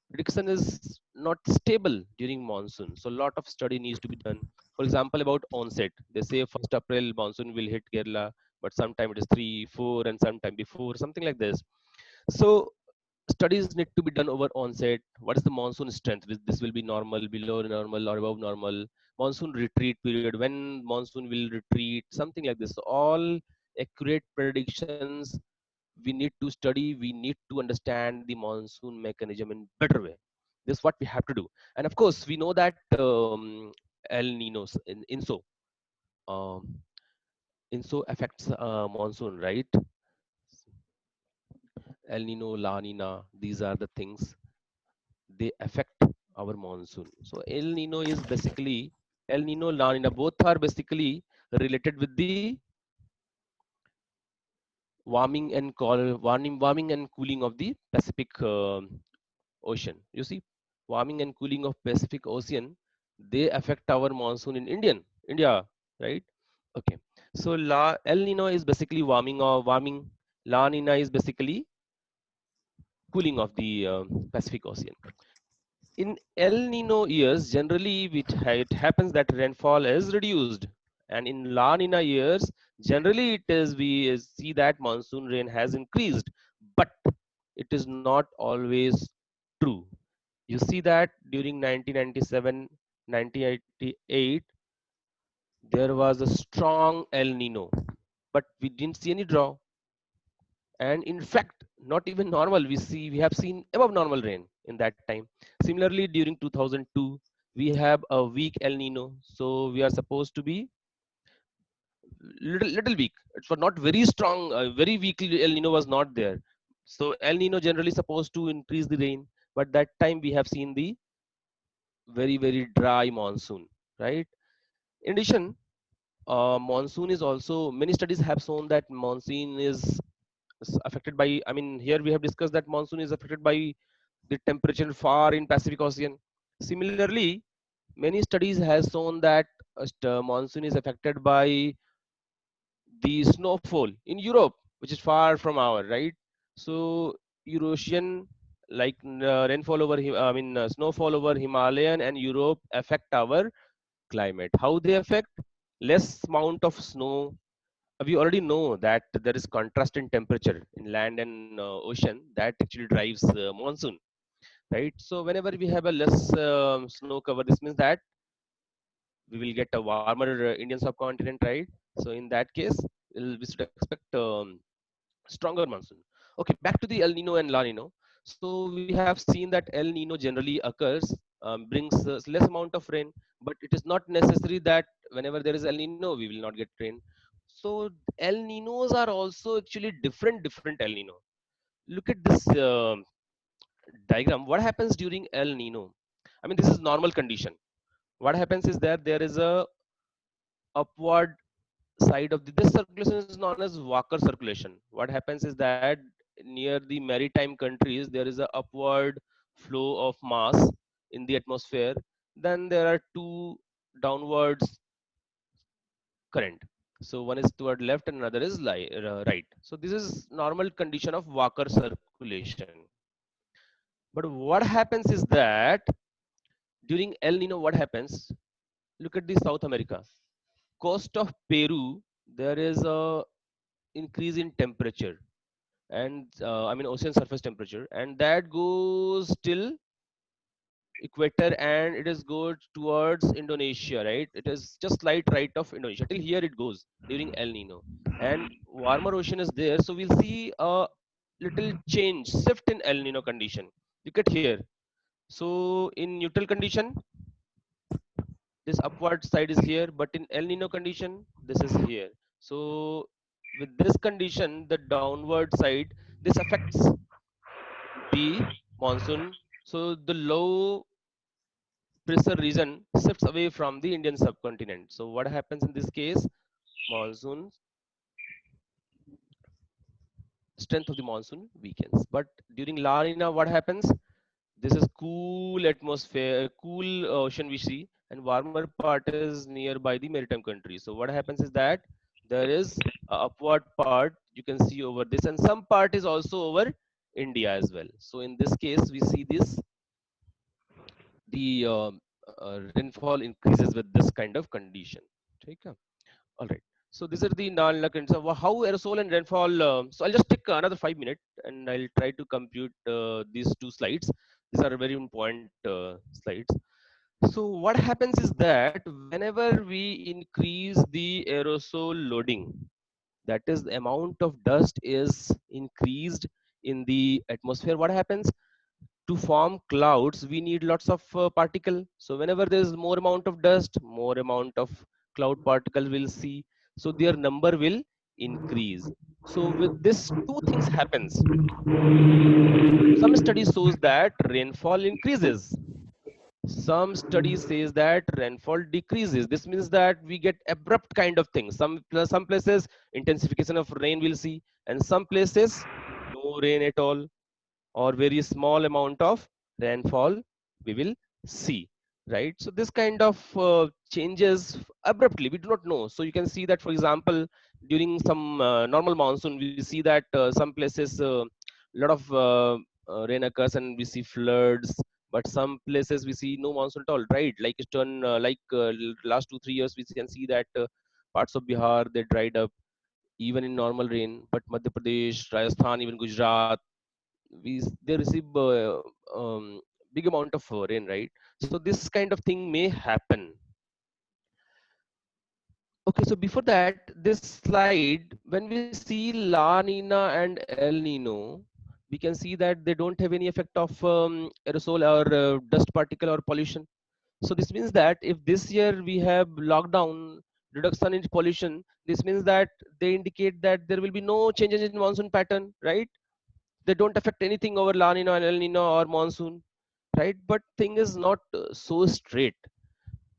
Prediction is not stable during monsoon, so a lot of study needs to be done. For example, about onset, they say 1st April monsoon will hit Kerala, but sometime it is 3 4 and sometime before, something like this. So studies need to be done over onset. What is the monsoon strength? This will be normal, below normal, or above normal. Monsoon retreat period, when monsoon will retreat, something like this. So all accurate predictions we need to study. We need to understand the monsoon mechanism in better way. This is what we have to do. And of course we know that El Ninos in um, inso affects monsoon, right? El Nino, La Nina, these are the things, they affect our monsoon. So El Nino, La Nina, both are basically related with the warming and cooling of the Pacific Ocean. You see, warming and cooling of Pacific Ocean, they affect our monsoon in India, right? Okay. So El Nino is basically warming. La Nina is basically cooling of the Pacific Ocean. In El Nino years, generally it happens that rainfall is reduced, and in La Nina years, Generally it is, we see that monsoon rain has increased, but it is not always true. You see that during 1997, 1988, there was a strong El Nino, but we didn't see any draw. And in fact, not even normal. We have seen above normal rain in that time. Similarly, during 2002, we have a weak El Nino, so we are supposed to be little weak. It was not very strong. Very weak El Nino was not there. So El Nino generally supposed to increase the rain, but that time we have seen the very dry monsoon, right? In addition, monsoon is also, many studies have shown that monsoon is affected by, I mean, here we have discussed that monsoon is affected by the temperature far in Pacific Ocean. Similarly, many studies has shown that monsoon is affected by the snowfall in Europe, which is far from our, right? So Eurasian, like rainfall over, I mean, snowfall over Himalayan and Europe affect our climate. How they affect? Less amount of snow. We already know that there is contrast in temperature in land and ocean that actually drives monsoon, right? So whenever we have a less snow cover, this means that we will get a warmer Indian subcontinent, right? So in that case, we should expect stronger monsoon. Okay, back to the El Nino and La Nino. So we have seen that El Nino generally occurs, brings less amount of rain, but it is not necessary that whenever there is El Nino, we will not get rain. So El Ninos are also actually different El Nino. Look at this diagram. What happens during El Nino? I mean, this is normal condition. What happens is that there is a upward side of this circulation is known as Walker circulation. What happens is that near the maritime countries there is a upward flow of mass in the atmosphere. Then there are two downwards current. So one is toward left and another is right. So this is normal condition of Walker circulation. But what happens is that during El Nino, what happens? Look at the South America coast of Peru. There is a increase in temperature, and I mean ocean surface temperature, and that goes till equator, and it is goes towards Indonesia, right? It is just slight right of Indonesia till here it goes during El Nino, and warmer ocean is there, so we'll see a little change shift in El Nino condition. Look at here. So in neutral condition, this upward side is here, but in El Nino condition, this is here. So with this condition, the downward side, this affects the monsoon. So the low pressure region shifts away from the Indian subcontinent. So what happens in this case? Monsoon, strength of the monsoon weakens. But during La Nina, what happens? This is cool atmosphere, cool ocean we see, and warmer part is nearby the maritime country. So what happens is that there is a upward part you can see over this, and some part is also over India as well. So in this case, we see this the rainfall increases with this kind of condition. Okay. All right. So these are the non-conditions. So how aerosol and rainfall. So I'll just take another 5 minutes and I'll try to compute these two slides. These are very important slides. So what happens is that whenever we increase the aerosol loading, that is the amount of dust is increased in the atmosphere. What happens? To form clouds, we need lots of particle. So whenever there is more amount of dust, more amount of cloud particle will see. So their number will increase. So with this, two things happens. Some studies shows that rainfall increases. Some studies says that rainfall decreases. This means that we get abrupt kind of things. Some places intensification of rain will see, and some places no rain at all, or very small amount of rainfall we will see, right? So this kind of changes abruptly, we do not know. So you can see that, for example, during some normal monsoon, we see that some places lot of rain occurs and we see floods, but some places we see no monsoon at all, right? Like last 2-3 years we can see that parts of Bihar they dried up, even in normal rain. But Madhya Pradesh, Rajasthan, even Gujarat, they receive big amount of rain, right? So this kind of thing may happen. Okay, so before that, this slide, when we see La Nina and El Nino, we can see that they don't have any effect of aerosol or dust particle or pollution. So this means that if this year we have lockdown, reduction in pollution, this means that they indicate that there will be no changes in monsoon pattern, right? They don't affect anything over La Nina and El Nino or monsoon, right? But thing is not so straight.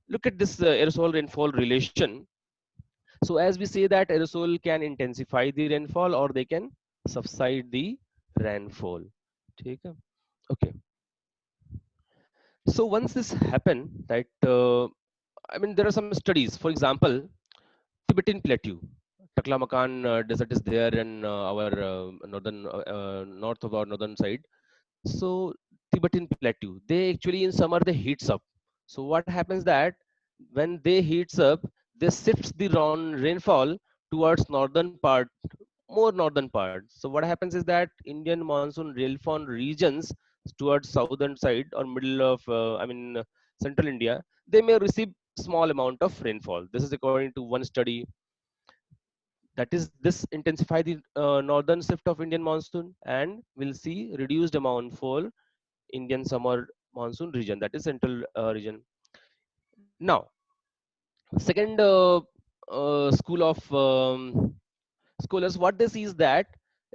Look at this aerosol rainfall relation. So as we say that aerosol can intensify the rainfall or they can subside the rainfall. ठीक है? Okay. So once this happen, that I mean there are some studies. For example, Tibetan Plateau, Taklamakan desert is there in our north of our northern side. So Tibetan Plateau, they actually in summer they heats up. So what happens that when they heats up, they shifts the rainfall towards northern part, more northern part. So what happens is that Indian monsoon rainfall regions towards southern side or middle of central India, they may receive small amount of rainfall. This is according to one study. That is, this intensify the northern shift of Indian monsoon and will see reduced amount for Indian summer monsoon region, that is central region. Now, second school of scholars, what they see is that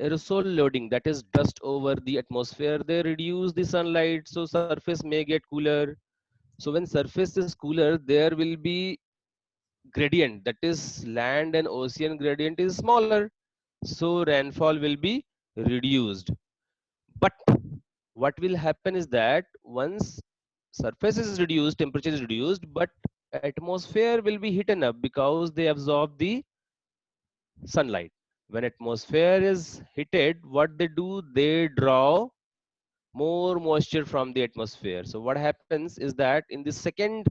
aerosol loading, that is dust over the atmosphere, they reduce the sunlight, so surface may get cooler. So when surface is cooler, there will be gradient, that is land and ocean gradient is smaller, so rainfall will be reduced. But what will happen is that once surface is reduced, temperature is reduced, but atmosphere will be heated up because they absorb the sunlight. When atmosphere is heated, what they do, they draw more moisture from the atmosphere. So what happens is that in the second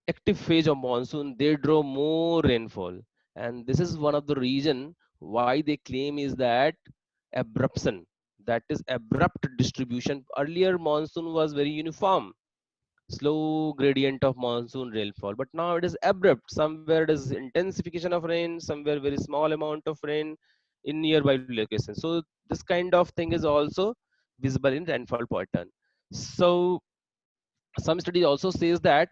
active phase of monsoon, they draw more rainfall. And this is one of the reason why they claim is that abruption, that is abrupt distribution. Earlier monsoon was very uniform, slow gradient of monsoon rainfall, but now it is abrupt. Somewhere it is intensification of rain, somewhere very small amount of rain in nearby locations. So this kind of thing is also visible in rainfall pattern. So some study also says that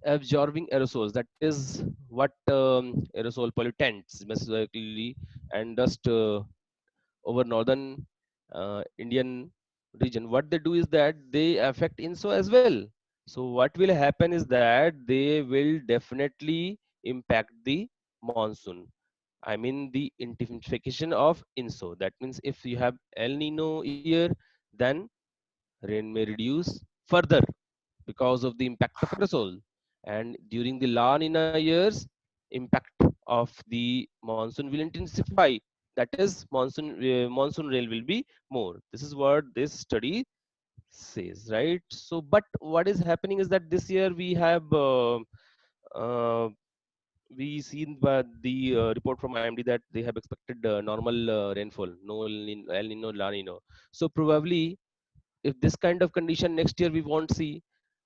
absorbing aerosols, that is what aerosol pollutants basically, and dust over northern Indian region, what they do is that they affect INSO as well. So what will happen is that they will definitely impact the monsoon. I mean the intensification of INSO. That means if you have El Nino year, then rain may reduce further because of the impact of aerosol. And during the La Nina years, impact of the monsoon will intensify. That is, monsoon rain will be more. This is what this study says, right? So, but what is happening is that this year we have uh, we seen the report from IMD that they have expected normal rainfall, no El Nino, La Nino. So probably if this kind of condition next year we won't see.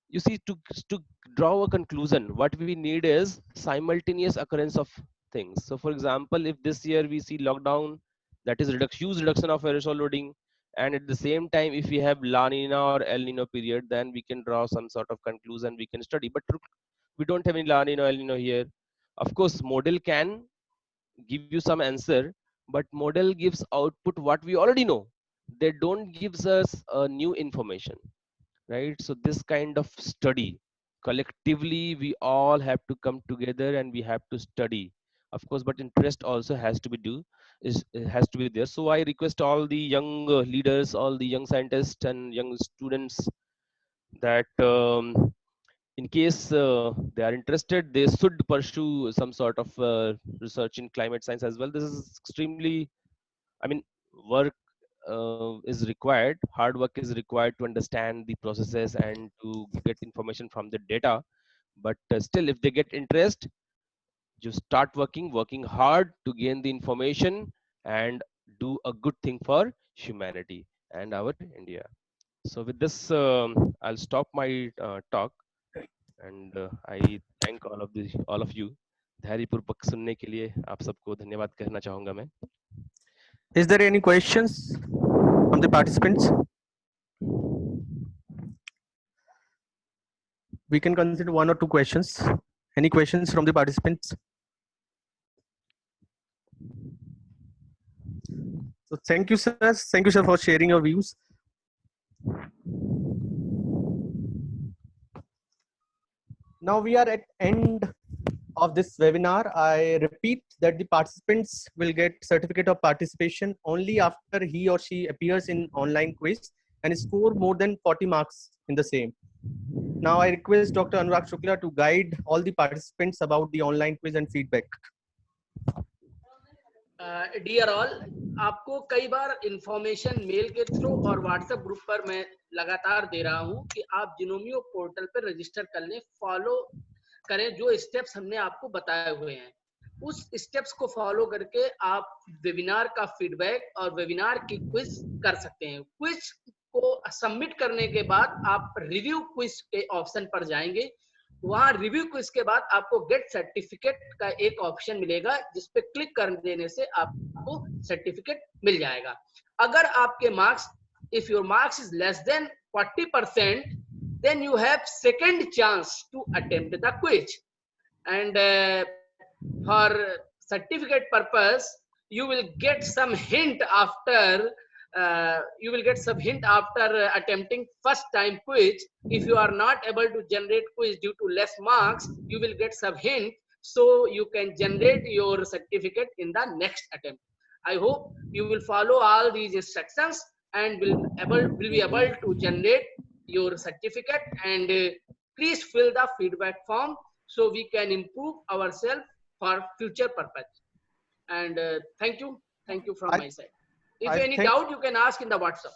You see, to draw a conclusion, what we need is simultaneous occurrence of things. So for example, if this year we see lockdown, that is huge reduction of aerosol loading, and at the same time if we have La Nina or El Nino period, then we can draw some sort of conclusion, we can study. But we don't have any La Nina, El Nino here. Of course model can give you some answer, but model gives output what we already know. They don't gives us new information, right? So this kind of study, collectively we all have to come together and we have to study, of course, but interest also has to be has to be there. So I request all the young leaders, all the young scientists and young students that in case they are interested, they should pursue some sort of research in climate science as well. This is extremely, I mean, work is required, hard work is required to understand the processes and to get information from the data. But still, if they get interest, just start working hard to gain the information and do a good thing for humanity and our India. So with this, I'll stop my talk, and I thank all of you. धैर्यपूर्वक सुनने के लिए आप सबको धन्यवाद कहना चाहूंगा मैं. Is there any questions from the participants? We can consider one or two questions. Any questions from the participants? So thank you, sir. Thank you, sir, for sharing your views. Now we are at end of this webinar. I repeat that the participants will get certificate of participation only after he or she appears in online quiz and score more than 40 marks in the same. Now I request Dr. Anurag Shukla to guide all the participants about the online quiz and feedback. Dear all, आपको कई बार information mail के through और WhatsApp group पर मैं लगातार दे रहा हूं कि आप जिनोमियो पोर्टल पर रजिस्टर कर लें, फॉलो करें जो स्टेप्स हमने आपको बताए हुए हैं. उस स्टेप्स को फॉलो करके आप वेबिनार का फीडबैक और वेबिनार की क्विज कर सकते हैं. क्विज को सबमिट करने के बाद आप रिव्यू क्विज के ऑप्शन पर जाएंगे. वहां रिव्यू क्विज के बाद आपको गेट सर्टिफिकेट का एक ऑप्शन मिलेगा, जिस पे क्लिक कर देने से आपको सर्टिफिकेट मिल जाएगा. अगर आपके marks, if your marks is less than 40%, then you have second chance to attempt the quiz, and for certificate purpose you will get some hint after attempting first time quiz. If you are not able to generate quiz due to less marks, you will get some hint, so you can generate your certificate in the next attempt. I hope you will follow all these instructions and will be able to generate your certificate, and please fill the feedback form so we can improve ourselves for future purpose. And thank you from my side. If any doubt, you can ask in the WhatsApp.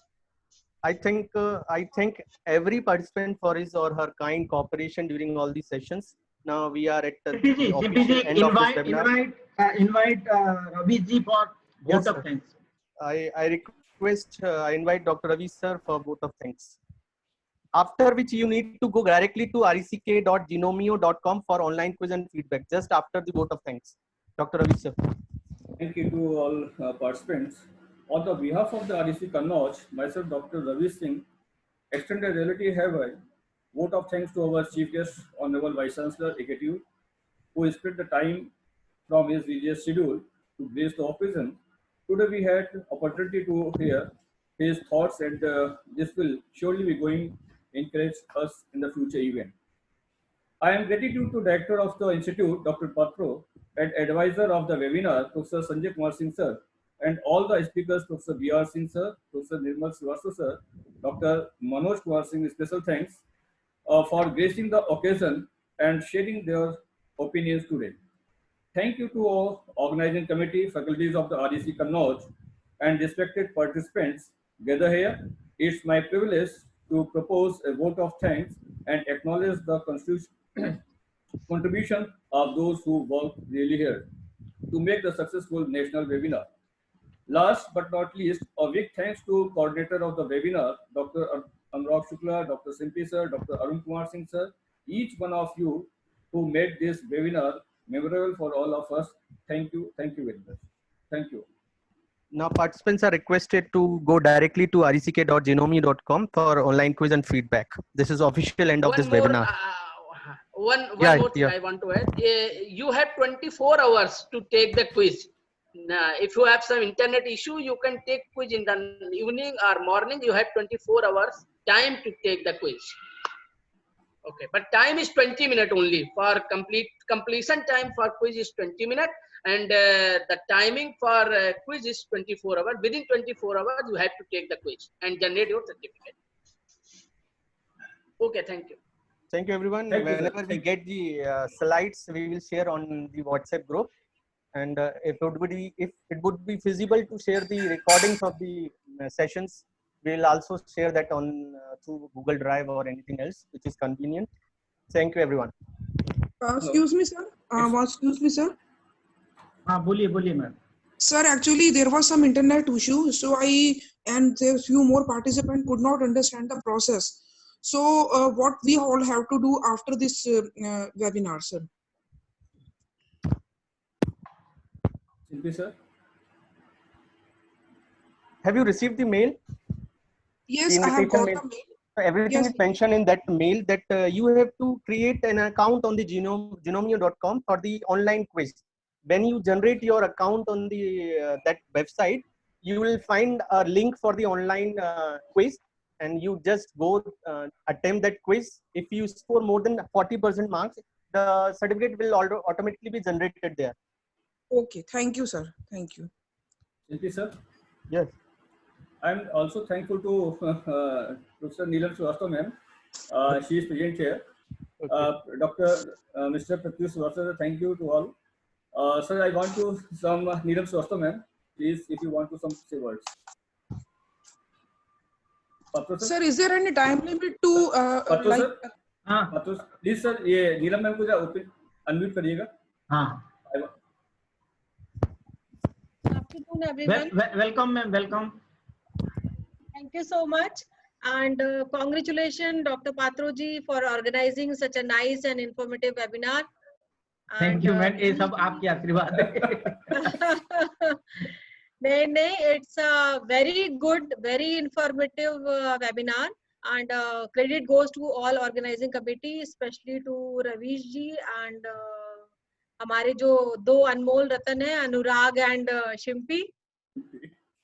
I thank every participant for his or her kind cooperation during all these sessions. Now we are at the official end of this webinar. Invite Ravi ji for vote of thanks. I invite Dr. Ravi sir for vote of thanks. After which you need to go directly to rec.genomio.com for online quiz and feedback, just after the vote of thanks. Dr. Ravi sir. Thank you to all participants. On the behalf of the REC Kannauj, myself, Dr. Ravi Singh, extend a relative vote of thanks to our Chief Guest, Honorable Vice Chancellor, EKTU, who spent the time from his busy schedule to grace the occasion. Today we had opportunity to hear his thoughts, and this will surely be going to encourage us in the future event. I am gratitude to Director of the Institute, Dr. Patro, and Advisor of the webinar, Professor Sanjay Kumar Singh sir, and all the speakers, Professor B.R. Singh sir, Professor Nirmal Srivastava sir, Dr. Manoj Kumar Singh, special thanks for gracing the occasion and sharing their opinions today. Thank you to all organizing committee, faculties of the REC Kannauj, and respected participants gathered here. It's my privilege to propose a vote of thanks and acknowledge the contribution of those who worked really here to make the successful national webinar. Last but not least, a big thanks to coordinator of the webinar, Dr. Anurag Shukla, Dr. Simpi sir, Dr. Arun Kumar Singh sir, each one of you who made this webinar memorable for all of us. Thank you very much. Thank you. Now participants are requested to go directly to rec.genomio.com for online quiz and feedback. This is official end of this webinar. One more thing I want to add. You have 24 hours to take the quiz. Now, if you have some internet issue, you can take quiz in the evening or morning. You have 24 hours time to take the quiz. Okay, but time is 20 minutes only. For completion time for quiz is 20 minutes, and the timing for quiz is 24 hours. Within 24 hours, you have to take the quiz and generate your certificate. Okay, thank you. Thank you, everyone. Whenever we get the slides, we will share on the WhatsApp group. And if it would be feasible to share the recordings of the sessions, we will also share that on through Google Drive or anything else which is convenient. Thank you, everyone. Excuse me, sir. Excuse me, sir. हाँ बोलिए बोलिए ma'am. Sir, actually there was some internet issue, so there few more participants could not understand the process. So what we all have to do after this webinar, sir? Simply, sir. Have you received the mail? Yes, I have got the mail. So everything is mentioned in that mail that you have to create an account on the genomio.com for the online quiz. When you generate your account on the that website, you will find a link for the online quiz, and you just go attempt that quiz. If you score more than 40% marks, the certificate will automatically be generated there. Okay, thank you, sir. Thank you. Simply, sir. Yes. I'm also thankful to Professor Neelam Srivastava, ma'am. She is present here. Mr. Pratyush Srivastava, thank you to all. Sir, I want to some Neelam Srivastava, ma'am. Please, if you want to some say words. Sir, is there any time limit to like? Please, sir, ये नीलम ma'am को जा open unmute करिएगा. हाँ. Afternoon, everyone. Welcome, ma'am. Welcome. Thank you so much, and congratulations, Dr. Patroji, for organizing such a nice and informative webinar. Thank you, ma'am. ये सब आपके आशीर्वाद है. नहीं, it's a very good, very informative webinar, and credit goes to all organizing committee, especially to Ravish ji and हमारे जो दो अनमोल रतन है, अनुराग and Shimpi.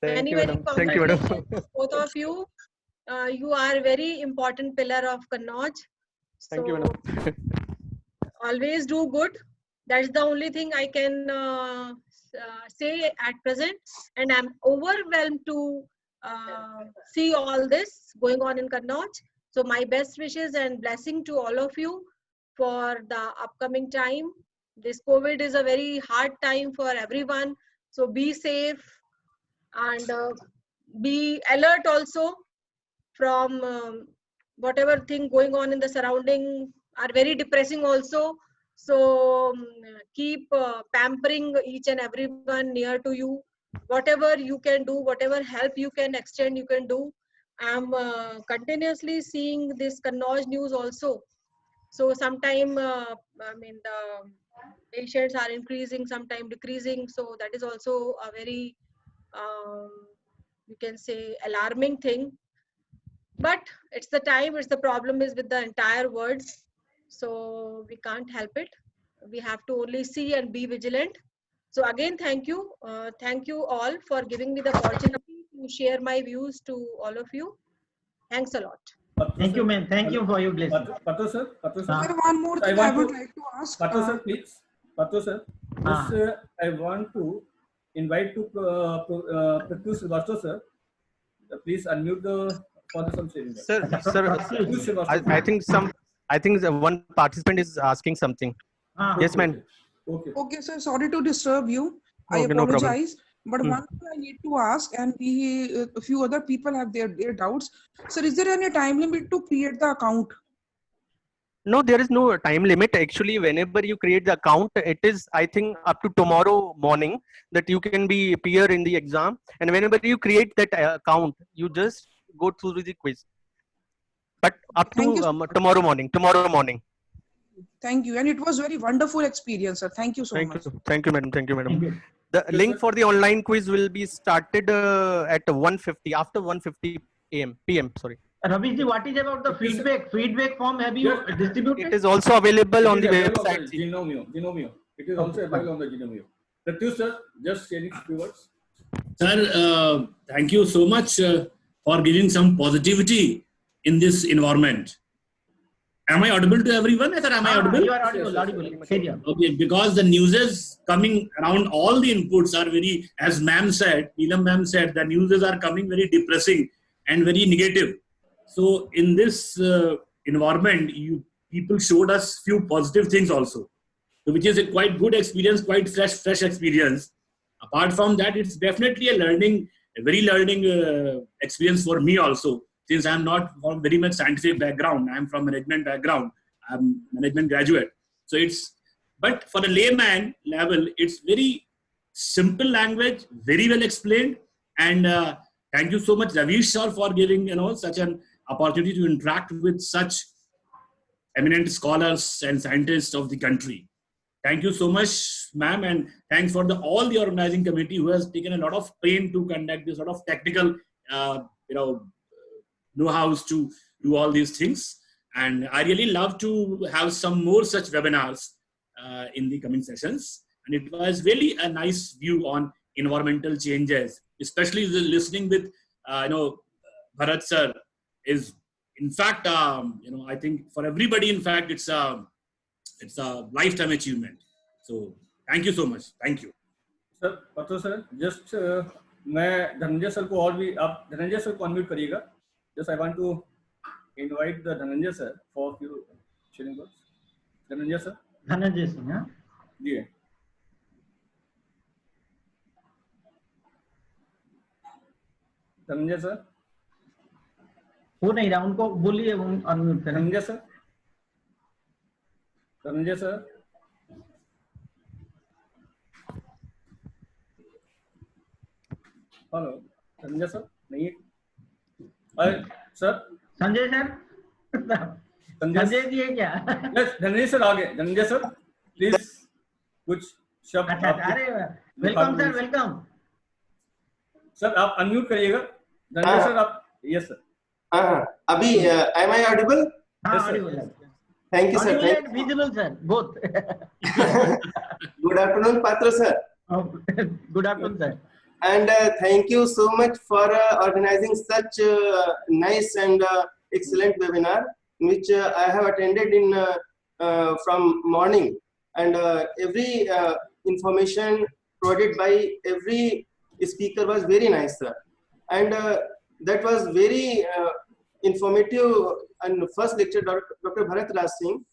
Thank you, madam. Thank you, madam. Both of you, you are very important pillar of Kannauj. Thank you, madam. Always do good. That's the only thing I can say at present, and I'm overwhelmed to see all this going on in Kannauj. So my best wishes and blessing to all of you for the upcoming time. This COVID is a very hard time for everyone. So be safe and be alert also from whatever thing going on in the surrounding are very depressing also. So keep pampering each and everyone near to you. Whatever you can do, whatever help you can extend, you can do. I'm continuously seeing this Kannauj news also. So sometime, I mean, the patients are increasing, sometime decreasing. So that is also a very, you can say, alarming thing. But it's the time, it's the problem is with the entire world. So we can't help it. We have to only see and be vigilant. So again, thank you. Thank you all for giving me the opportunity to share my views to all of you. Thanks a lot. Thank you, ma'am. Thank you for your blessing. Patu sir. Sir, one more thing I would like to ask. Patu sir, please. Patu sir, I want to invite to Pratyush Srivastava sir. Please unmute the for the some sharing. Sir, I think one participant is asking something. Yes, ma'am. Okay, sir. Sorry to disturb you. I Okay, no problem. apologize. But one thing I need to ask, and a few other people have their doubts. Sir, is there any time limit to create the account? No, there is no time limit. Actually, whenever you create the account, it is, I think, up to tomorrow morning that you can be appear in the exam. And whenever you create that account, you just go through the quiz. But up to tomorrow morning. Thank you. And it was very wonderful experience, sir. Thank you so much. Thank you, madam. Thank you, madam. The link for the online quiz will be started at 1:50, after 1:50 p.m. Sorry. Ravi ji, what is about the feedback? Feedback form have you distributed? It is also available on the website. Genomio. It is also available on the Genomio. Pratyush sir, just sharing a few words. Sir, thank you so much for giving some positivity in this environment. Am I audible to everyone? Sir, am I audible? You are audible. Okay, because the news is coming around, all the inputs are very, as ma'am said, Neelam ma'am said, the news are coming very depressing and very negative. So in this environment, people showed us few positive things also, which is a quite good experience, quite fresh experience. Apart from that, it's definitely a very learning experience for me also. Since I'm not from very much scientific background, I'm from management background. I'm management graduate. So but for a layman level, it's very simple language, very well explained. And thank you so much, Ravish sir, for giving such an opportunity to interact with such eminent scholars and scientists of the country. Thank you so much, ma'am, and thanks for all the organizing committee who has taken a lot of pain to conduct this sort of technical, know-hows to do all these things. And I really love to have some more such webinars in the coming sessions. And it was really a nice view on environmental changes, especially listening with, Bharat sir is, in fact, I think for everybody, in fact, it's a lifetime achievement. So thank you so much. Thank you. Sir, Patro sir, just मैं Dhananjay sir को और भी आप Dhananjay sir को unmute करिएगा. Just I want to invite the Dhananjay sir for few sharing words. Dhananjay sir. Dhananjay Singh, हाँ जी. Dhananjay sir. हो नहीं रहा, उनको बोलिए अनम्यूट करें. Dhananjay sir. Dhananjay sir. Hello Dhananjay sir. नहीं सर. संजय सर. संजय जी है क्या? धनंजय सर आगे. धनंजय सर प्लीज कुछ शब्द. अच्छा, अरे वेलकम सर, वेलकम सर. आप अनम्यूट करिएगा. धनंजय सर आप. Yes sir. अभी am I audible? हाँ, audible. Thank you, sir. Audible and visible, sir. Both. Good afternoon, Patra sir. Good afternoon, sir. And thank you so much for organizing such nice and excellent webinar, which I have attended in from morning. And every information provided by every speaker was very nice, sir. And that was very informative. And first lecture, Dr. Bharat Raj Singh,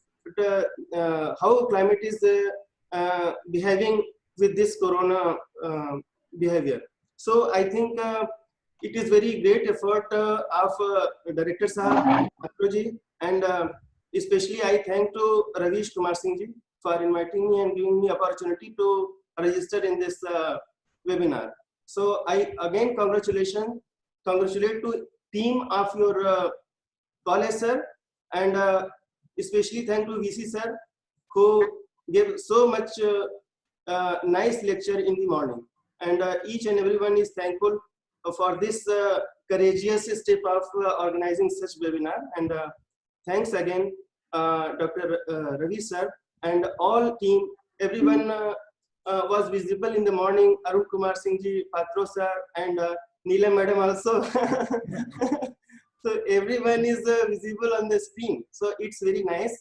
how climate is behaving with this corona behavior. So I think it is very great effort of Director Sahab, Ji, and especially I thank to Ravish Kumar Singh Ji for inviting me and giving me opportunity to register in this webinar. So I again congratulate to team of your college, sir, and especially thank to VC sir who gave so much nice lecture in the morning. And each and everyone is thankful for this courageous step of organizing such webinar. And thanks again, Dr. Ravi sir and all team. Everyone was visible in the morning. Arun Kumar Singh ji, Patro sir, and Neelam madam also. So everyone is visible on the screen. So it's very nice,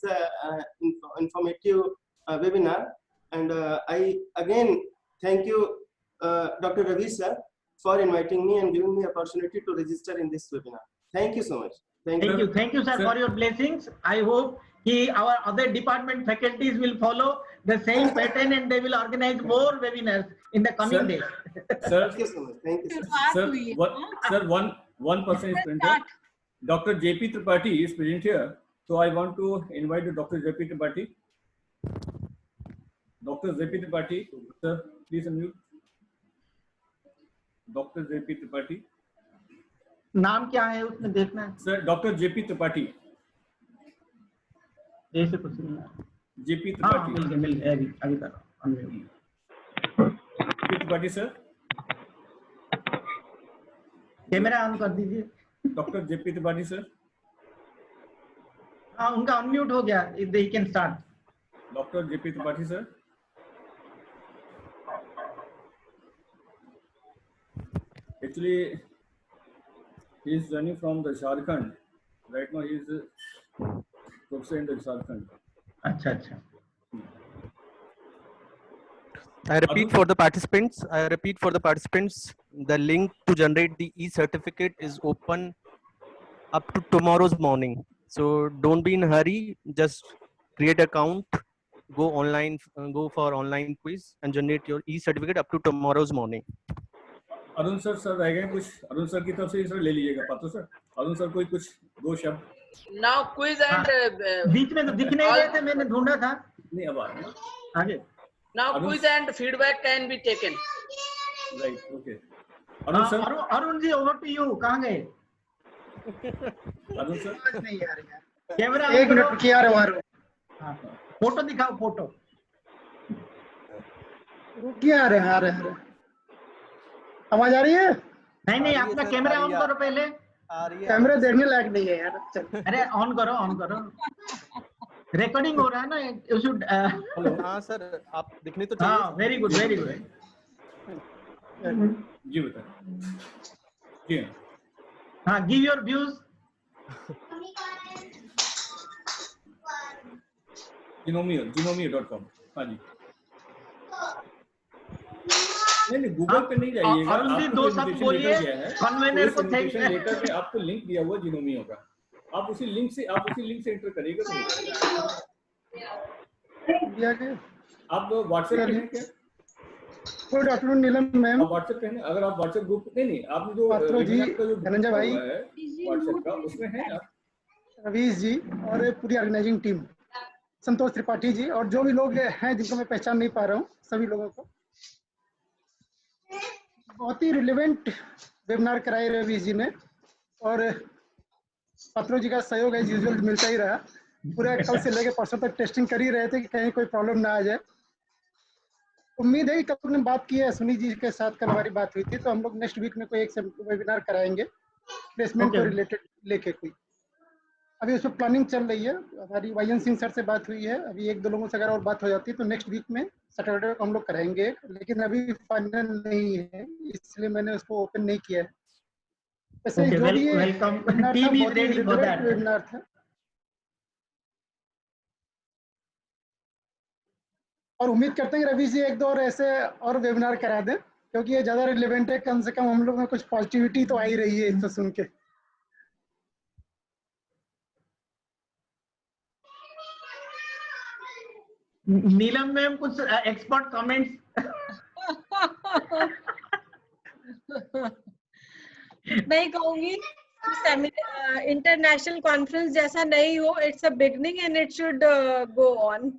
informative webinar. And I again thank you, Dr. Ravi sir, for inviting me and giving me opportunity to register in this webinar. Thank you so much. Thank you, sir, for your blessings. I hope our other department faculties will follow the same pattern and they will organize more webinars in the coming days. Sir, thank you so much. Thank you, sir. Sir, one person is present here. Dr. JP Tripathi is present here. So I want to invite Dr. JP Tripathi. Dr. JP Tripathi, sir, please unmute. Dr. JP Tripathi. नाम क्या है उसमें देखना है. Sir, Dr. JP Tripathi. जैसे कुछ नहीं है. JP Tripathi. मिल गया अभी तक. JP Tripathi sir. Camera on कर दीजिए. Dr. JP Tripathi sir. हाँ, उनका अनम्यूट हो गया. They can start. Dr. JP Tripathi sir. Actually, he is joining from the Jharkhand. Right now, he is professor in the Jharkhand. अच्छा. I repeat for the participants. The link to generate the e-certificate is open up to tomorrow's morning. So don't be in a hurry. Just create an account, go online, go for online quiz, and generate your e-certificate up to tomorrow's morning. Arun sir रह गए कुछ. Arun sir की तरफ से sir ले लीजिएगा. पात्र sir, Arun sir कोई कुछ दो शब्द. Now quiz and बीच में तो दिख नहीं रहे थे, मैंने ढूंढा था. नहीं अब आ रहा है आगे Now quiz and feedback can be taken. Right okay Arun ji over to you, कहाँ गए? अरुण सर नहीं यार कैमरा एक मिनट रुकिए यार हमारे हाँ फोटो दिखाओ फोटो। रुकिए आ रहे हैं आवाज आ रही है? नहीं नहीं अपना कैमरा ऑन करो पहले। कैमरा देखने लायक नहीं है यार। अरे ऑन करो रिकॉर्डिंग हो रहा है ना, यू शुड। हाँ सर आप दिखने तो चाहिए। हाँ वेरी गुड जी बता जी हाँ गिव योर व्यूज। जिनोमियो.com हाँ जी। नहीं गूगल पे नहीं जाइएगा, अरुण जी दो शब्द बोलिए कन्वेनर को थैंक लेटर में आपको लिंक दिया हुआ जिनोमियो का, आप उसी लिंक से एंटर करिएगा तो आप व्हाट्सएप पे हैं क्या? गुड आफ्टरनून नीलम मैम। आप व्हाट्सएप पे हैं? अगर आप व्हाट्सएप ग्रुप नहीं आपने जो धनंजय भाई व्हाट्सएप का उसमें है आप? रवीश जी और पूरी ऑर्गेनाइजिंग टीम, संतोष त्रिपाठी जी और जो भी लोग हैं जिनको मैं पहचान नहीं पा रहा हूँ, सभी लोगों को बहुत ही रिलेवेंट वेबिनार कराए रवीश जी ने और पत्रों जी का सहयोग एज यूजुअल मिलता ही रहा। पूरे कल से लेकर परसों तक टेस्टिंग कर ही रहे थे कि कहीं कोई प्रॉब्लम ना आ जाए। उम्मीद है कि कल ने बात की है सुनी जी के साथ, कल हमारी बात हुई थी, तो हम लोग नेक्स्ट वीक में कोई एक वेबिनार कराएंगे प्लेसमेंट को रिलेटेड लेके कोई। अभी उस पर प्लानिंग चल रही है, हमारी वायन सिंह सर से बात हुई है, अभी एक दो लोगों से अगर और बात हो जाती है तो नेक्स्ट वीक में सैटरडे को हम लोग कराएंगे, लेकिन अभी फाइनल नहीं है इसलिए मैंने उसको ओपन नहीं किया है। वैसे जो भी वेबिनार था और उम्मीद करते हैं कि रवि जी एक दो और ऐसे और वेबिनार करा दें क्योंकि ये ज्यादा रिलेवेंट है, कम से कम हम लोग में कुछ पॉजिटिविटी तो आ ही रही है इसको सुन के। नीलम मैम कुछ एक्सपर्ट कमेंट्स। नहीं कहूंगी इंटरनेशनल कॉन्फ्रेंस जैसा नहीं हो, it's a beginning and it should go on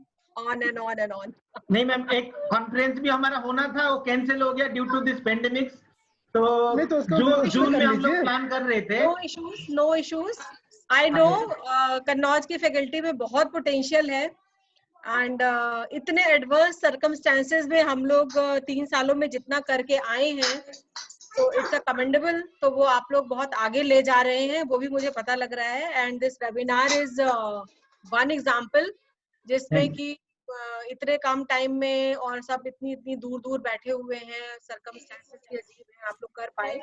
and on. नहीं मैम एक कॉन्फ्रेंस भी हमारा होना था, वो कैंसिल हो गया ड्यू टू दिस पेंडेमिक्स, तो जून में हम लोग प्लान कर रहे थे। No issues I know Kannauj की फैकल्टी में बहुत पोटेंशियल है एंड इतने एडवांस सर्कमस्टेंसेस में हम लोग 3 सालों में जितना करके आए हैं तो इट्स अ कमेंडेबल। तो वो आप लोग बहुत आगे ले जा रहे हैं, वो भी मुझे पता लग रहा है। And this webinar is one example जिसमें कि इतने कम टाइम में और सब इतनी दूर दूर बैठे हुए हैं, सर्कमस्टेंसेस भी अजीब हैं, आप लोग कर पाए,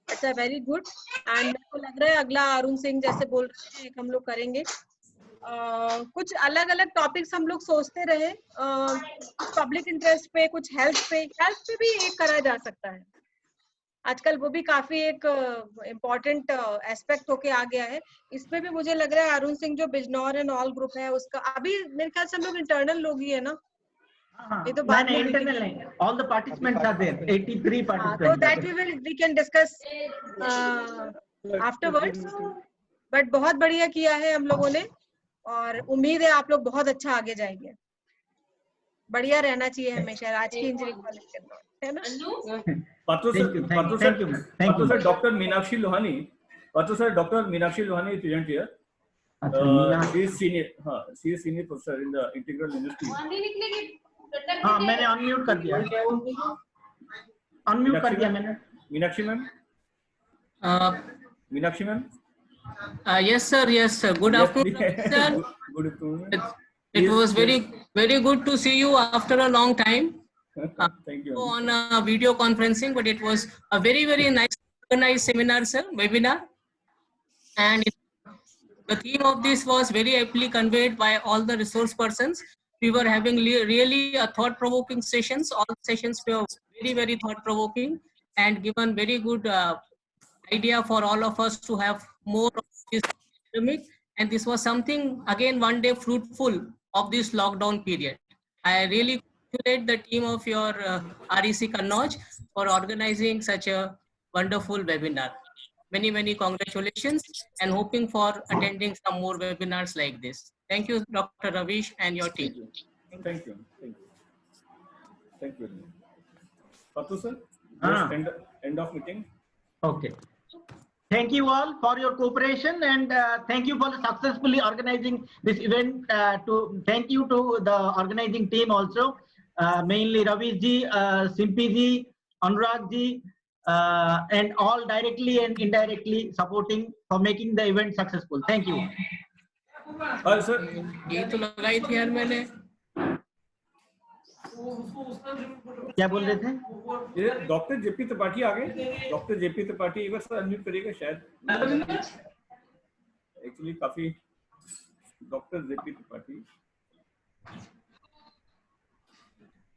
it's a very good. And मेरे को लग रहा है अगला अरुण सिंह जैसे बोल रहे हैं हम लोग करेंगे। कुछ अलग अलग टॉपिक्स हम लोग सोचते रहे, कुछ पब्लिक इंटरेस्ट पे, कुछ हेल्थ पे भी एक करा जा सकता है आजकल, वो भी काफी एक इम्पोर्टेंट एस्पेक्ट होके आ गया है। इसमें भी मुझे लग रहा है अरुण सिंह जो बिजनौर एंड ऑल ग्रुप है उसका अभी मेरे ख्याल से हम लोग इंटरनल लोग ही है ना, ये तो बाद में इंटरनल नहीं, all the participants are there, 83 participants. तो that we can discuss afterwards. But बहुत बढ़िया किया है हम लोगों ने और उम्मीद है आप लोग बहुत अच्छा आगे जाएंगे। बढ़िया रहना चाहिए हमेशा आज की इंजीनियरिंग कॉलेज के अंदर, है ना। Patro sir doctor Meenakshi Lohani, doctor Meenakshi Lohani is present here. She is senior professor in the integral university. हाँ मैंने अनम्यूट कर दिया, मैंने। Meenakshi ma'am Yes sir, good afternoon sir. Good afternoon. It was very good to see you after a long time. Thank you. On a video conferencing, but it was a very nice organized seminar, sir, webinar. And the theme of this was very aptly conveyed by all the resource persons. We were having really a thought-provoking sessions. All sessions were very thought-provoking and given very good idea for all of us to have more of this academic. And this was something, again, one day fruitful of this lockdown period. I really congratulate the team of your REC Kannauj for organizing such a wonderful webinar. Many congratulations and hoping for attending some more webinars like this. Thank you, Dr. Ravish and your team. Thank you. Thank you. Thank you very much. Patu sir, Ah. just end of meeting. Okay. Thank you all for your cooperation, and thank you for successfully organizing this event. Thank you to the organizing team also, mainly Ravi ji, Simpi ji, Anurag ji, and all directly and indirectly supporting for making the event successful. Thank you. Sir, ये तो लगाई थी यार मैंने। क्या बोल रहे थे? ये डॉक्टर जेपी त्रिपाठी आ गए। डॉक्टर जेपी त्रिपाठी एक बार सर अनम्यूट करिएगा शायद। एक्चुअली काफी डॉक्टर जेपी त्रिपाठी।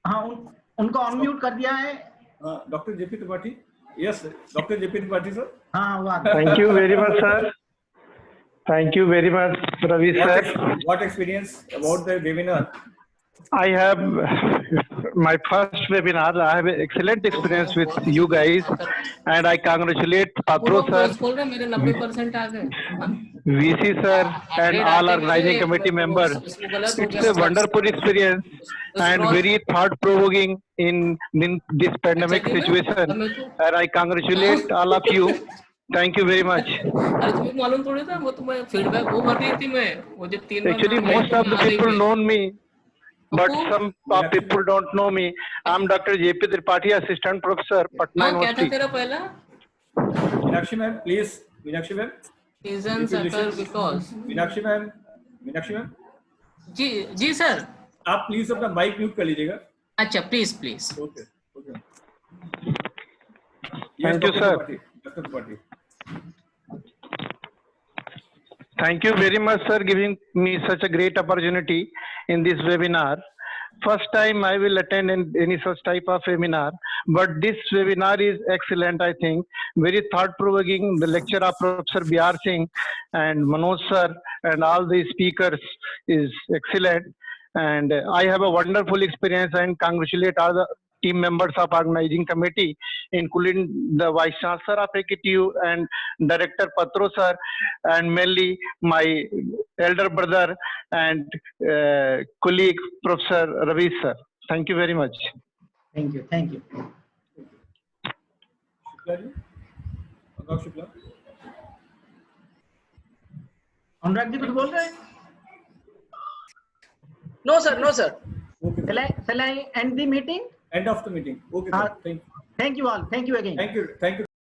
हाँ, उनको अनम्यूट कर दिया है। हाँ, doctor JP Tripathi. Yes, doctor JP Tripathi sir. हाँ, वाह। Thank you very much, sir. Thank you very much, Ravi sir. What experience about the webinar? I have my first webinar. I have excellent experience with you guys, and I congratulate Patro sir, बोल रहे मेरे 90% आ गए। VC sir, and all organizing committee members. It's a wonderful experience and very thought-provoking in this pandemic situation, and I congratulate all of you. Thank you very much. अरे तुम्हें मालूम थोड़ी था, वो तुम्हें फीडबैक वो भर रही थी मैं, वो जो 3 बार Actually, most of the people know me, but some people don't know me. I'm Dr. JP Tripathi, Assistant Professor, Patna University. क्या था तेरा पहला? Meenakshi ma'am, please. Meenakshi ma'am. Seasons occur because. Meenakshi ma'am, Meenakshi ma'am. जी सर। आप प्लीज अपना mic mute कर लीजिएगा। अच्छा, please please. Okay okay. Thank you, sir. Doctor Tripathi. Thank you very much, sir, giving me such a great opportunity in this webinar. First time I will attend any such type of webinar, but this webinar is excellent, I think. Very thought-provoking. The lecture of Professor B.R. Singh and Manoj sir and all the speakers is excellent. And I have a wonderful experience and congratulate all the team members of organizing committee, including the Vice Chancellor of AKTU and Director Patro sir, and mainly my elder brother and colleague Professor Ravi sir. Thank you very much. Thank you. Thank you. Anurag ji कुछ बोल रहे हैं? No sir, no sir. Shall I end the meeting? End of the meeting. Okay, sir. Thank you. Thank you all. Thank you again. Thank you. Thank you.